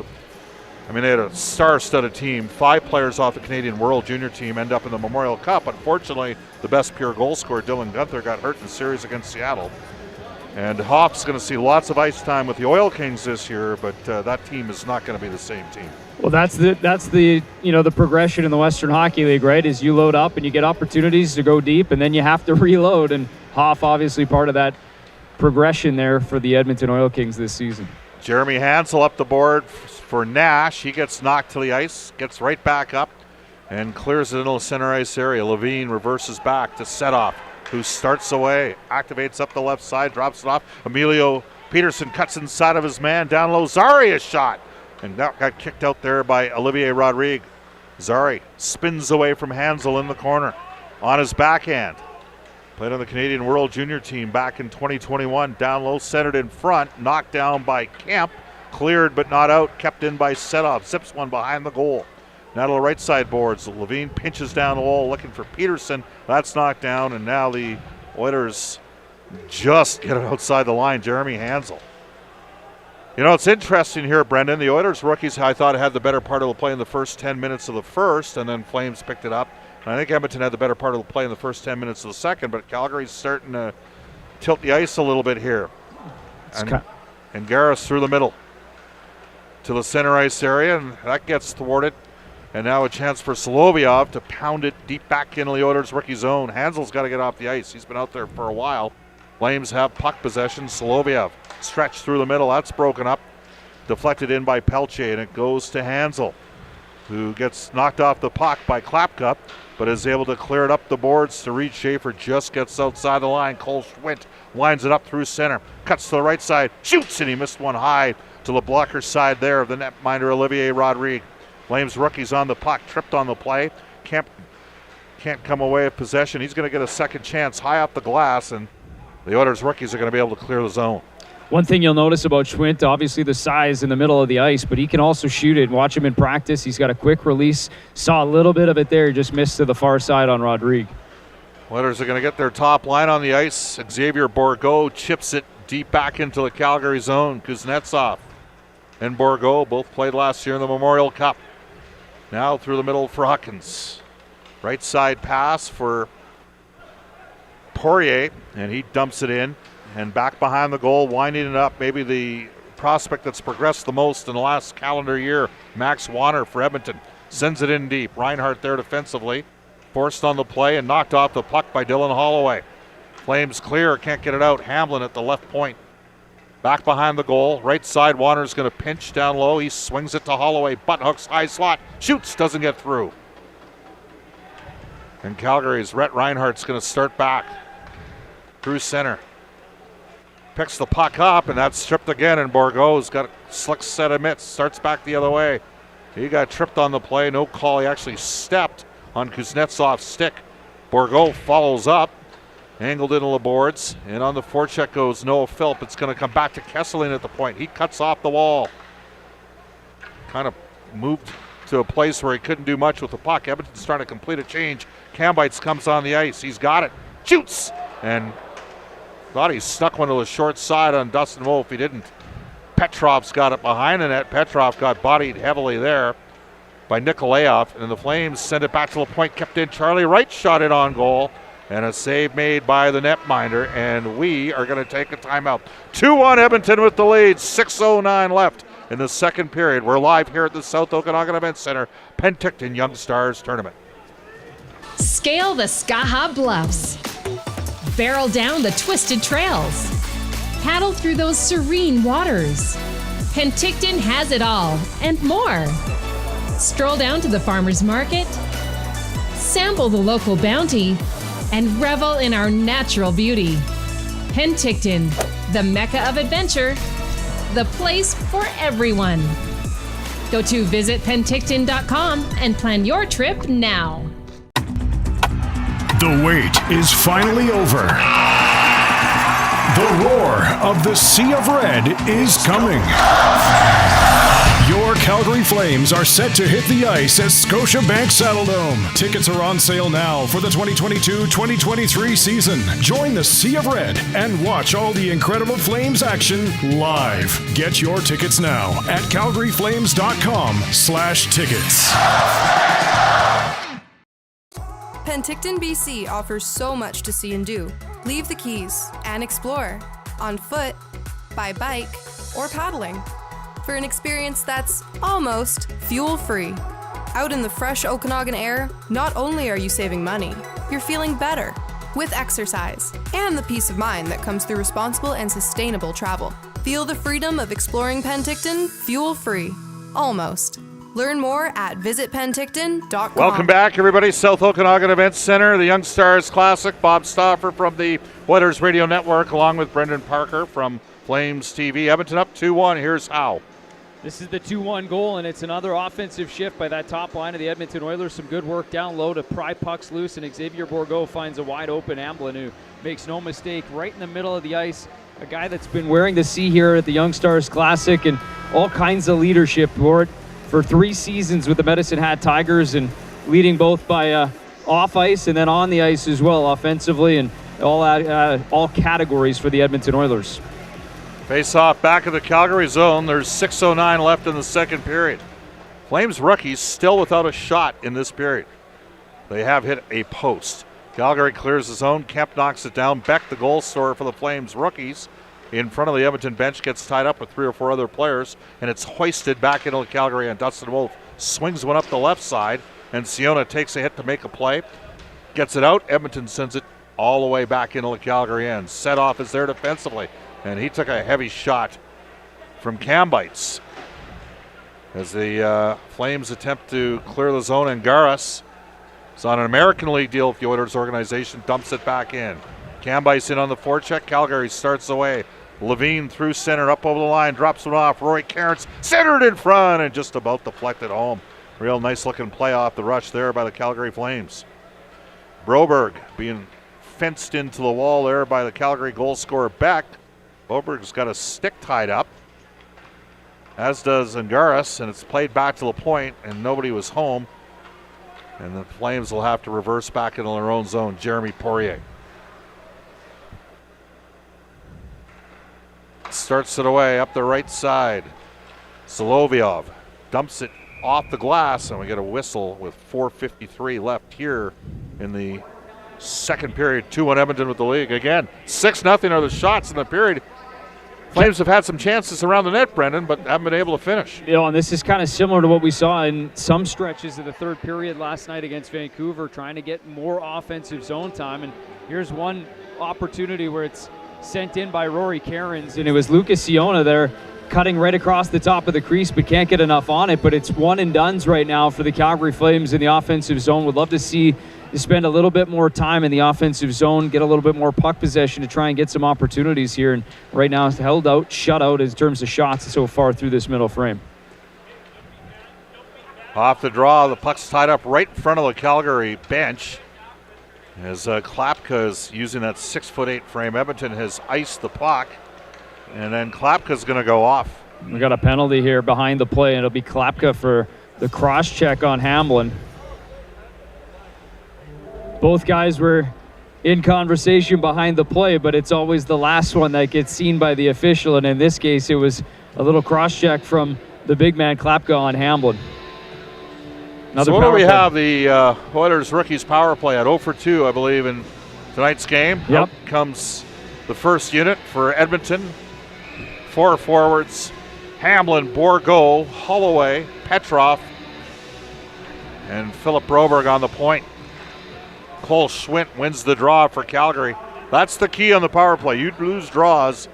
Speaker 1: they had a star-studded team. 5 players off the Canadian World Junior team end up in the Memorial Cup. Unfortunately, the best pure goal scorer, Dylan Gunther, got hurt in the series against Seattle. And Hoff's going to see lots of ice time with the Oil Kings this year, but that team is not going to be the same team.
Speaker 2: Well, that's the the progression in the Western Hockey League, right? Is you load up and you get opportunities to go deep, and then you have to reload. And Hoff, obviously, part of that progression there for the Edmonton Oil Kings this season.
Speaker 1: Jeremy Hansel up the board for Nash. He gets knocked to the ice, gets right back up, and clears it into the center ice area. Levine reverses back to Setoff, who starts away, activates up the left side, drops it off. Emilio Peterson cuts inside of his man. Down low, Zari a shot. And that got kicked out there by Olivier Rodrigue. Zari spins away from Hansel in the corner on his backhand. Played on the Canadian World Junior team back in 2021. Down low, centered in front, knocked down by Kemp. Cleared but not out, kept in by Setoff. Zips one behind the goal. Now to the right side boards. Levine pinches down the wall looking for Peterson. That's knocked down, and now the Oilers just get it outside the line. Jeremy Hansel. You know, it's interesting here, Brendan. The Oilers rookies, I thought, had the better part of the play in the first 10 minutes of the first, and then Flames picked it up. And I think Edmonton had the better part of the play in the first 10 minutes of the second, but Calgary's starting to tilt the ice a little bit here. And Garris through the middle to the center ice area, and that gets thwarted. And now a chance for Solovyov to pound it deep back into the Oilers' rookie zone. Hansel's got to get off the ice. He's been out there for a while. Flames have puck possession. Solovyov stretched through the middle. That's broken up. Deflected in by Pelche, and it goes to Hansel, who gets knocked off the puck by Klapka, but is able to clear it up the boards to Reed Schaefer. Just gets outside the line. Cole Schwint lines it up through center. Cuts to the right side. Shoots, and he missed one high to the blocker side there of the netminder Olivier Rodrigue. Flames rookies on the puck, tripped on the play. Can't come away with possession. He's going to get a second chance high up the glass, and the Oilers rookies are going to be able to clear the zone.
Speaker 2: One thing you'll notice about Schwint, obviously the size in the middle of the ice, but he can also shoot it. Watch him in practice. He's got a quick release. Saw a little bit of it there. Just missed to the far side on Rodrigue.
Speaker 1: Oilers are going to get their top line on the ice. Xavier Bourgault chips it deep back into the Calgary zone. Kuznetsov and Bourgault both played last year in the Memorial Cup. Now through the middle for Huckins. Right side pass for Poirier, and he dumps it in. And back behind the goal, winding it up, maybe the prospect that's progressed the most in the last calendar year, Max Wanner for Edmonton. Sends it in deep. Reinhart there defensively. Forced on the play and knocked off the puck by Dylan Holloway. Flames clear, can't get it out. Hamblin at the left point. Back behind the goal, right side, Wanner's going to pinch down low. He swings it to Holloway, butt hooks, high slot, shoots, doesn't get through. And Calgary's Rhett Reinhardt's going to start back through center. Picks the puck up, and that's stripped again, and Bourgault's got a slick set of mitts, starts back the other way. He got tripped on the play, no call. He actually stepped on Kuznetsov's stick. Bourgault follows up. Angled into the boards, and on the forecheck goes Noah Philp. It's going to come back to Kesselin at the point. He cuts off the wall. Kind of moved to a place where he couldn't do much with the puck. Edmonton's trying to complete a change. Kambites comes on the ice. He's got it. Shoots! And thought he snuck one to the short side on Dustin Wolf. He didn't. Petrov's got it behind the net. Petrov got bodied heavily there by Nikolaev, and the Flames send it back to the point. Kept in. Charlie Wright shot it on goal. And a save made by the netminder, and we are going to take a timeout. 2-1 Edmonton with the lead, 6:09 left in the second period. We're live here at the South Okanagan Event Center, Penticton Young Stars Tournament.
Speaker 5: Scale the Skaha Bluffs. Barrel down the twisted trails. Paddle through those serene waters. Penticton has it all and more. Stroll down to the farmer's market. Sample the local bounty. And revel in our natural beauty. Penticton, the mecca of adventure, the place for everyone. Go to visitpenticton.com and plan your trip now.
Speaker 6: The wait is finally over. The roar of the Sea of Red is coming. Your Calgary Flames are set to hit the ice at Scotiabank Saddledome. Tickets are on sale now for the 2022-2023 season. Join the Sea of Red and watch all the incredible Flames action live. Get your tickets now at calgaryflames.com/tickets.
Speaker 7: Penticton, BC offers so much to see and do. Leave the keys and explore on foot, by bike, or paddling for an experience that's almost fuel-free. Out in the fresh Okanagan air, not only are you saving money, you're feeling better with exercise and the peace of mind that comes through responsible and sustainable travel. Feel the freedom of exploring Penticton fuel-free. Almost. Learn more at visitpenticton.com.
Speaker 1: Welcome back, everybody. South Okanagan Events Center, the Young Stars Classic. Bob Stauffer from the Oilers Radio Network, along with Brendan Parker from Flames TV. Edmonton up 2-1. Here's how.
Speaker 2: This is the 2-1 goal, and it's another offensive shift by that top line of the Edmonton Oilers. Some good work down low to pry pucks loose, and Xavier Bourgault finds a wide-open Amblin, who makes no mistake, right in the middle of the ice. A guy that's been wearing the C here at the Young Stars Classic and all kinds of leadership for 3 seasons with the Medicine Hat Tigers, and leading both by off ice and then on the ice as well, offensively, and all categories for the Edmonton Oilers.
Speaker 1: Face off back of the Calgary zone. There's 6:09 left in the second period. Flames rookies still without a shot in this period. They have hit a post. Calgary clears the zone. Kemp knocks it down. Beck, the goal scorer for the Flames rookies, in front of the Edmonton bench, gets tied up with 3 or 4 other players, and it's hoisted back into Calgary, and Dustin Wolf swings one up the left side, and Siona takes a hit to make a play, gets it out. Edmonton sends it all the way back into the Calgary end. Set off is there defensively, and he took a heavy shot from Cambites as the Flames attempt to clear the zone, and Garas is on an American League deal with the Oilers organization, dumps it back in. Cambites in on the forecheck. Calgary starts away. Levine through center, up over the line, drops one off. Rory Cairns centered in front and just about deflected home. Real nice looking play off the rush there by the Calgary Flames. Broberg being fenced into the wall there by the Calgary goal scorer Beck. Broberg's got a stick tied up, as does Angaris, and it's played back to the point, and nobody was home. And the Flames will have to reverse back into their own zone. Jeremy Poirier starts it away up the right side. Solovyov dumps it off the glass, and we get a whistle with 4:53 left here in the second period. 2-1 Edmonton with the lead. Again, 6-0 are the shots in the period. Flames have had some chances around the net, Brendan, but haven't been able to finish.
Speaker 2: And this is kind of similar to what we saw in some stretches of the third period last night against Vancouver, trying to get more offensive zone time. And here's one opportunity where it's sent in by Rory Cairns, and it was Lucas Siona there cutting right across the top of the crease, but can't get enough on it. But it's one and dones right now for the Calgary Flames in the offensive zone. Would love to see you spend a little bit more time in the offensive zone, get a little bit more puck possession to try and get some opportunities here. And right now it's held out, shut out in terms of shots so far through this middle frame.
Speaker 1: Off the draw, the puck's tied up right in front of the Calgary bench. As Klapka is using that 6'8" frame. Edmonton has iced the puck, and then Klapka's going to go off.
Speaker 2: We got a penalty here behind the play, and it'll be Klapka for the cross check on Hamblin. Both guys were in conversation behind the play, but it's always the last one that gets seen by the official, and in this case it was a little cross check from the big man Klapka on Hamblin.
Speaker 1: So what do we have? The Oilers rookies power play at 0 for 2, I believe, in tonight's game.
Speaker 2: Yep.
Speaker 1: Up comes the first unit for Edmonton. 4 forwards: Hamblin, Bourgault, Holloway, Petrov, and Philip Broberg on the point. Cole Schwint wins the draw for Calgary. That's the key on the power play. You lose draws,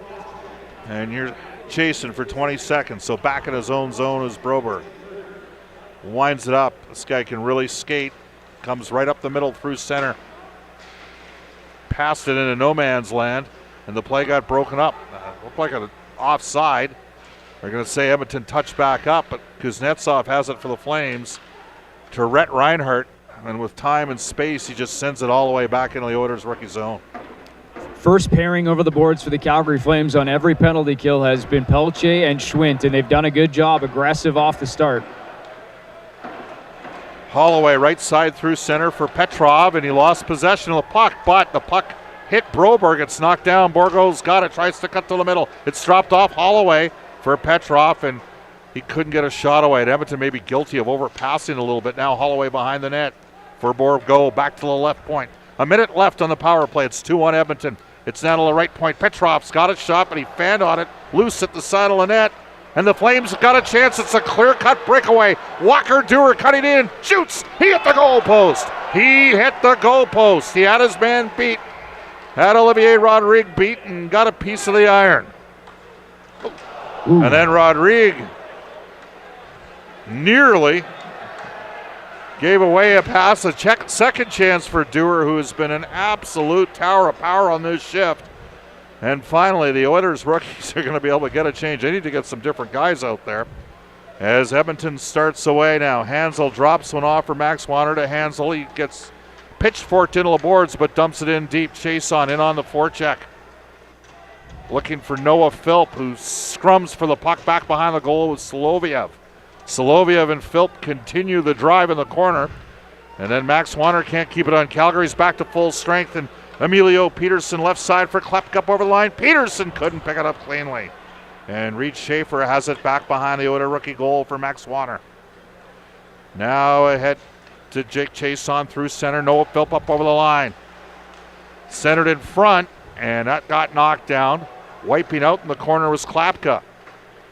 Speaker 1: and you're chasing for 20 seconds. So back in his own zone is Broberg. Winds it up. This guy can really skate. Comes right up the middle through center. Passed it into no man's land, and the play got broken up. Looked like an offside. They're going to say Edmonton touched back up, but Kuznetsov has it for the Flames to Rhett Reinhardt, and with time and space, he just sends it all the way back into the Oilers rookie zone.
Speaker 2: first pairing over the boards for the Calgary Flames on every penalty kill has been Pelche and Schwint, and they've done a good job, aggressive off the start.
Speaker 1: Holloway right side through center for Petrov, and he lost possession of the puck, but the puck hit Broberg. It's knocked down. Borgo's got it, tries to cut to the middle. It's dropped off Holloway for Petrov, and he couldn't get a shot away. Edmonton may be guilty of overpassing a little bit now. Holloway behind the net for Borgo, back to the left point. A minute left on the power play. It's 2-1 Edmonton. It's down to the right point. Petrov's got a shot, but he fanned on it. Loose at the side of the net. And the Flames got a chance. It's a clear-cut breakaway. Walker Dewar cutting in. Shoots. He hit the goal post. He hit the goal post. He had his man beat. Had Olivier Rodrigue beat and got a piece of the iron. Ooh. And then Rodrigue nearly gave away a pass, a second chance for Dewar, who has been an absolute tower of power on this shift. And finally, the Oilers rookies are going to be able to get a change. They need to get some different guys out there. As Edmonton starts away now, Hansel drops one off for Max Wanner to Hansel. He gets pitchforked into the boards, but dumps it in deep. Chase on in on the forecheck. Looking for Noah Philp, who scrums for the puck back behind the goal with Soloviev. Soloviev and Philp continue the drive in the corner. And then Max Wanner can't keep it on. Calgary's back to full strength, and Emilio Peterson left side for Klepka up over the line. Peterson couldn't pick it up cleanly. And Reed Schaefer has it back behind the Oilers rookie goal for Max Wanner. Now ahead to Jake Chase on through center. Noah Philp up over the line. Centered in front, and that got knocked down. Wiping out in the corner was Klapka.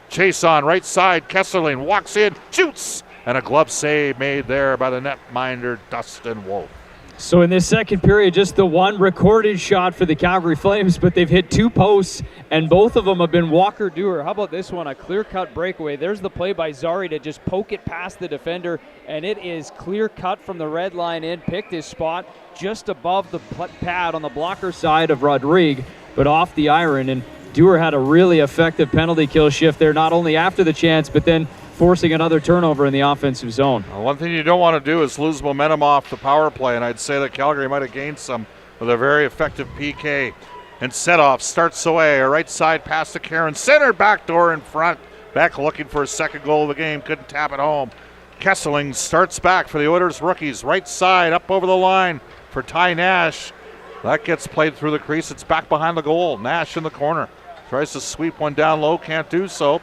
Speaker 1: Chase on right side. Kesselring walks in, shoots, and a glove save made there by the netminder Dustin Wolf.
Speaker 2: So in this second period, just the one recorded shot for the Calgary Flames, but they've hit two posts, and both of them have been Walker Dewar. How about this one? A clear-cut breakaway. There's the play by Zari to just poke it past the defender, and it is clear-cut from the red line in. Picked his spot just above the pad on the blocker side of Rodrigue, but off the iron, and Dewar had a really effective penalty kill shift there, not only after the chance, but then forcing another turnover in the offensive zone.
Speaker 1: Well, one thing you don't want to do is lose momentum off the power play, and I'd say that Calgary might have gained some with a very effective PK. And Setoff starts away, a right side pass to Karen, center backdoor in front. Beck looking for his second goal of the game, couldn't tap it home. Kesseling starts back for the Oilers rookies, right side up over the line for Ty Nash. That gets played through the crease, it's back behind the goal. Nash in the corner, tries to sweep one down low, can't do so.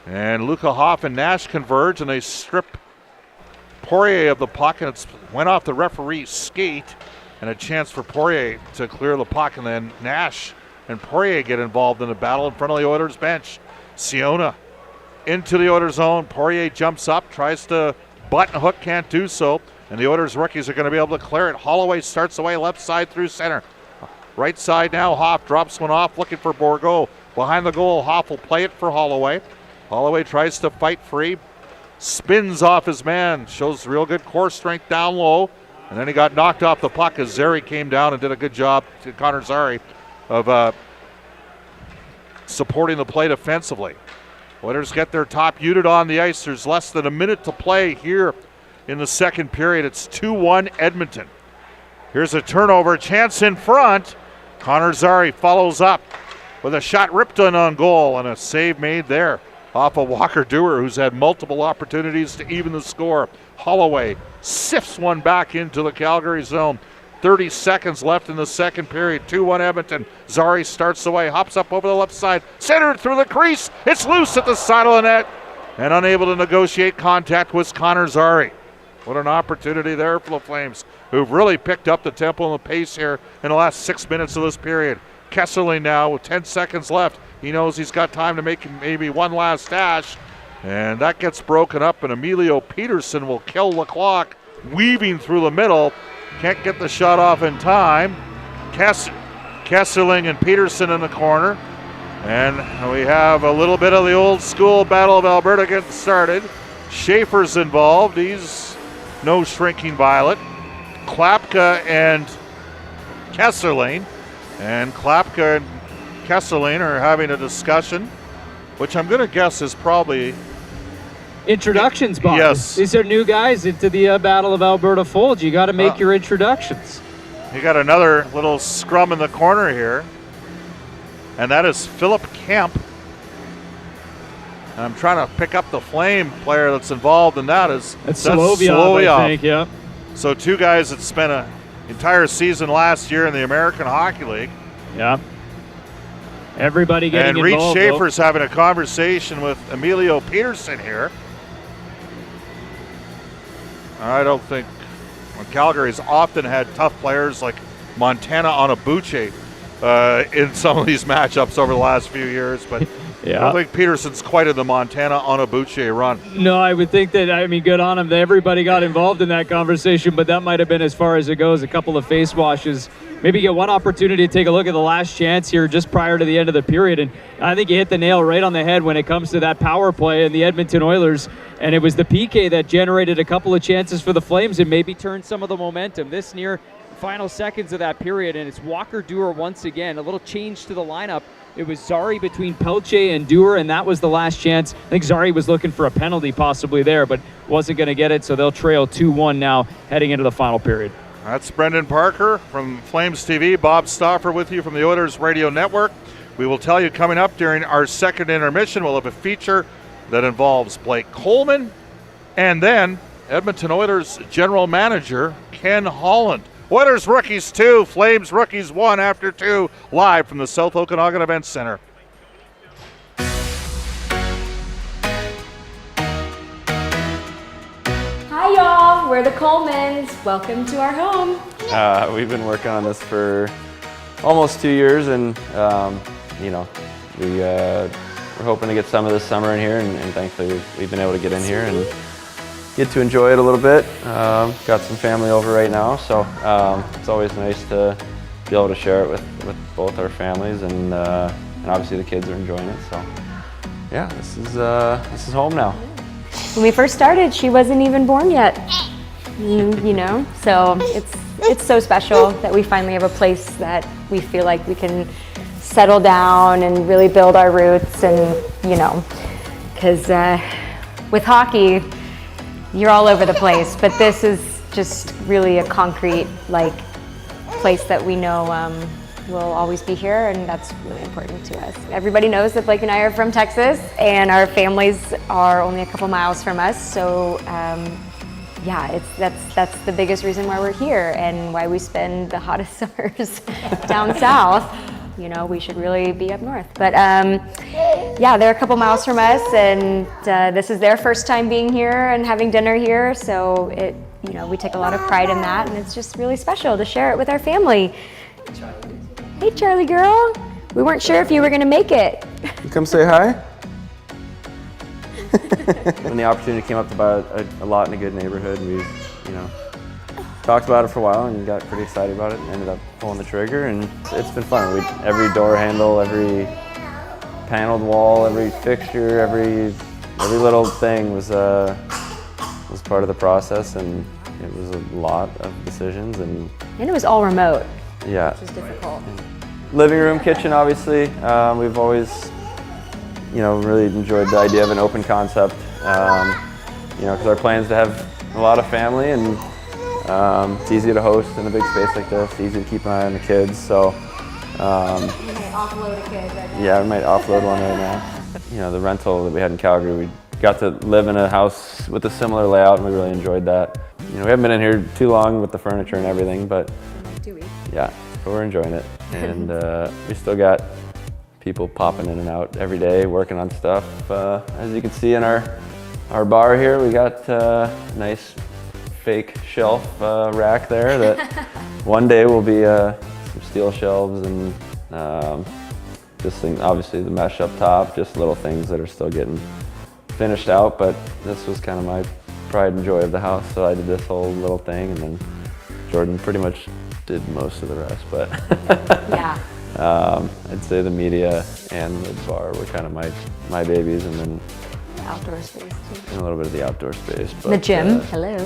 Speaker 1: And Luka Hoff and Nash converge, and they strip Poirier of the puck, and it went off the referee's skate, and a chance for Poirier to clear the puck, and then Nash and Poirier get involved in the battle in front of the Oilers bench. Siona into the Oilers zone. Poirier jumps up, tries to button hook, can't do so, and the Oilers rookies are going to be able to clear it. Holloway starts away left side through center. Right side now, Hoff drops one off, looking for Bourgault. Behind the goal, Hoff will play it for Holloway. Holloway tries to fight free, spins off his man, shows real good core strength down low, and then he got knocked off the puck as Zary came down and did a good job to Connor Zary of supporting the play defensively. Oilers get their top unit on the ice. There's less than a minute to play here in the second period. It's 2-1 Edmonton. Here's a turnover, chance in front. Connor Zary follows up with a shot ripped in on goal, and a save made there off of Walker Dewar, who's had multiple opportunities to even the score. Holloway sifts one back into the Calgary zone. 30 seconds left in the second period. 2-1 Edmonton. Zary starts away, hops up over the left side, centered through the crease. It's loose at the side of the net, and unable to negotiate contact with Connor Zary. What an opportunity there for the Flames, who've really picked up the tempo and the pace here in the last 6 minutes of this period. Kesserling now with 10 seconds left. He knows he's got time to make maybe one last dash, and that gets broken up, and Emilio Peterson will kill the clock, weaving through the middle. Can't get the shot off in time. Kesserling and Peterson in the corner, and we have a little bit of the old school Battle of Alberta getting started. Schaefer's involved. He's no shrinking violet. Klapka and Kesserling, and Klapka and Kesselring are having a discussion, which I'm going to guess is probably
Speaker 2: introductions, Bob.
Speaker 1: Yes.
Speaker 2: These are new guys into the Battle of Alberta fold. You got to make your introductions.
Speaker 1: You got another little scrum in the corner here, and that is Philip Kemp. And I'm trying to pick up the Flame player that's involved in that. That's
Speaker 2: Solovyov, I think, yeah.
Speaker 1: So two guys that spent an entire season last year in the American Hockey League.
Speaker 2: Yeah. Everybody getting
Speaker 1: involved. And Reed Schaefer's having a conversation with Emilio Peterson here. I don't think Calgary's often had tough players like Montana Onabuche in some of these matchups over the last few years, but yeah. I don't think Peterson's quite in the Montana Onabuche run.
Speaker 2: No, I would think that, I mean, good on him. Everybody got involved in that conversation, but that might have been as far as it goes. A couple of face washes. Maybe get one opportunity to take a look at the last chance here just prior to the end of the period. And I think you hit the nail right on the head when it comes to that power play in the Edmonton Oilers. And it was the PK that generated a couple of chances for the Flames and maybe turned some of the momentum. This near final seconds of that period, and it's Walker Duehr once again. A little change to the lineup. It was Zari between Pelche and Duehr, and that was the last chance. I think Zari was looking for a penalty possibly there, but wasn't going to get it, so they'll trail 2-1 now heading into the final period.
Speaker 1: That's Brendan Parker from Flames TV. Bob Stauffer with you from the Oilers Radio Network. We will tell you coming up during our second intermission, we'll have a feature that involves Blake Coleman and then Edmonton Oilers General Manager Ken Holland. Oilers rookies 2, Flames rookies 1 after 2, live from the South Okanagan Events Center.
Speaker 17: Hi y'all, we're the Colemans. Welcome to our home.
Speaker 18: We've been working on this for almost 2 years, and we're hoping to get some of this summer in here, and thankfully we've been able to get in here and get to enjoy it a little bit. Got some family over right now, so it's always nice to be able to share it with both our families, and obviously the kids are enjoying it. So yeah, this is home now.
Speaker 17: When we first started, she wasn't even born yet. So it's so special that we finally have a place that we feel like we can settle down and really build our roots, and because with hockey, you're all over the place, but this is just really a concrete place that we know will always be here, and that's really important to us. Everybody knows that Blake and I are from Texas, and our families are only a couple miles from us, so that's the biggest reason why we're here and why we spend the hottest summers down south. We should really be up north. But they're a couple miles from us, and this is their first time being here and having dinner here, so we take a lot of pride in that, and it's just really special to share it with our family. Hey, Charlie girl. We weren't sure if you were gonna make it.
Speaker 18: You come say hi? When the opportunity came up to buy a lot in a good neighborhood, we, talked about it for a while and got pretty excited about it and ended up pulling the trigger, and it's been fun. Every door handle, every paneled wall, every fixture, every little thing was part of the process, and it was a lot of decisions, and
Speaker 17: it was all remote.
Speaker 18: Yeah.
Speaker 17: Which is difficult.
Speaker 18: Living room, kitchen, obviously. We've always, really enjoyed the idea of an open concept. Because our plan is to have a lot of family, and it's easy to host in a big space like this. Easy to keep an eye on the kids. So.
Speaker 17: You might offload a kid right now.
Speaker 18: Yeah, we might offload one right now. The rental that we had in Calgary, we got to live in a house with a similar layout, and we really enjoyed that. We haven't been in here too long with the furniture and everything, but.
Speaker 17: 2 weeks.
Speaker 18: Yeah, but we're enjoying it, and we still got people popping in and out every day working on stuff. As you can see in our bar here, we got a nice fake shelf rack there that one day will be some steel shelves, and obviously the mesh up top, just little things that are still getting finished out, but this was kind of my pride and joy of the house, so I did this whole little thing, and then Jordan pretty much did most of the rest, but
Speaker 17: yeah.
Speaker 18: I'd say the media and the bar were kind of my babies, and then
Speaker 17: the outdoor space too.
Speaker 18: And a little bit of the outdoor space. But,
Speaker 17: the gym, hello.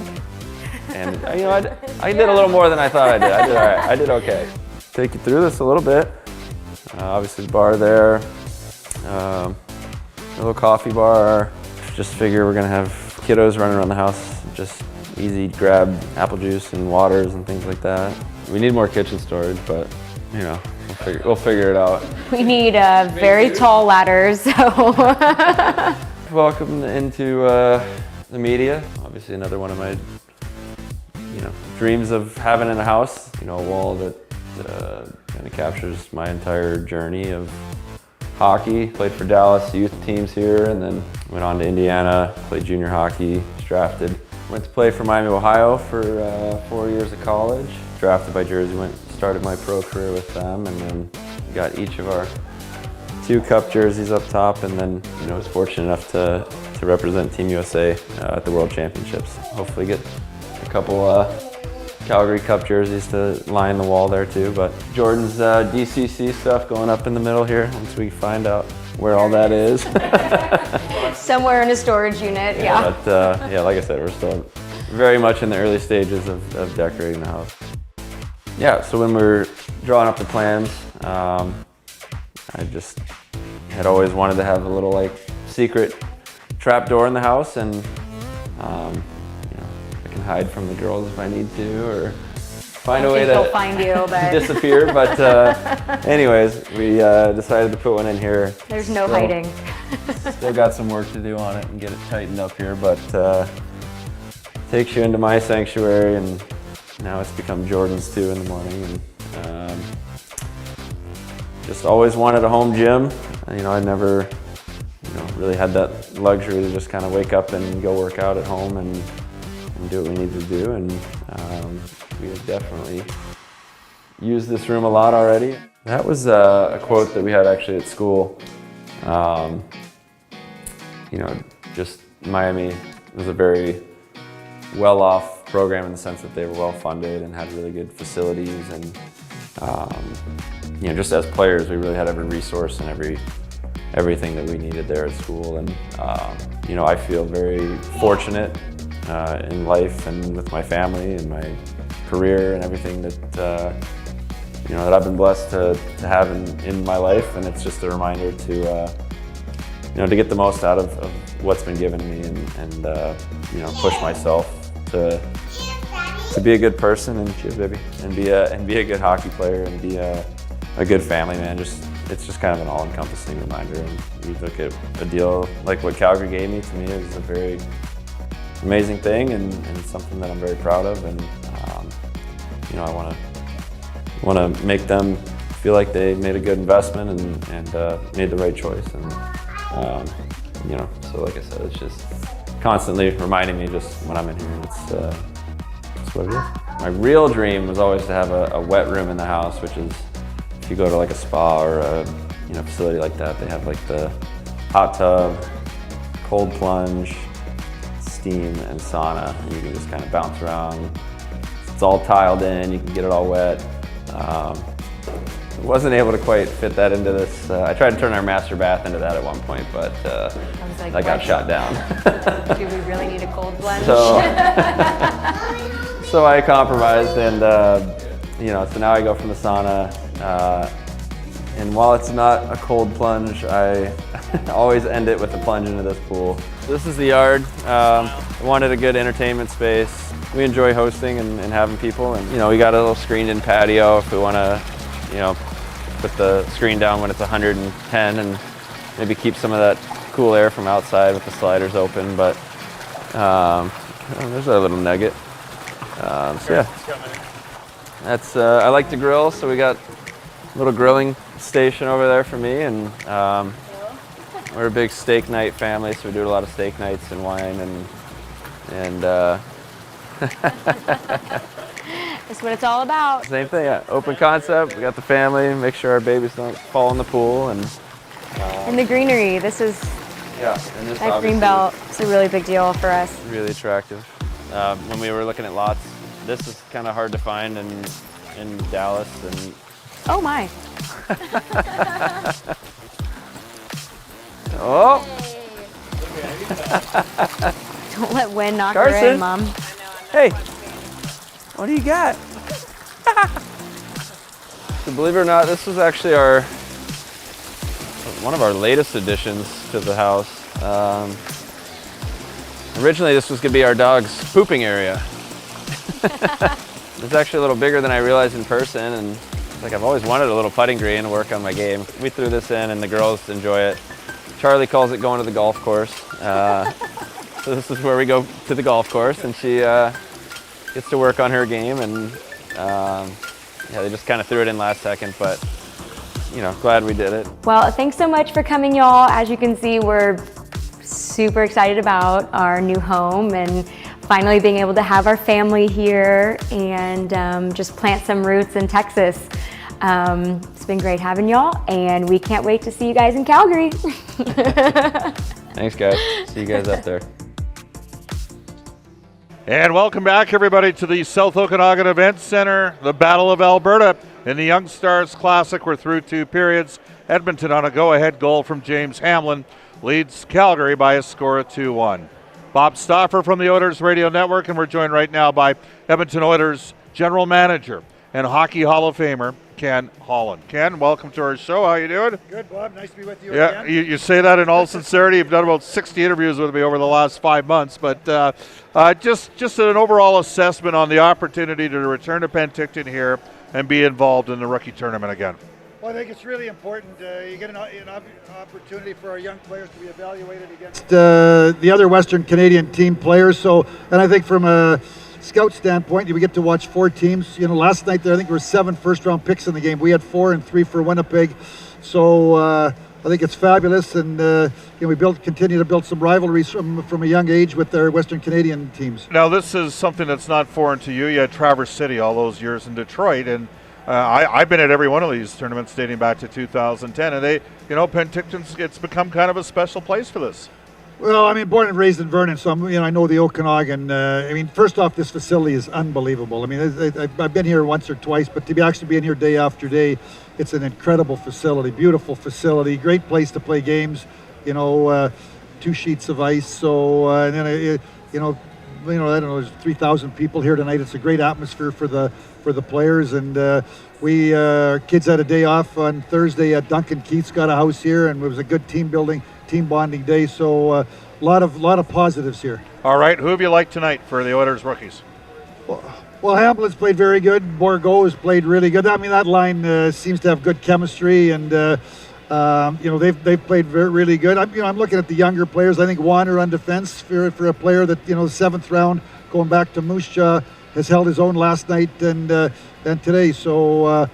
Speaker 18: And I did a little more than I thought I did. I did all right. I did okay. Take you through this a little bit. Obviously the bar there, a little coffee bar. Just figure we're gonna have kiddos running around the house, just easy grab apple juice and waters and things like that. We need more kitchen storage, but you know, we'll figure it out.
Speaker 17: We need very tall ladders. So.
Speaker 18: Welcome into the media. Obviously, another one of my dreams of having in a house. You know, a wall that kind of captures my entire journey of hockey. Played for Dallas youth teams here, and then went on to Indiana, played junior hockey, was drafted. Went to play for Miami, Ohio for 4 years of college. Drafted by Jersey, started my pro career with them, and then got each of our 2 cup jerseys up top, and then was fortunate enough to represent Team USA at the World Championships. Hopefully get a couple Calgary Cup jerseys to line the wall there too, but Jordan's DCC stuff going up in the middle here once we find out where all that is.
Speaker 17: Somewhere in a storage unit, yeah.
Speaker 18: But yeah, like I said, we're still very much in the early stages of decorating the house. Yeah, so when we were drawing up the plans, I just had always wanted to have a little like secret trap door in the house, and I can hide from the girls if I need to, or find a way to
Speaker 17: find you, but
Speaker 18: disappear. But anyways, we decided to put one in here.
Speaker 17: There's no hiding.
Speaker 18: Still got some work to do on it and get it tightened up here, but takes you into my sanctuary, and now it's become Jordan's too in the morning. And just always wanted a home gym. I never really had that luxury to just kind of wake up and go work out at home and do what we needed to do. And we have definitely used this room a lot already. That was a quote that we had actually at school. Just Miami was a very well-off program in the sense that they were well-funded and had really good facilities, and just as players, we really had every resource and everything that we needed there at school. And I feel very fortunate in life and with my family and my career and everything that that I've been blessed to have in my life. And it's just a reminder to get the most out of what's been given me, and push myself to be a good person, and be a good hockey player, and be a good family man. It's just kind of an all-encompassing reminder. And you look at a deal like what Calgary gave me, to me, is a very amazing thing, and something that I'm very proud of. And I want to make them feel like they made a good investment and made the right choice. And so like I said, it's just constantly reminding me just when I'm in here, and it's what it is. My real dream was always to have a wet room in the house, which is, if you go to like a spa or a facility like that, they have like the hot tub, cold plunge, steam, and sauna, and you can just kind of bounce around. It's all tiled in, you can get it all wet. Wasn't able to quite fit that into this. I tried to turn our master bath into that at one point, but I got shot down.
Speaker 17: Do we really need a cold plunge?
Speaker 18: So I compromised, and so now I go from the sauna. And while it's not a cold plunge, I always end it with a plunge into this pool. This is the yard. I wanted a good entertainment space. We enjoy hosting and having people, and we got a little screened-in patio if we want to, put the screen down when it's 110, and maybe keep some of that cool air from outside with the sliders open. But there's our little nugget. So yeah, that's I like to grill, so we got a little grilling station over there for me, and we're a big steak night family, so we do a lot of steak nights and wine, and
Speaker 17: That's what it's all about.
Speaker 18: Same thing, yeah. Open concept. We got the family. Make sure our babies don't fall in the pool, and
Speaker 17: the greenery. This is that green belt. It's a really big deal for us.
Speaker 18: Really attractive. When we were looking at lots, this is kind of hard to find in Dallas, and
Speaker 17: oh my.
Speaker 18: Oh.
Speaker 17: Don't let wind knock
Speaker 18: Carson.
Speaker 17: her in, Mom.
Speaker 18: Hey, what do you got? So believe it or not, this was actually one of our latest additions to the house. Originally, this was gonna be our dog's pooping area. It's actually a little bigger than I realized in person, and like I've always wanted a little putting green to work on my game. We threw this in and the girls enjoy it. Charlie calls it going to the golf course. So this is where we go to the golf course, and she gets to work on her game, and yeah, they just kind of threw it in last second, but you know, glad we did it.
Speaker 17: Well, thanks so much for coming, y'all. As you can see, we're super excited about our new home and finally being able to have our family here and just plant some roots in Texas. It's been great having y'all, and we can't wait to see you guys in Calgary.
Speaker 18: Thanks, guys. See you guys up there.
Speaker 1: And welcome back, everybody, to the South Okanagan Event Center, the Battle of Alberta. In the Young Stars Classic, we're through 2 periods. Edmonton on a go-ahead goal from James Hamlin leads Calgary by a score of 2-1. Bob Stauffer from the Oilers Radio Network, and we're joined right now by Edmonton Oilers General Manager and Hockey Hall of Famer Ken Holland. Ken, welcome to our show. How you doing?
Speaker 19: Good, Bob. Nice to be with you
Speaker 1: again. You say that in all sincerity. You've done about 60 interviews with me over the last 5 months, but just an overall assessment on the opportunity to return to Penticton here and be involved in the rookie tournament again.
Speaker 19: Well, I think it's really important. You get an opportunity for our young players to be evaluated against the other Western Canadian team players. So, and I think from a scout standpoint, we get to watch 4 teams. You know, last night there, I think there were 7 first-round picks in the game. We had 4 and 3 for Winnipeg. So I think it's fabulous, and you know, we continue to build some rivalries from a young age with our Western Canadian teams.
Speaker 1: Now, this is something that's not foreign to you. You had Traverse City all those years in Detroit, and I've been at every one of these tournaments dating back to 2010, and Penticton's, it's become kind of a special place for this.
Speaker 19: Well, I mean, born and raised in Vernon, so I know the Okanagan. I mean, first off, this facility is unbelievable. I mean, I've been here once or twice, but to be actually being here day after day, it's an incredible facility, beautiful facility, great place to play games. 2 sheets of ice. So and then I don't know, there's 3,000 people here tonight. It's a great atmosphere for the players, and kids had a day off on Thursday. Duncan Keith's got a house here, and it was a good team bonding day. So a lot of positives here.
Speaker 1: All right, who have you liked tonight for the Oilers rookies?
Speaker 19: Well, Hamlin's played very good. Bourgault has played really good. I mean, that line seems to have good chemistry, and they've played really good. I'm looking at the younger players. I think Warner on defense for a player that the 7th round, going back to Moose Jaw, has held his own last night and today. So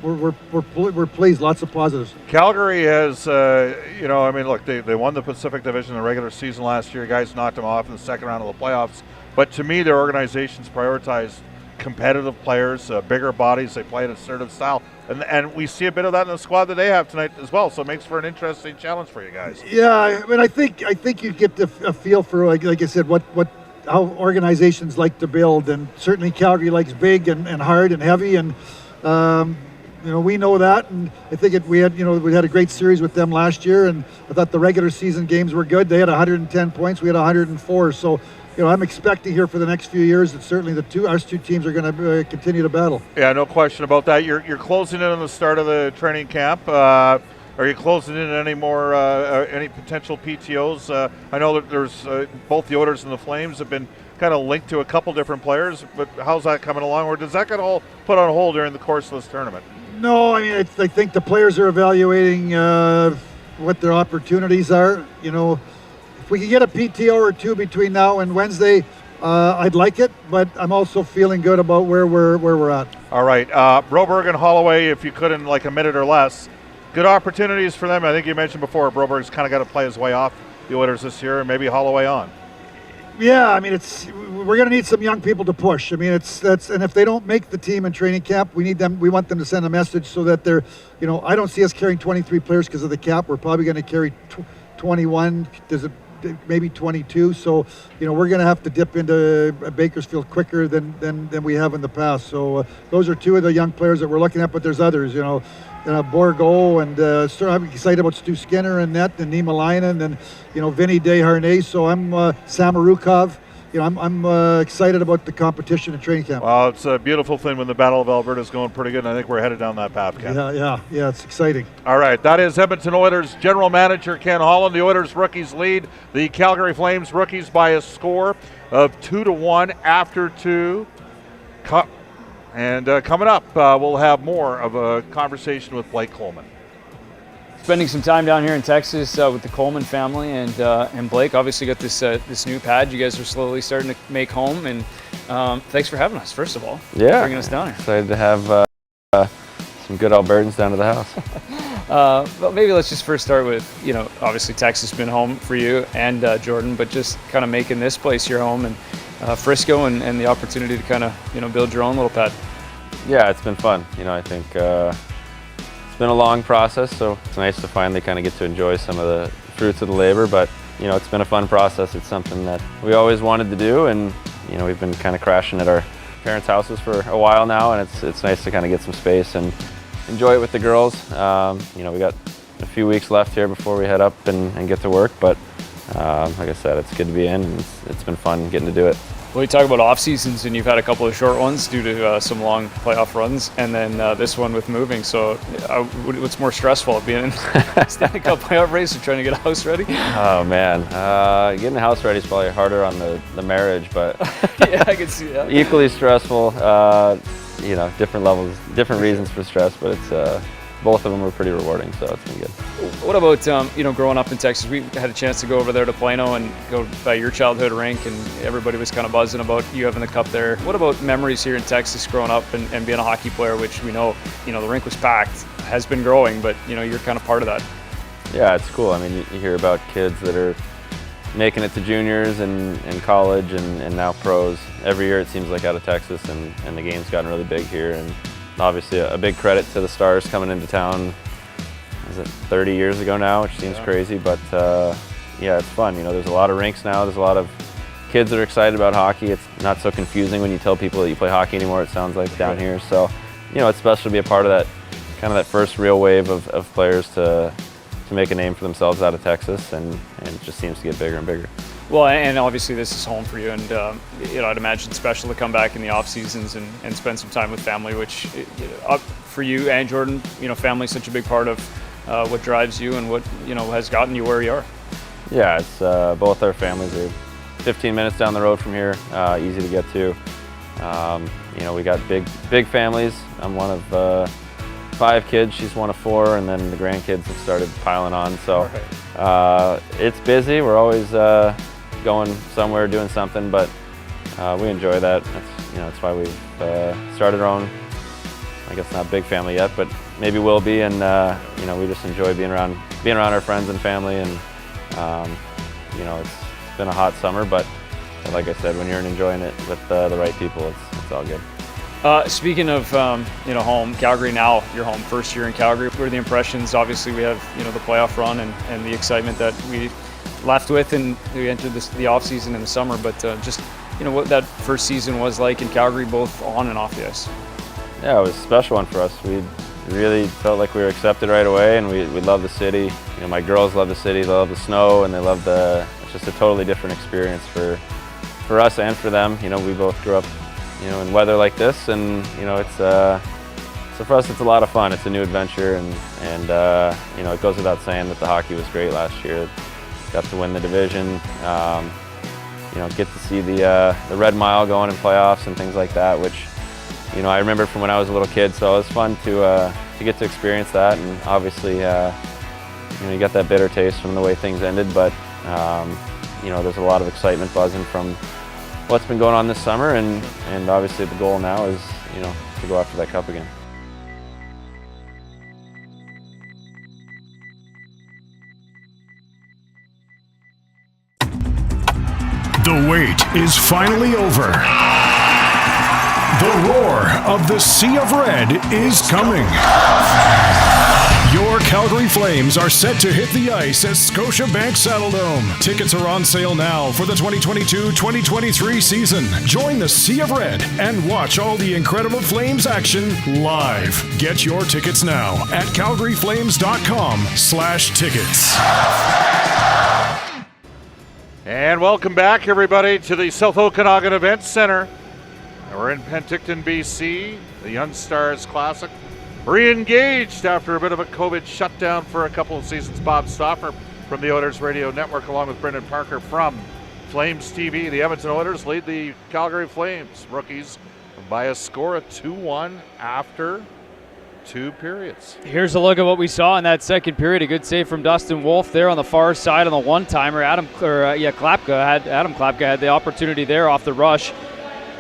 Speaker 19: we're pleased. Lots of positives.
Speaker 1: Calgary has look, they won the Pacific Division in the regular season last year. Guys knocked them off in the second round of the playoffs. But to me, their organization's prioritized competitive players, bigger bodies. They play an assertive style, and we see a bit of that in the squad that they have tonight as well. So it makes for an interesting challenge for you guys.
Speaker 19: Yeah, I mean, I think you get a feel for like I said, how organizations like to build, and certainly Calgary likes big and hard and heavy, and we know that, and I think we had a great series with them last year, and I thought the regular season games were good. They had 110 points, we had 104. So. I'm expecting here for the next few years that certainly our two teams are going to continue to battle.
Speaker 1: Yeah, no question about that. You're closing in on the start of the training camp. Are you closing in any more any potential PTOs? I know that there's both the Oilers and the Flames have been kind of linked to a couple different players, but how's that coming along? Or does that get all put on hold during the course of this tournament?
Speaker 19: No, I mean, I think the players are evaluating what their opportunities are. If we can get a PTO or 2 between now and Wednesday, I'd like it, but I'm also feeling good about where we're at.
Speaker 1: All right. Broberg and Holloway, if you could in like a minute or less. Good opportunities for them. I think you mentioned before, Broberg's kind of got to play his way off the Oilers this year, and maybe Holloway on.
Speaker 19: Yeah, I mean, we're going to need some young people to push. I mean, and if they don't make the team in training camp, we want them to send a message so that they're, I don't see us carrying 23 players because of the cap. We're probably going to carry 21. Maybe 22, so we're going to have to dip into Bakersfield quicker than we have in the past. So those are 2 of the young players that we're looking at, but there's others. Bourgault, and I'm excited about Stu Skinner and net, and Nima Linen, and Vinny Desharnais. So I'm Samarukov. I'm excited about the competition in training camp.
Speaker 1: Well, it's a beautiful thing when the Battle of Alberta is going pretty good, and I think we're headed down that path, Ken.
Speaker 19: Yeah, it's exciting.
Speaker 1: All right, that is Edmonton Oilers General Manager Ken Holland. The Oilers rookies lead the Calgary Flames rookies by a score of 2-1 after 2. And coming up, we'll have more of a conversation with Blake Coleman.
Speaker 2: Spending some time down here in Texas with the Coleman family, and Blake obviously got this new pad. You guys are slowly starting to make home, and thanks for having us, first of all.
Speaker 18: Yeah.
Speaker 2: Bringing us down here.
Speaker 18: Excited to have some good Albertans down to the house.
Speaker 2: But maybe let's just first start with, obviously Texas has been home for you and Jordan, but just kind of making this place your home, and Frisco, and the opportunity to kind of, build your own little pad.
Speaker 18: Yeah, it's been fun. I think it's been a long process, so it's nice to finally kind of get to enjoy some of the fruits of the labor, but it's been a fun process. It's something that we always wanted to do, and we've been kind of crashing at our parents' houses for a while now, and it's nice to kind of get some space and enjoy it with the girls. We got a few weeks left here before we head up and get to work, but like I said, it's good to be in, and it's been fun getting to do it.
Speaker 2: Well, you talk about off seasons, and you've had a couple of short ones due to some long playoff runs, and then this one with moving. So, what's more stressful, being in Stanley Cup playoff race or trying to get a house ready?
Speaker 18: Oh man, getting a house ready is probably harder on the marriage, but
Speaker 2: yeah, I can see that.
Speaker 18: Equally stressful. Different levels, different reasons for stress, but it's both of them were pretty rewarding, so it's been good.
Speaker 2: What about growing up in Texas? We had a chance to go over there to Plano and go by your childhood rink, and everybody was kind of buzzing about you having the cup there. What about memories here in Texas growing up and being a hockey player, which we know, the rink was packed, has been growing, but you're kind of part of that.
Speaker 18: Yeah, it's cool. I mean, you hear about kids that are making it to juniors and college and now pros. Every year it seems like out of Texas, and the game's gotten really big here. And obviously a big credit to the Stars coming into town, is it 30 years ago now, which seems crazy, but yeah, it's fun. There's a lot of rinks now, there's a lot of kids that are excited about hockey. It's not so confusing when you tell people that you play hockey anymore, it sounds like, down here. So, it's special to be a part of that, kind of that first real wave of players to make a name for themselves out of Texas, and it just seems to get bigger and bigger.
Speaker 2: Well, and obviously this is home for you, and I'd imagine it's special to come back in the off seasons and spend some time with family, which for you and Jordan, family's such a big part of what drives you and what has gotten you where you are.
Speaker 18: Yeah, it's both our families are 15 minutes down the road from here, easy to get to. We got big families. I'm one of 5 kids, she's one of 4, and then the grandkids have started piling on. So it's busy. We're always going somewhere, doing something, but we enjoy that. That's why we've started our own, I guess not big family yet, but maybe will be, and we just enjoy being around our friends and family, and it's been a hot summer, but like I said, when you're enjoying it with the right people, it's all good.
Speaker 2: Speaking of home, Calgary now, your home, first year in Calgary. What are the impressions? Obviously we have the playoff run and the excitement that we left with, and we entered the off season in the summer, but just what that first season was like in Calgary, both on and off the ice.
Speaker 18: Yeah, it was a special one for us. We really felt like we were accepted right away, and we love the city. My girls love the city, they love the snow, and they love it's just a totally different experience for us and for them. We both grew up in weather like this, and it's so for us it's a lot of fun. It's a new adventure, and it goes without saying that the hockey was great last year. Got to win the division, get to see the Red Mile going in playoffs and things like that, which I remember from when I was a little kid. So it was fun to get to experience that, and obviously you got that bitter taste from the way things ended, but there's a lot of excitement buzzing from what's been going on this summer, and obviously the goal now is to go after that cup again.
Speaker 6: The wait is finally over. The roar of the Sea of Red is coming. Your Calgary Flames are set to hit the ice at Scotiabank Saddledome. Tickets are on sale now for the 2022-2023 season. Join the Sea of Red and watch all the incredible Flames action live. Get your tickets now at calgaryflames.com/tickets.
Speaker 1: And welcome back, everybody, to the South Okanagan Event Center. We're in Penticton, BC, the Young Stars Classic. Re-engaged after a bit of a COVID shutdown for a couple of seasons. Bob Stauffer from the Oilers Radio Network, along with Brendan Parker from Flames TV. The Edmonton Oilers lead the Calgary Flames. Rookies by a score of 2-1 after 2 periods.
Speaker 2: Here's a look at what we saw in that second period. A good save from Dustin Wolf there on the far side on the one-timer. Adam Klapka had the opportunity there off the rush.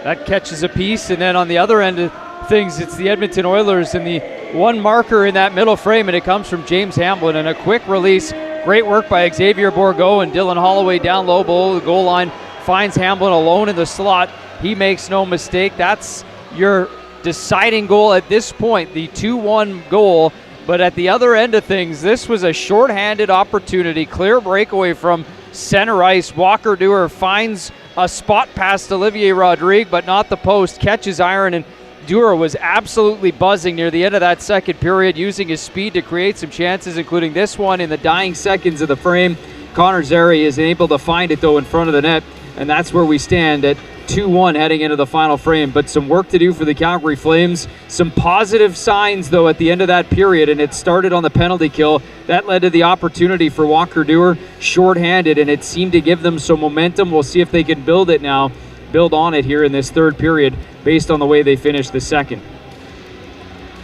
Speaker 2: That catches a piece, and then on the other end of things, it's the Edmonton Oilers and the one marker in that middle frame, and it comes from James Hamblin, and a quick release. Great work by Xavier Bourgault, and Dylan Holloway down low below the goal line finds Hamblin alone in the slot. He makes no mistake. That's your deciding goal at this point, the 2-1 goal. But at the other end of things, this was a shorthanded opportunity. Clear breakaway from center ice. Walker Dewar finds a spot past Olivier Rodrigue, but not the post. Catches iron, and Dewar was absolutely buzzing near the end of that second period, using his speed to create some chances, including this one in the dying seconds of the frame. Connor Zary is able to find it, though, in front of the net, and that's where we stand at 2-1 heading into the final frame. But some work to do for the Calgary Flames. Some positive signs, though, at the end of that period, and it started on the penalty kill. That led to the opportunity for Walker Dewar, shorthanded, and it seemed to give them some momentum. We'll see if they can build on it here in this third period based on the way they finished the second.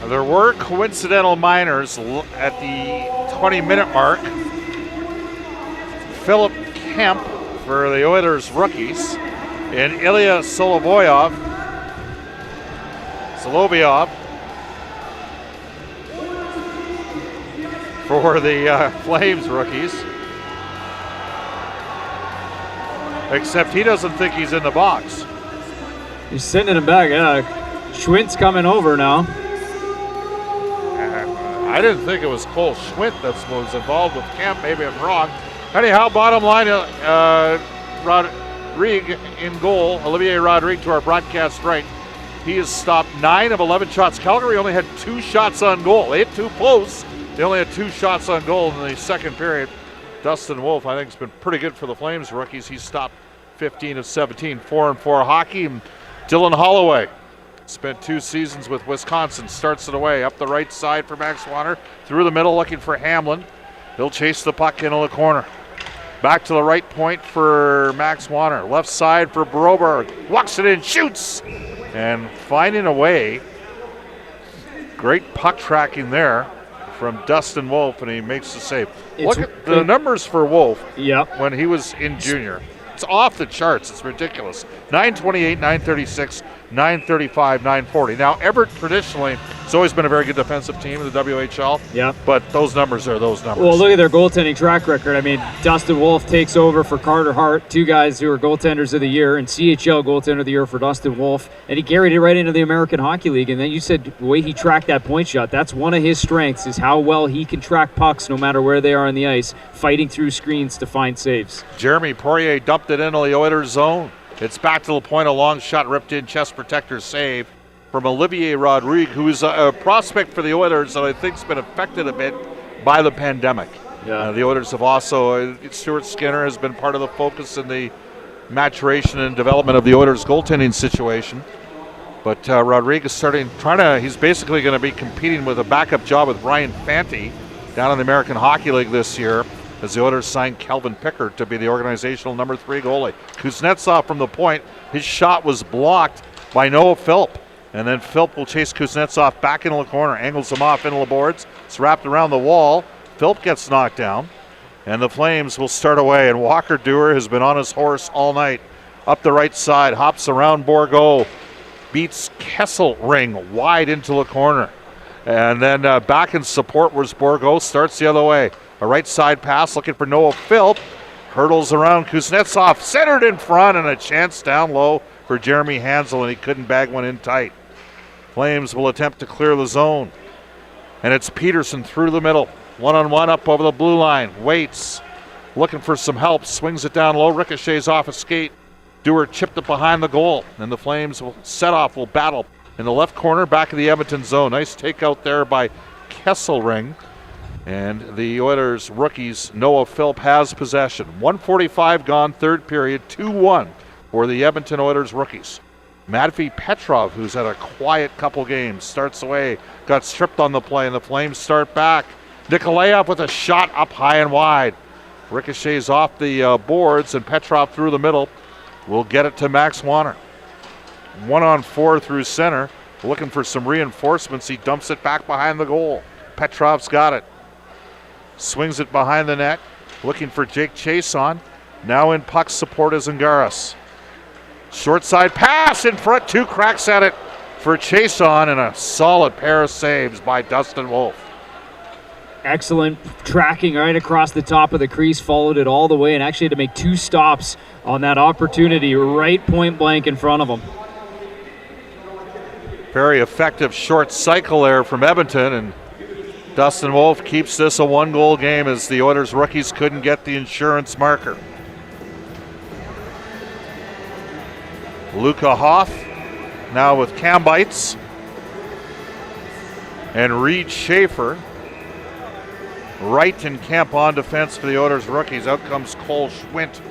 Speaker 1: There were coincidental minors at the 20-minute mark. Philip Kemp for the Oilers rookies, and Ilya Solovyov for the Flames rookies. Except he doesn't think he's in the box.
Speaker 2: He's sending him back. Schwindt's coming over now.
Speaker 1: I didn't think it was Cole Schwindt that was involved with Kemp. Maybe I'm wrong. Anyhow, bottom line, Rodrigue in goal. Olivier Rodrigue to our broadcast right. He has stopped 9 of 11 shots. Calgary only had 2 shots on goal. They hit 2 posts. They only had 2 shots on goal in the second period. Dustin Wolf, I think, has been pretty good for the Flames rookies. He's stopped 15 of 17, 4-4 hockey. And Dylan Holloway spent 2 seasons with Wisconsin. Starts it away up the right side for Max Wanner. Through the middle looking for Hamblin. He'll chase the puck into the corner. Back to the right point for Max Wanner. Left side for Broberg. Walks it in, shoots! And finding a way. Great puck tracking there from Dustin Wolf, and he makes the save. Look at the numbers for Wolf when he was in junior. It's off the charts. It's ridiculous. 928, 936, 935, 940. Now, Everett traditionally has always been a very good defensive team in the WHL.
Speaker 2: Yeah.
Speaker 1: But those numbers are those numbers.
Speaker 2: Well, look at their goaltending track record. I mean, Dustin Wolf takes over for Carter Hart, 2 guys who are goaltenders of the year, and CHL goaltender of the year for Dustin Wolf. And he carried it right into the American Hockey League. And then you said the way he tracked that point shot, that's one of his strengths, is how well he can track pucks no matter where they are on the ice, fighting through screens to find saves.
Speaker 1: Jeremy Poirier dumped it into the Oilers zone. It's back to the point, a long shot ripped in, chest protector save from Olivier Rodrigue, who's a prospect for the Oilers that I think has been affected a bit by the pandemic.
Speaker 2: Yeah.
Speaker 1: The Oilers have also, Stuart Skinner has been part of the focus in the maturation and development of the Oilers goaltending situation. But Rodrigue is he's basically going to be competing with a backup job with Ryan Fanti down in the American Hockey League this year, as the Oilers signed Kelvin Pickard to be the organizational number 3 goalie. Kuznetsov from the point, his shot was blocked by Noah Philp. And then Philp will chase Kuznetsov back into the corner, angles him off into the boards. It's wrapped around the wall. Philp gets knocked down. And the Flames will start away. And Walker Dewar has been on his horse all night. Up the right side, hops around Bourgault. Beats Kesselring wide into the corner. And then back in support was Bourgault, starts the other way. A right side pass looking for Noah Philp. Hurdles around Kuznetsov, centered in front, and a chance down low for Jeremy Hansel, and he couldn't bag one in tight. Flames will attempt to clear the zone. And it's Peterson through the middle. 1-on-1 up over the blue line. Waits, looking for some help. Swings it down low, ricochets off a skate. Dewar chipped it behind the goal. And the Flames will battle in the left corner, back of the Edmonton zone. Nice takeout there by Kesselring. And the Oilers rookies, Noah Philp, has possession. 1:45 gone, third period, 2-1 for the Edmonton Oilers rookies. Matvei Petrov, who's had a quiet couple games, starts away, got stripped on the play, and the Flames start back. Nikolaev with a shot up high and wide. Ricochets off the boards, and Petrov through the middle will get it to Max Wanner. 1-on-4 through center, looking for some reinforcements. He dumps it back behind the goal. Petrov's got it. Swings it behind the net, looking for Jake Chason. Now in puck support is Angaris. Short side pass in front, 2 cracks at it for Chason, and a solid pair of saves by Dustin Wolf.
Speaker 2: Excellent tracking right across the top of the crease, followed it all the way, and actually had to make 2 stops on that opportunity right point blank in front of him.
Speaker 1: Very effective short cycle there from Edmonton, and Dustin Wolf keeps this a 1-goal game as the Oilers rookies couldn't get the insurance marker. Luca Hoff now with cam bites, and Reed Schaefer. Right and Kemp on defense for the Oilers rookies. Out comes Cole Schwint.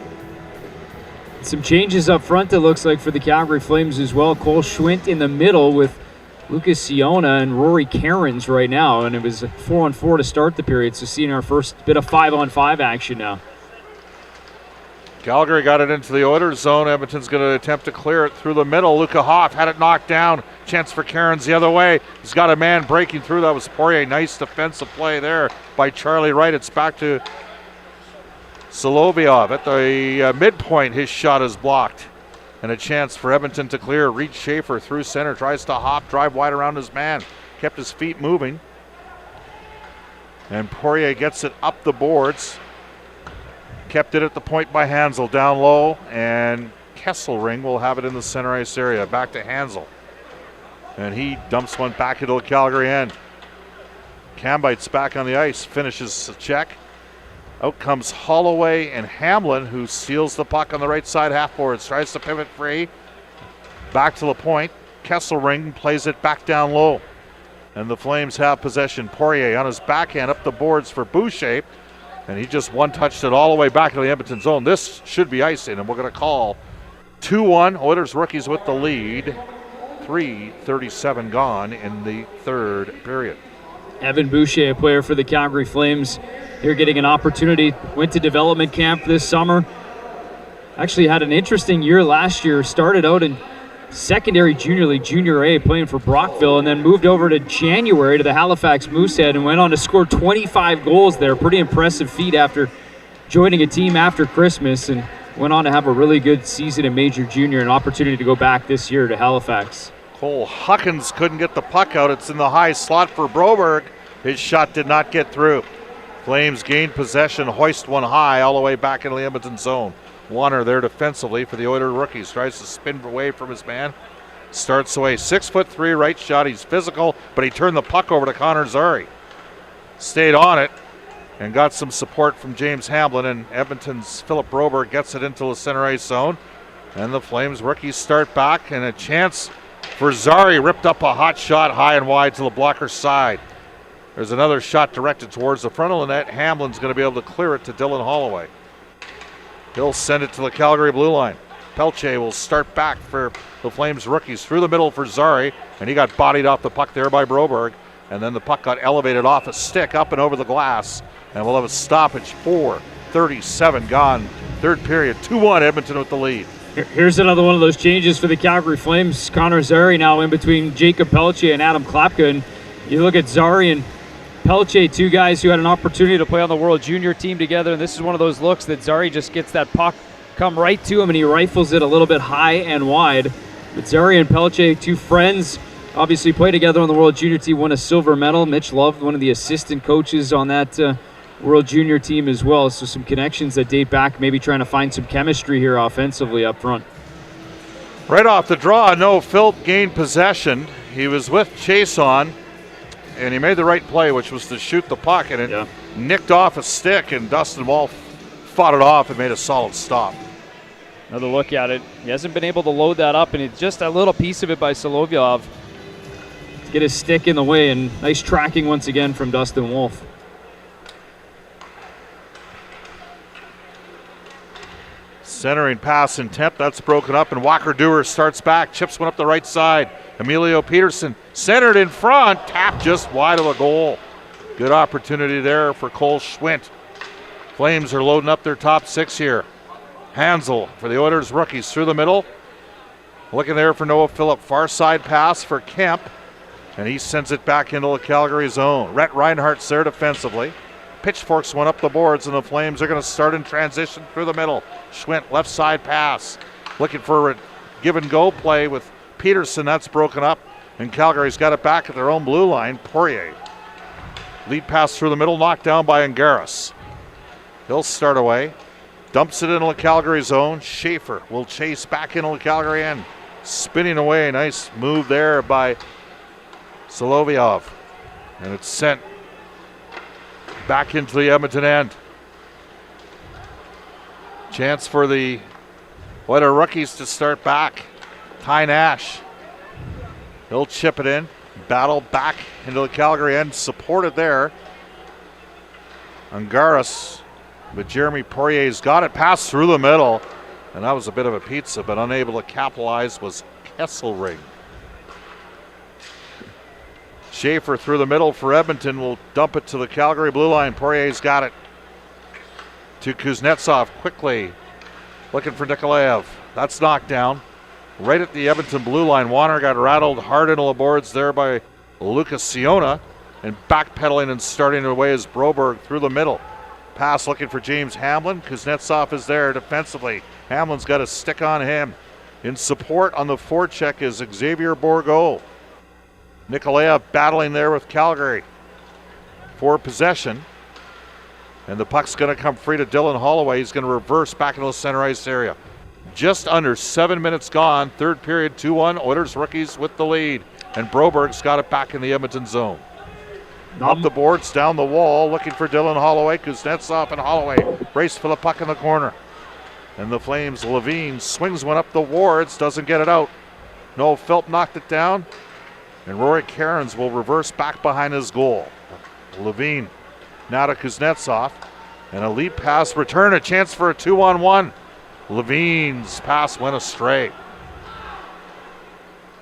Speaker 2: Some changes up front, it looks like, for the Calgary Flames as well. Cole Schwint in the middle with Lucas Siona and Rory Cairns right now, and it was 4-on-4 to start the period, so seeing our first bit of 5-on-5 action now.
Speaker 1: Calgary got it into the Oilers zone. Edmonton's going to attempt to clear it through the middle. Luca Hoff had it knocked down. Chance for Cairns the other way. He's got a man breaking through. That was Poirier. Nice defensive play there by Charlie Wright. It's back to Solovyov. At the midpoint, his shot is blocked. And a chance for Edmonton to clear. Reed Schaefer through center. Tries to hop, drive wide around his man. Kept his feet moving. And Poirier gets it up the boards. Kept it at the point by Hansel down low, and Kesselring will have it in the center ice area. Back to Hansel, and he dumps one back into the Calgary end. Cambite's back on the ice, finishes the check. Out comes Holloway and Hamlin, who steals the puck on the right side half boards, tries to pivot free. Back to the point. Kesselring plays it back down low, and the Flames have possession. Poirier on his backhand up the boards for Boucher. And he just one-touched it all the way back to the Edmonton zone. This should be icing, and we're going to call 2-1. Oilers rookies with the lead. 3:37 gone in the third period.
Speaker 2: Evan Boucher, a player for the Calgary Flames, here getting an opportunity. Went to development camp this summer. Actually had an interesting year last year. Started out in secondary junior league, junior A, playing for Brockville, and then moved over to January to the Halifax Moosehead and went on to score 25 goals there. Pretty impressive feat after joining a team after Christmas, and went on to have a really good season in Major Junior, an opportunity to go back this year to Halifax.
Speaker 1: Cole Huckins couldn't get the puck out. It's in the high slot for Broberg. His shot did not get through. Flames gained possession, hoist one high all the way back into the Edmonton zone. Warner there defensively for the Oilers rookies. Tries to spin away from his man. Starts away. 6'3" right shot. He's physical, but he turned the puck over to Connor Zary. Stayed on it and got some support from James Hamlin, and Edmonton's Philip Broberg gets it into the center ice zone. And the Flames rookies start back, and a chance for Zary. Ripped up a hot shot high and wide to the blocker's side. There's another shot directed towards the front of the net. Hamlin's going to be able to clear it to Dylan Holloway. He'll send it to the Calgary blue line. Pelche will start back for the Flames rookies through the middle for Zary, and he got bodied off the puck there by Broberg, and then the puck got elevated off a stick up and over the glass, and we'll have a stoppage. 4:37 gone, third period. 2-1 Edmonton with the lead.
Speaker 2: Here's another one of those changes for the Calgary Flames. Connor Zary now in between Jacob Pelche and Adam Klapka, and you look at Zary and Pelche, two guys who had an opportunity to play on the World Junior team together, and this is one of those looks that Zary just gets that puck come right to him, and he rifles it a little bit high and wide. But Zary and Pelche, two friends, obviously play together on the World Junior team, won a silver medal. Mitch Love, one of the assistant coaches on that World Junior team as well, so some connections that date back, maybe trying to find some chemistry here offensively up front.
Speaker 1: Right off the draw, no, Philp gained possession. He was with Chason, and he made the right play, which was to shoot the puck, and it nicked off a stick, and Dustin Wolf fought it off and made a solid stop.
Speaker 2: Another look at it. He hasn't been able to load that up, and it's just a little piece of it by Solovyov to get his stick in the way, and nice tracking once again from Dustin Wolf.
Speaker 1: Centering pass intent, that's broken up, and Walker Dewar starts back, chips one up the right side. Emilio Peterson centered in front, tapped just wide of the goal. Good opportunity there for Cole Schwint. Flames are loading up their top six here. Hansel for the Oilers rookies through the middle. Looking there for Noah Phillip. Far side pass for Kemp. And he sends it back into the Calgary zone. Rhett Reinhardt's there defensively. Pitchforks went up the boards, and the Flames are going to start in transition through the middle. Schwint, left side pass. Looking for a give and go play with Peterson. That's broken up. And Calgary's got it back at their own blue line. Poirier. Lead pass through the middle, knocked down by Angaris. He'll start away. Dumps it into the Calgary zone. Schaefer will chase back into the Calgary end. Spinning away. Nice move there by Solovyov. And it's sent back into the Edmonton end. Chance for the Oilers rookies to start back. Ty Nash. He'll chip it in. Battle back into the Calgary end. Supported there. Angaris. But Jeremy Poirier's got it. Passed through the middle. And that was a bit of a pizza, but unable to capitalize was Kesselring. Schaefer through the middle for Edmonton will dump it to the Calgary blue line. Poirier's got it to Kuznetsov quickly. Looking for Nikolaev. That's knocked down. Right at the Edmonton blue line. Warner got rattled hard into the boards there by Lucas Siona. And backpedaling and starting away is Broberg through the middle. Pass looking for James Hamlin. Kuznetsov is there defensively. Hamlin's got a stick on him. In support on the forecheck is Xavier Bourgault. Nikolaev battling there with Calgary for possession. And the puck's going to come free to Dylan Holloway. He's going to reverse back into the center ice area. Just under 7 minutes gone. Third period, 2-1. Oilers rookies with the lead. And Broberg's got it back in the Edmonton zone. Up the boards, down the wall, looking for Dylan Holloway. Kuznetsov and Holloway race for the puck in the corner. And the Flames, Levine swings one up the wards, doesn't get it out. Noah Philp knocked it down. And Rory Cairns will reverse back behind his goal. Levine now to Kuznetsov. And a lead pass return, a chance for a 2-on-1. Levine's pass went astray.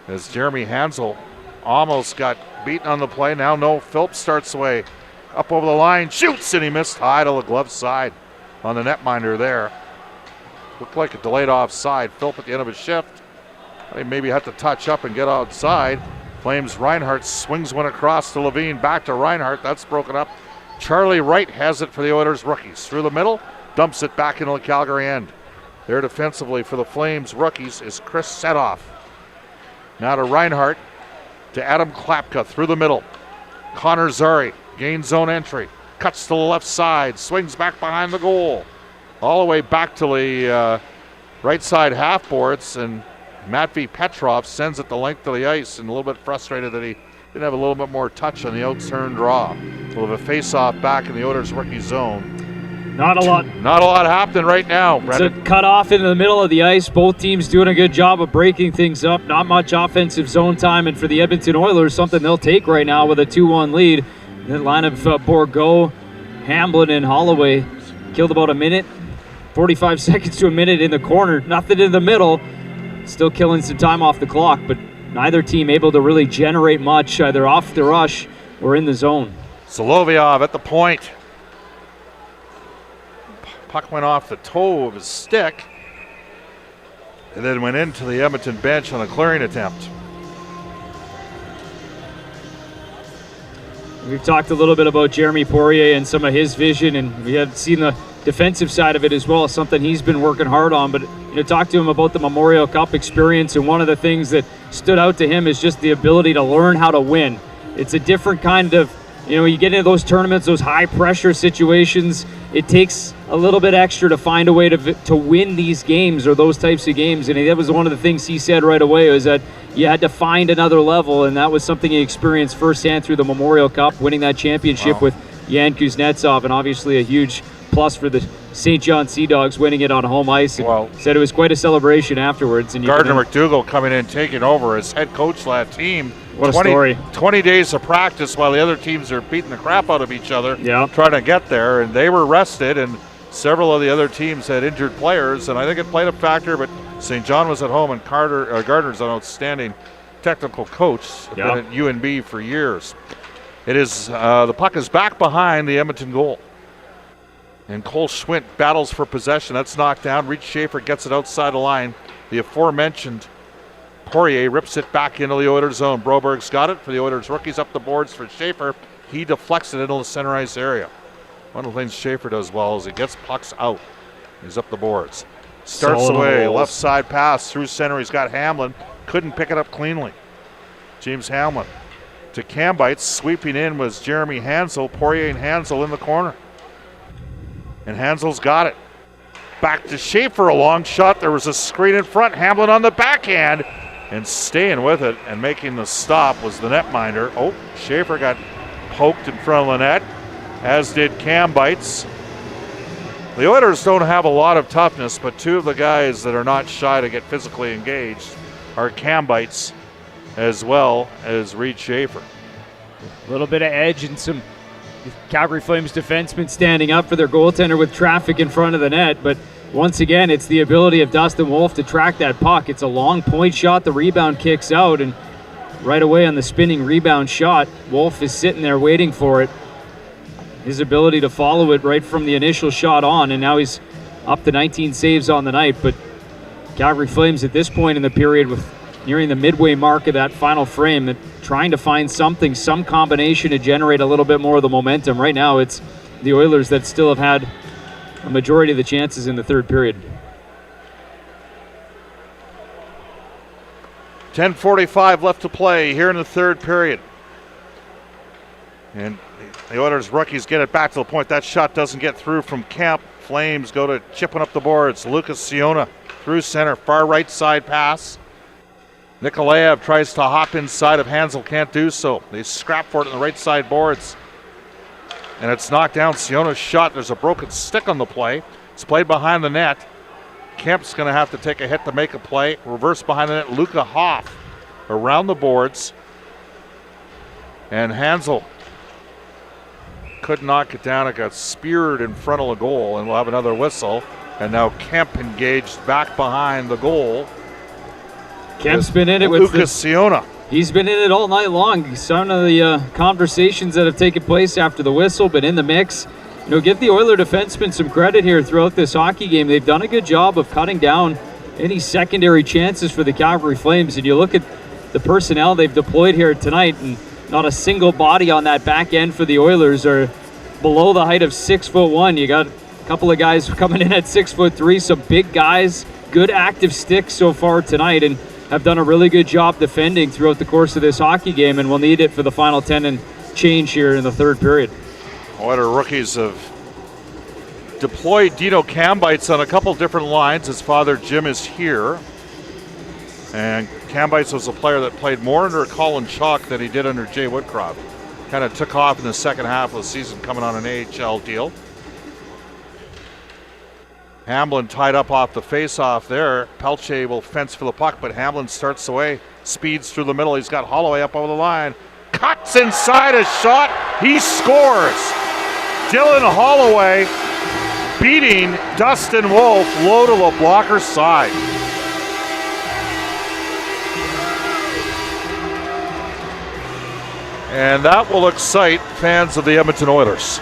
Speaker 1: As Jeremy Hansel almost got beaten on the play. Now Noah Philp starts away. Up over the line, shoots, and he missed high to the glove side on the netminder there. Looked like a delayed offside. Philp at the end of his shift. They maybe had to touch up and get outside. Flames Reinhardt swings one across to Levine. Back to Reinhardt. That's broken up. Charlie Wright has it for the Oilers rookies. Through the middle, dumps it back into the Calgary end. There defensively for the Flames rookies is Chris Setoff. Now to Reinhardt. To Adam Klapka through the middle. Connor Zary gains zone entry. Cuts to the left side. Swings back behind the goal. All the way back to the right side half boards. And Matvey Petrov sends it the length of the ice, and a little bit frustrated that he didn't have a little bit more touch on the out-turn draw. We'll have a face-off back in the Oilers rookie zone.
Speaker 2: Not a lot
Speaker 1: happening right now, Brendan.
Speaker 2: It's a cut off into the middle of the ice. Both teams doing a good job of breaking things up. Not much offensive zone time, and for the Edmonton Oilers, something they'll take right now with a 2-1 lead. The line of Bourgault, Hamblin, and Holloway killed about a minute, 45 seconds to a minute in the corner. Nothing in the middle. Still killing some time off the clock, but neither team able to really generate much, either off the rush or in the zone.
Speaker 1: Solovyov at the point. Puck went off the toe of his stick and then went into the Edmonton bench on a clearing attempt.
Speaker 2: We've talked a little bit about Jeremy Poirier and some of his vision, and we have seen the defensive side of it as well, something he's been working hard on. But talk to him about the Memorial Cup experience, and one of the things that stood out to him is just the ability to learn how to win. It's a different kind of, you get into those tournaments, those high pressure situations, it takes a little bit extra to find a way to win these games or those types of games. And that was one of the things he said right away, was that you had to find another level, and that was something he experienced firsthand through the Memorial Cup, winning that championship with Yan Kuznetsov, and obviously a huge plus for the St. John Sea Dogs winning it on home ice. And said it was quite a celebration afterwards. And
Speaker 1: Gardner McDougall coming in, taking over as head coach of that team.
Speaker 2: What a story.
Speaker 1: 20 days of practice while the other teams are beating the crap out of each other, trying to get there, and they were rested, and several of the other teams had injured players, and I think it played a factor, but St. John was at home, and Gardner's an outstanding technical coach, been at UNB for years. It is the puck is back behind the Edmonton goal. And Cole Schwint battles for possession. That's knocked down. Reed Schaefer gets it outside the line. The aforementioned Poirier rips it back into the Oilers zone. Broberg's got it for the Oilers rookies up the boards for Schaefer. He deflects it into the center ice area. One of the things Schaefer does well is he gets pucks out. He's up the boards. Starts away, left side pass through center. He's got Hamlin. Couldn't pick it up cleanly. James Hamlin to Cambites. Sweeping in was Jeremy Hansel. Poirier and Hansel in the corner. And Hansel's got it. Back to Schaefer, a long shot. There was a screen in front. Hamlin on the backhand. And staying with it and making the stop was the netminder. Oh, Schaefer got poked in front of the net, as did Cambites. The Oilers don't have a lot of toughness, but two of the guys that are not shy to get physically engaged are Cambites as well as Reed Schaefer.
Speaker 2: A little bit of edge and some Calgary Flames defensemen standing up for their goaltender with traffic in front of the net, but once again, it's the ability of Dustin Wolf to track that puck. It's a long point shot. The rebound kicks out, and right away on the spinning rebound shot, Wolf is sitting there waiting for it. His ability to follow it right from the initial shot on, and now he's up to 19 saves on the night. But Calgary Flames at this point in the period, with nearing the midway mark of that final frame, that trying to find something, some combination to generate a little bit more of the momentum. Right now, it's the Oilers that still have had a majority of the chances in the third period.
Speaker 1: 10:45 left to play here in the third period. And the Oilers rookies get it back to the point. That shot doesn't get through from Kemp. Flames go to chipping up the boards. Lucas Siona through center, far right side pass. Nikolaev tries to hop inside of Hansel, can't do so. They scrap for it on the right side boards. And it's knocked down. Siona's shot. There's a broken stick on the play. It's played behind the net. Kemp's going to have to take a hit to make a play. Reverse behind the net. Luca Hoff around the boards. And Hansel couldn't knock it down. It got speared in front of the goal, and we'll have another whistle. And now Kemp engaged back behind the goal.
Speaker 2: Kemp's been in it with
Speaker 1: Lucas Siona.
Speaker 2: He's been in it all night long. Some of the conversations that have taken place after the whistle, but in the mix. You know, give the Oiler defensemen some credit here throughout this hockey game. They've done a good job of cutting down any secondary chances for the Calgary Flames. And you look at the personnel they've deployed here tonight, and not a single body on that back end for the Oilers are below the height of 6'1". You got a couple of guys coming in at 6'3", some big guys, good active sticks so far tonight, and have done a really good job defending throughout the course of this hockey game, and will need it for the final 10 and change here in the third period.
Speaker 1: Oilers rookies have deployed Dino Cambites on a couple different lines. His father Jim is here, and Cambites was a player that played more under Colin Chalk than he did under Jay Woodcroft. Kind of took off in the second half of the season, coming on an AHL deal. Hamlin tied up off the face-off there. Pelche will fence for the puck, but Hamlin starts away, speeds through the middle. He's got Holloway up over the line. Cuts inside a shot. He scores. Dylan Holloway beating Dustin Wolf low to the blocker side. And that will excite fans of the Edmonton Oilers.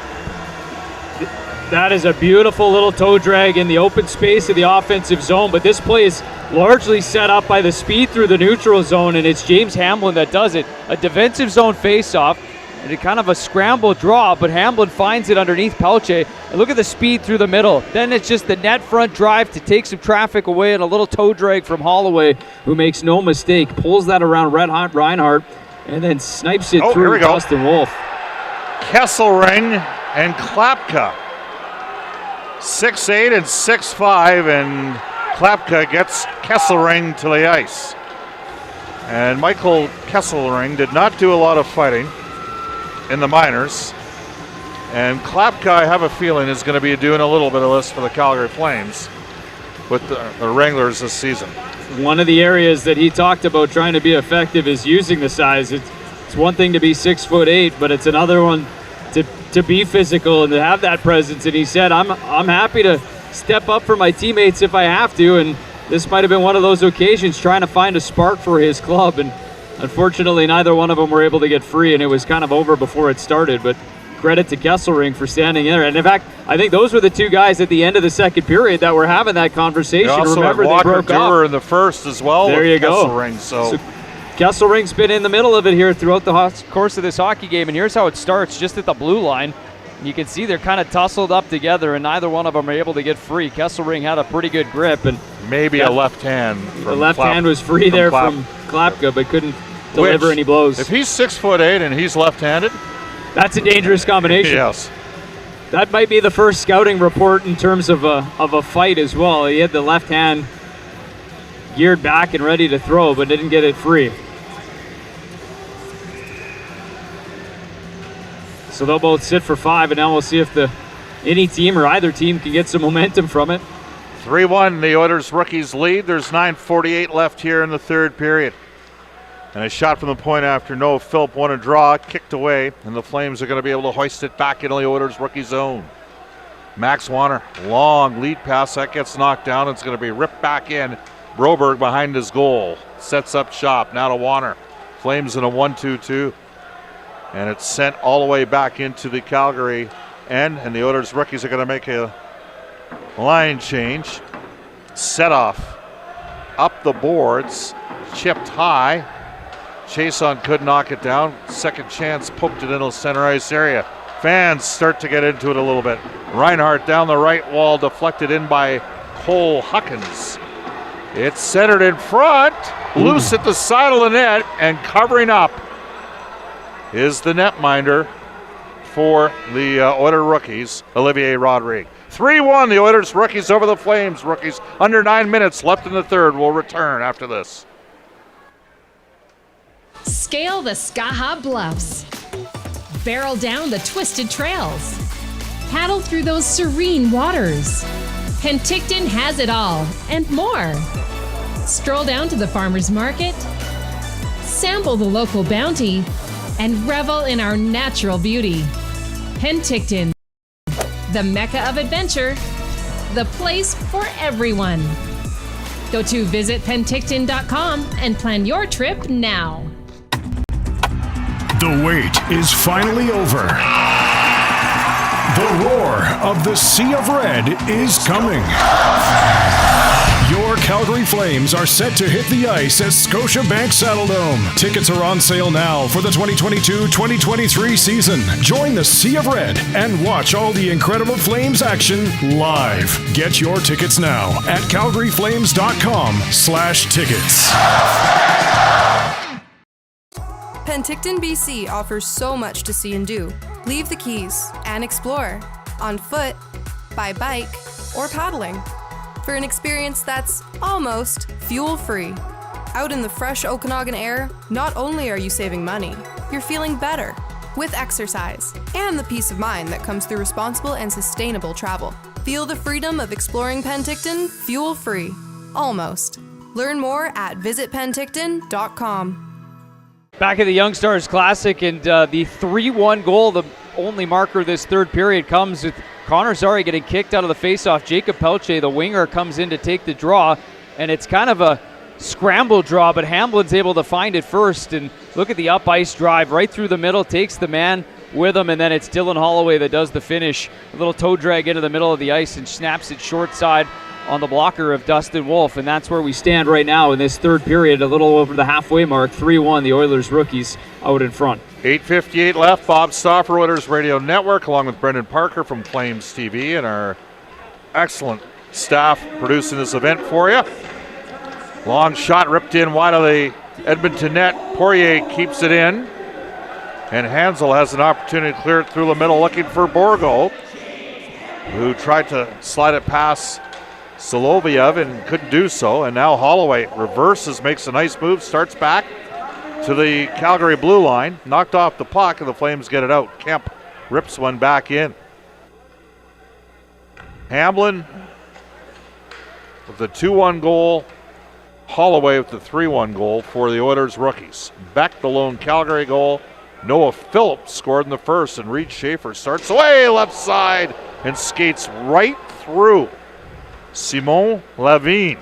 Speaker 2: That is a beautiful little toe drag in the open space of the offensive zone, but this play is largely set up by the speed through the neutral zone, and it's James Hamlin that does it. A defensive zone faceoff, and a kind of a scramble draw, but Hamlin finds it underneath Pelche. And look at the speed through the middle. Then it's just the net front drive to take some traffic away, and a little toe drag from Holloway, who makes no mistake, pulls that around Red Hot Reinhardt, and then snipes it through Dustin Wolf.
Speaker 1: Kesselring and Klapka. 6'8" and 6'5", and Klapka gets Kesselring to the ice. And Michael Kesselring did not do a lot of fighting in the minors. And Klapka, I have a feeling, is going to be doing a little bit of this for the Calgary Flames with the Wranglers this season.
Speaker 2: One of the areas that he talked about trying to be effective is using the size. It's one thing to be 6'8", but it's another one to be physical and to have that presence. And he said, I'm happy to step up for my teammates if I have to. And this might have been one of those occasions trying to find a spark for his club. And unfortunately, neither one of them were able to get free, and it was kind of over before it started. But credit to Kesselring for standing there. And in fact, I think those were the two guys at the end of the second period that were having that conversation.
Speaker 1: Also
Speaker 2: Remember, they
Speaker 1: Walker
Speaker 2: broke
Speaker 1: Dewar
Speaker 2: off
Speaker 1: in the first as well.
Speaker 2: There
Speaker 1: with
Speaker 2: you go.
Speaker 1: Kesselring, so
Speaker 2: Kesselring's been in the middle of it here throughout the course of this hockey game, and here's how it starts, just at the blue line. You can see they're kind of tussled up together, and neither one of them are able to get free. Kesselring had a pretty good grip, and
Speaker 1: maybe a left hand.
Speaker 2: The left hand was free there from Klapka, but couldn't deliver any blows.
Speaker 1: If he's 6'8" and he's left-handed,
Speaker 2: that's a dangerous combination.
Speaker 1: Yes.
Speaker 2: That might be the first scouting report in terms of a fight as well. He had the left hand geared back and ready to throw, but didn't get it free. So they'll both sit for 5, and now we'll see if any team or either team can get some momentum from it.
Speaker 1: 3-1, the Oilers rookies lead. There's 9:48 left here in the third period. And a shot from the point after Noah Philp won a draw, kicked away, and the Flames are going to be able to hoist it back into the Oilers rookie zone. Max Warner, long lead pass, that gets knocked down. It's going to be ripped back in. Broberg behind his goal, sets up shop, now to Warner. Flames in a 1-2-2. And it's sent all the way back into the Calgary end, and the Oilers rookies are going to make a line change. Set off up the boards, chipped high. Chason could knock it down. Second chance, poked it into the center ice area. Fans start to get into it a little bit. Reinhart down the right wall, deflected in by Cole Huckins. It's centered in front, loose at the side of the net, and covering up is the netminder for the Oilers rookies, Olivier Rodrigue. 3-1, the Oilers rookies over the Flames rookies. Under 9 minutes left in the third. We'll return after this.
Speaker 5: Scale the Skaha Bluffs. Barrel down the twisted trails. Paddle through those serene waters. Penticton has it all and more. Stroll down to the farmer's market. Sample the local bounty and revel in our natural beauty. Penticton, the mecca of adventure, the place for everyone. Go to visitpenticton.com and plan your trip now.
Speaker 6: The wait is finally over. The roar of the Sea of Red is coming. Your Calgary Flames are set to hit the ice at Scotiabank Saddledome. Tickets are on sale now for the 2022-2023 season. Join the Sea of Red and watch all the incredible Flames action live. Get your tickets now at calgaryflames.com/tickets.
Speaker 7: Penticton, BC offers so much to see and do. Leave the keys and explore on foot, by bike, or paddling for an experience that's almost fuel-free. Out in the fresh Okanagan air, not only are you saving money, you're feeling better with exercise and the peace of mind that comes through responsible and sustainable travel. Feel the freedom of exploring Penticton fuel-free. Almost. Learn more at visitpenticton.com.
Speaker 2: Back at the Young Stars Classic, and the 3-1 goal, the only marker of this third period, comes with Connor Zary getting kicked out of the faceoff. Jacob Pelche, the winger, comes in to take the draw, and it's kind of a scramble draw, but Hamblin's able to find it first. And look at the up ice drive right through the middle, takes the man with him, and then it's Dylan Holloway that does the finish. A little toe drag into the middle of the ice and snaps it short side on the blocker of Dustin Wolf, and that's where we stand right now in this third period, a little over the halfway mark. 3-1, the Oilers rookies out in front.
Speaker 1: 8:58 left. Bob Stauffer, Oilers Radio Network, along with Brendan Parker from Flames TV and our excellent staff producing this event for you. Long shot ripped in wide of the Edmonton net. Poirier keeps it in, and Hansel has an opportunity to clear it through the middle, looking for Borgo, who tried to slide it past Soloviev and couldn't do so. And now Holloway reverses, makes a nice move, starts back to the Calgary blue line, knocked off the puck, and the Flames get it out. Kemp rips one back in. Hamblin with the 2-1 goal, Holloway with the 3-1 goal for the Oilers rookies. Beck, the lone Calgary goal. Noah Phillips scored in the first, and Reed Schaefer starts away left side and skates right through Simon Lavigne.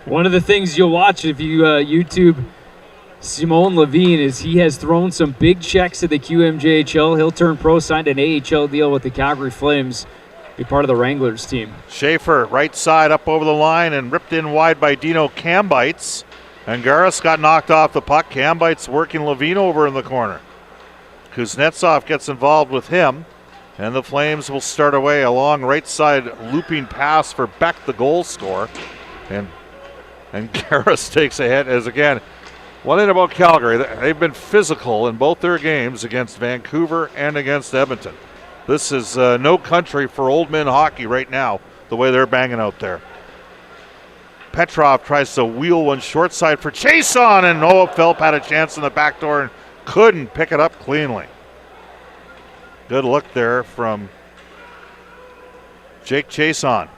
Speaker 2: One of the things you'll watch if you YouTube Simone Levine, as he has thrown some big checks to the QMJHL. He'll turn pro, signed an AHL deal with the Calgary Flames, be part of the Wranglers team.
Speaker 1: Schaefer, right side up over the line and ripped in wide by Dino Kambites. And Garis got knocked off the puck. Kambites working Levine over in the corner. Kuznetsov gets involved with him. And the Flames will start away. A long right side looping pass for Beck, the goal scorer. And Garis takes a hit as, again, one thing about Calgary, they've been physical in both their games against Vancouver and against Edmonton. This is no country for old men hockey right now, the way they're banging out there. Petrov tries to wheel one short side for Chason, and Noah Philp had a chance in the back door and couldn't pick it up cleanly. Good look there from Jake Chason.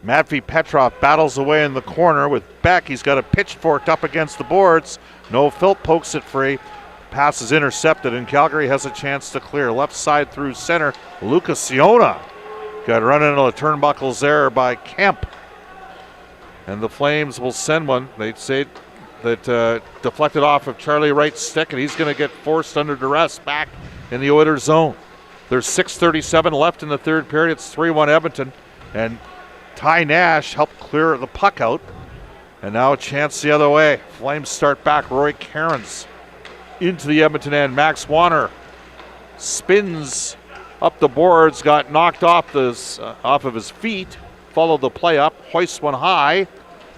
Speaker 1: Matvey Petrov battles away in the corner with Beck. He's got a pitchfork up against the boards. Noah Philp pokes it free. Pass is intercepted, and Calgary has a chance to clear. Left side through center. Lucas Siona got run into the turnbuckles there by Kemp. And the Flames will send one. They say that deflected off of Charlie Wright's stick, and he's going to get forced under duress back in the Oilers zone. There's 6:37 left in the third period. It's 3-1 Edmonton. And Ty Nash helped clear the puck out. And now a chance the other way. Flames start back. Roy Cairns into the Edmonton end. Max Wanner spins up the boards, got knocked off of his feet, followed the play up, hoists one high,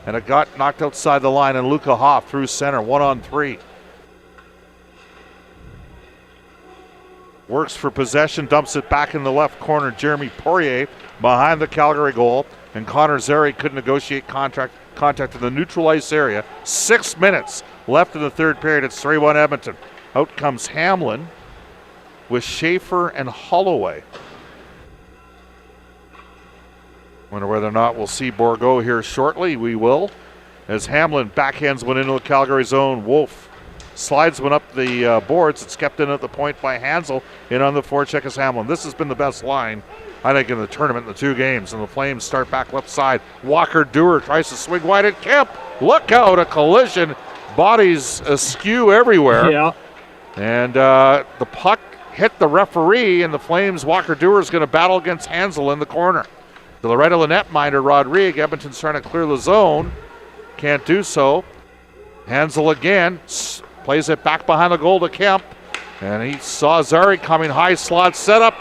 Speaker 1: and it got knocked outside the line, and Luca Hoff through center, 1-on-3. Works for possession, dumps it back in the left corner. Jeremy Poirier behind the Calgary goal, and Connor Zary could negotiate contact in the neutral ice area. 6 minutes left in the third period. It's 3-1 Edmonton. Out comes Hamlin with Schaefer and Holloway. Wonder whether or not we'll see Bourgault here shortly. We will, as Hamlin backhands one into the Calgary zone. Wolf slides one up the boards. It's kept in at the point by Hansel. In on the forecheck is Hamlin. This has been the best line, I think, in the tournament in the two games. And the Flames start back left side. Walker Dewar tries to swing wide at Kemp. Look out, a collision. Bodies askew everywhere.
Speaker 2: Yeah.
Speaker 1: And the puck hit the referee, and the Flames, Walker Dewar is going to battle against Hansel in the corner. To the right of the netminder, Rodrigue. Edmonton's trying to clear the zone. Can't do so. Hansel again plays it back behind the goal to Kemp. And he saw Zary coming, high slot setup,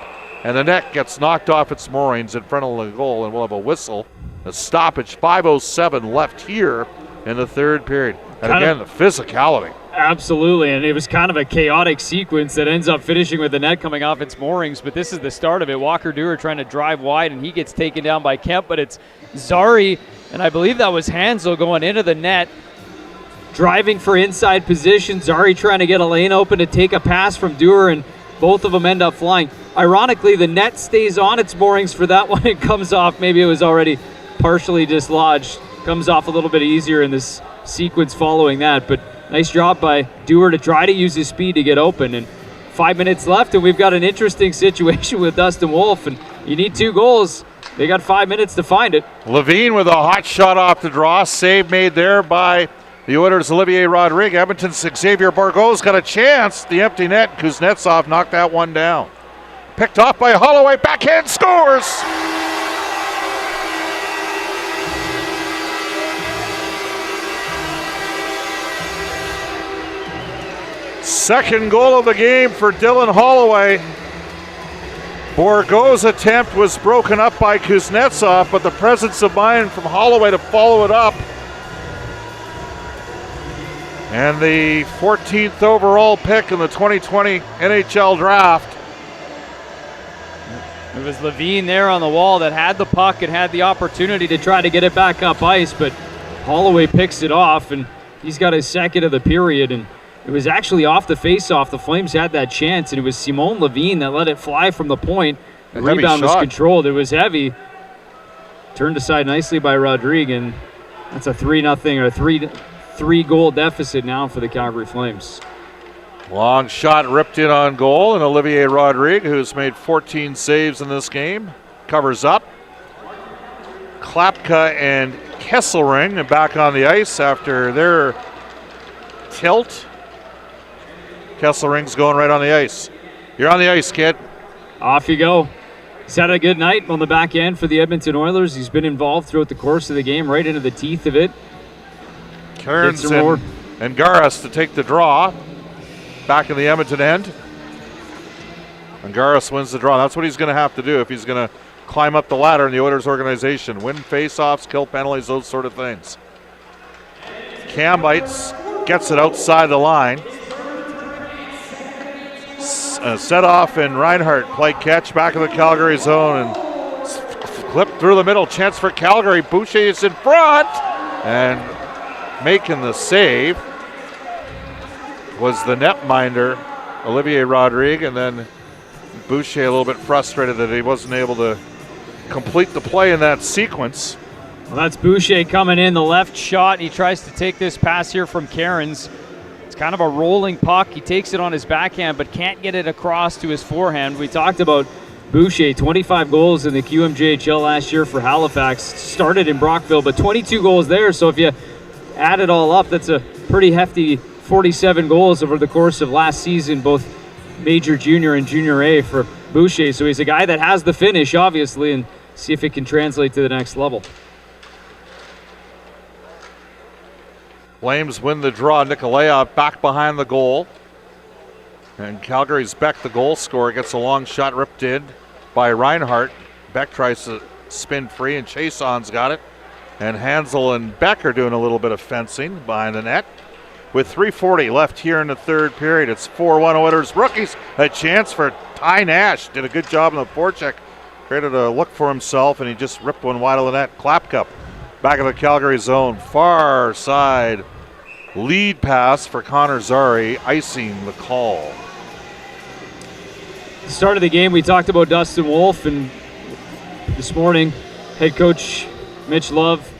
Speaker 1: and the net gets knocked off its moorings in front of the goal, and we'll have a whistle. A stoppage, 5:07 left here in the third period. And again, the physicality.
Speaker 2: Absolutely, and it was kind of a chaotic sequence that ends up finishing with the net coming off its moorings, but this is the start of it. Walker Dewar trying to drive wide, and he gets taken down by Kemp, but it's Zary, and I believe that was Hansel going into the net, driving for inside position. Zary trying to get a lane open to take a pass from Dewar, and both of them end up flying. Ironically, the net stays on its moorings for that one. It comes off, maybe it was already partially dislodged, comes off a little bit easier in this sequence following that, but nice job by Dewar to try to use his speed to get open. And 5 minutes left, and we've got an interesting situation with Dustin Wolf, and you need 2 goals. They got 5 minutes to find it.
Speaker 1: Levine with a hot shot off the draw. Save made there by the Oilers' Olivier Rodrigue. Edmonton's Xavier Bourgault's got a chance. The empty net. Kuznetsov knocked that one down. Picked off by Holloway. Backhand scores! Second goal of the game for Dylan Holloway. Bourgault's attempt was broken up by Kuznetsov, but the presence of mind from Holloway to follow it up. And the 14th overall pick in the 2020 NHL draft.
Speaker 2: It was Levine there on the wall that had the puck and had the opportunity to try to get it back up ice, but Holloway picks it off, and he's got his second of the period, and it was actually off the face-off. The Flames had that chance, and it was Simone Levine that let it fly from the point. The rebound was controlled. It was heavy. Turned aside nicely by Rodrigue, and that's a 3-0 or 3-goal deficit now for the Calgary Flames.
Speaker 1: Long shot ripped in on goal, and Olivier Rodrigue, who's made 14 saves in this game, covers up. Klapka and Kesselring and back on the ice after their tilt. Kesselring's going right on the ice. You're on the ice, kid.
Speaker 2: Off you go. He's had a good night on the back end for the Edmonton Oilers. He's been involved throughout the course of the game, right into the teeth of it.
Speaker 1: Cairns and Garas to take the draw. Back in the Edmonton end. And Garas wins the draw. That's what he's going to have to do if he's going to climb up the ladder in the Oilers organization. Win face-offs, kill penalties, those sort of things. Cam bites, gets it outside the line. Set off and Reinhardt play catch back in the Calgary zone and clip through the middle. Chance for Calgary. Boucher is in front and making the save was the netminder Olivier Rodrigue, and then Boucher a little bit frustrated that he wasn't able to complete the play in that sequence.
Speaker 2: Well, that's Boucher coming in, the left shot. He tries to take this pass here from Cairns. Kind of a rolling puck. He takes it on his backhand but can't get it across to his forehand. We talked about Boucher, 25 goals in the QMJHL last year for Halifax. Started in Brockville, but 22 goals there. So if you add it all up, that's a pretty hefty 47 goals over the course of last season, both Major Junior and Junior A for Boucher. So he's a guy that has the finish, obviously, and see if it can translate to the next level.
Speaker 1: Flames win the draw. Nikolaev back behind the goal. And Calgary's Beck, the goal scorer, gets a long shot ripped in by Reinhardt. Beck tries to spin free, and Chason's got it. And Hansel and Beck are doing a little bit of fencing behind the net. With 3:40 left here in the third period, it's 4-1 Oilers rookies. A chance for Ty Nash. Did a good job in the forecheck. Created a look for himself, and he just ripped one wide of the net. Klapka back of the Calgary zone. Far side lead pass for Connor Zary, icing the call.
Speaker 2: At the start of the game, we talked about Dustin Wolf, and this morning, head coach Mitch Love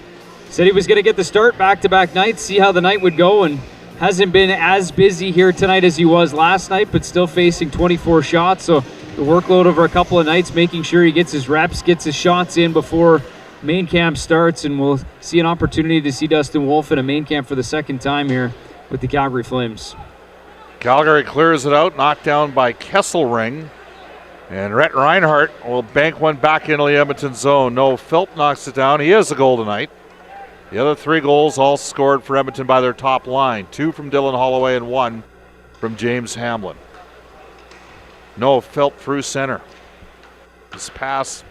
Speaker 2: said he was going to get the start back-to-back nights, see how the night would go, and hasn't been as busy here tonight as he was last night, but still facing 24 shots, so the workload over a couple of nights, making sure he gets his reps, gets his shots in before main camp starts, and we'll see an opportunity to see Dustin Wolf in a main camp for the second time here with the Calgary Flames.
Speaker 1: Calgary clears it out, knocked down by Kesselring. And Rhett Reinhardt will bank one back into the Edmonton zone. No, Philp knocks it down. He has a goal tonight. The other 3 goals all scored for Edmonton by their top line. 2 from Dylan Holloway and 1 from James Hamlin. No, Philp through center. This pass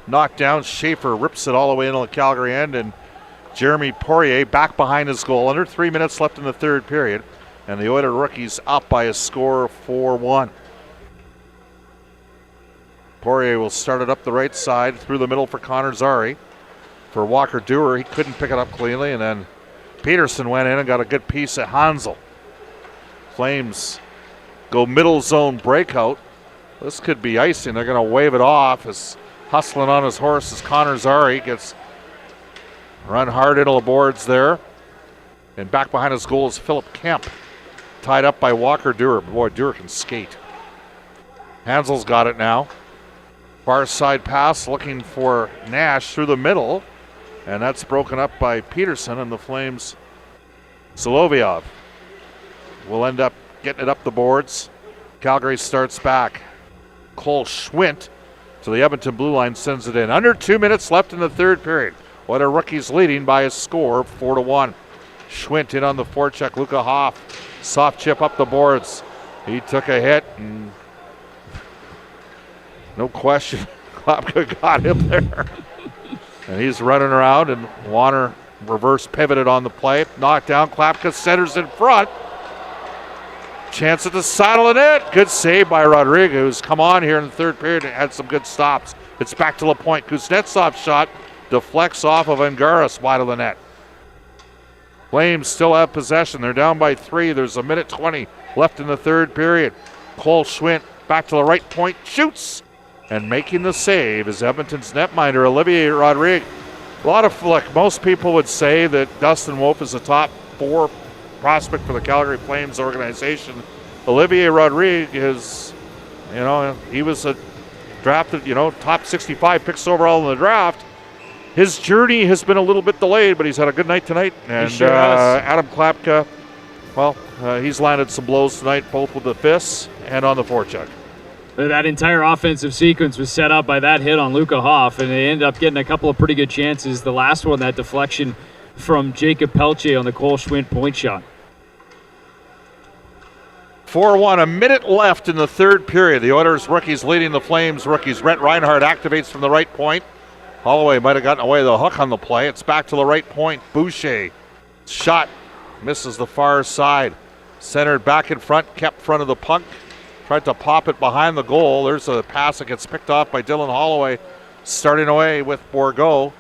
Speaker 1: knocked down. Schaefer rips it all the way into the Calgary end, and Jeremy Poirier back behind his goal. Under 3 minutes left in the third period, and the Oilers rookies up by a score of 4-1. Poirier will start it up the right side through the middle for Connor Zary. For Walker Dewar, he couldn't pick it up cleanly, and then Peterson went in and got a good piece at Hansel. Flames go middle zone breakout. This could be icing. They're going to wave it off as hustling on his horse as Connor Zary gets run hard into the boards there. And back behind his goal is Philip Kemp, tied up by Walker Dewar. Boy, Dewar can skate. Hansel's got it now. Far side pass looking for Nash through the middle, and that's broken up by Peterson, and the Flames. Solovyov will end up getting it up the boards. Calgary starts back. Cole Schwint to the Edmonton blue line, sends it in. Under 2 minutes left in the third period. What are rookies leading by a score of 4-1. Schwint in on the forecheck. Luca Hoff, soft chip up the boards. He took a hit, and no question, Klapka got him there. And he's running around, and Warner reverse pivoted on the play. Knocked down, Klapka centers in front. Chance at the side of the net. Good save by Rodrigue, who's come on here in the third period and had some good stops. It's back to LaPointe. Kuznetsov's shot deflects off of Angaris wide of the net. Flames still have possession. They're down by 3. There's a minute 20 left in the third period. Cole Schwint back to the right point, shoots. And making the save is Edmonton's netminder, Olivier Rodrigue. A lot of flick. Most people would say that Dustin Wolf is a top 4 prospect for the Calgary Flames organization. Olivier Rodrigue is, he was a drafted, top 65 picks overall in the draft. his journey has been a little bit delayed, but he's had a good night tonight. And
Speaker 2: sure has.
Speaker 1: Adam Klapka, well, he's landed some blows tonight, both with the fists and on the forecheck.
Speaker 2: That entire offensive sequence was set up by that hit on Luka Hoff, and they ended up getting a couple of pretty good chances. The last one, that deflection from Jacob Pelche on the Cole Schwint point shot.
Speaker 1: 4-1, a minute left in the third period. The Oilers rookies leading the Flames rookies. Rhett Reinhardt activates from the right point. Holloway might have gotten away with the hook on the play. It's back to the right point. Boucher, shot, misses the far side. Centered back in front, kept front of the puck. Tried to pop it behind the goal. There's a pass that gets picked off by Dylan Holloway, starting away with Bourgault.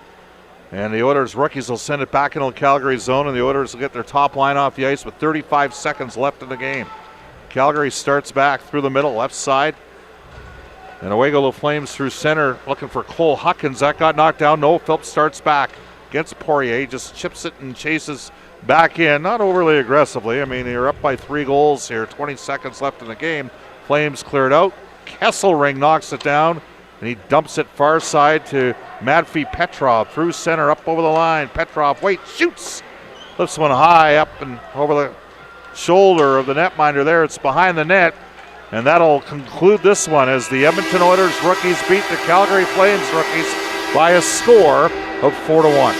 Speaker 1: And the Oilers rookies will send it back into the Calgary zone, and the Oilers will get their top line off the ice with 35 seconds left in the game. Calgary starts back through the middle, left side. And away go the Flames through center, looking for Cole Huckins. That got knocked down. No, Phillips starts back against Poirier, just chips it and chases back in. Not overly aggressively. I mean, you're up by 3 goals here, 20 seconds left in the game. Flames clear it out. Kesselring knocks it down, and he dumps it far side to Matvei Petrov through center, up over the line. Petrov waits, shoots, lifts one high up and over the shoulder of the netminder there. It's behind the net, and that'll conclude this one as the Edmonton Oilers rookies beat the Calgary Flames rookies by a score of 4-1.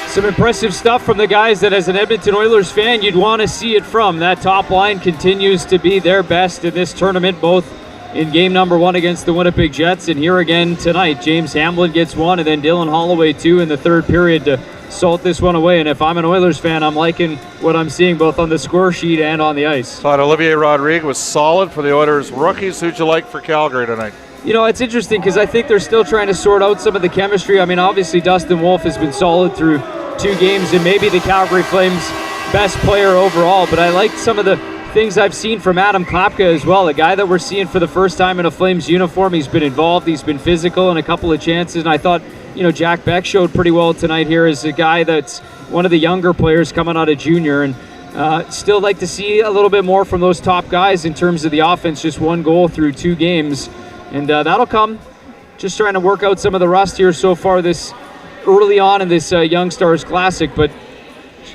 Speaker 2: Some impressive stuff from the guys that, as an Edmonton Oilers fan, you'd want to see it from. That top line continues to be their best in this tournament, both in game number 1 against the Winnipeg Jets and here again tonight. James Hamblin gets 1, and then Dylan Holloway 2 in the third period to salt this one away. And if I'm an Oilers fan, I'm liking what I'm seeing both on the score sheet and on the ice.
Speaker 1: Thought Olivier Rodrigue was solid for the Oilers rookies. Who'd you like for Calgary tonight?
Speaker 2: You know, it's interesting because I think they're still trying to sort out some of the chemistry. I mean, obviously Dustin Wolf has been solid through 2 games and maybe the Calgary Flames' best player overall, but I like some of the things I've seen from Adam Klapka as well, a guy that we're seeing for the first time in a Flames uniform. He's been involved, he's been physical in a couple of chances, and I thought, you know, Jack Beck showed pretty well tonight here as a guy that's one of the younger players coming out of junior, and still like to see a little bit more from those top guys in terms of the offense. Just 1 goal through 2 games, and that'll come. Just trying to work out some of the rust here so far this early on in this Young Stars Classic, but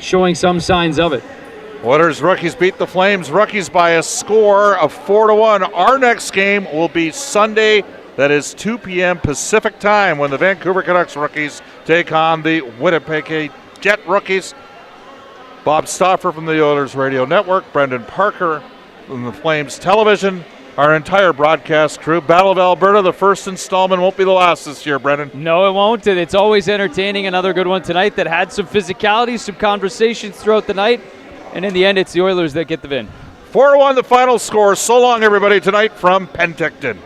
Speaker 2: showing some signs of it.
Speaker 1: Oilers rookies beat the Flames rookies by a score of 4-1. Our next game will be Sunday. That is 2 p.m. Pacific time when the Vancouver Canucks rookies take on the Winnipeg Jet rookies. Bob Stauffer from the Oilers Radio Network, Brendan Parker from the Flames Television, our entire broadcast crew. Battle of Alberta, the first installment won't be the last this year, Brendan.
Speaker 2: No, it won't, and it's always entertaining. Another good one tonight that had some physicality, some conversations throughout the night, and in the end, it's the Oilers that get the win.
Speaker 1: 4-1 the final score. So long, everybody, tonight from Penticton.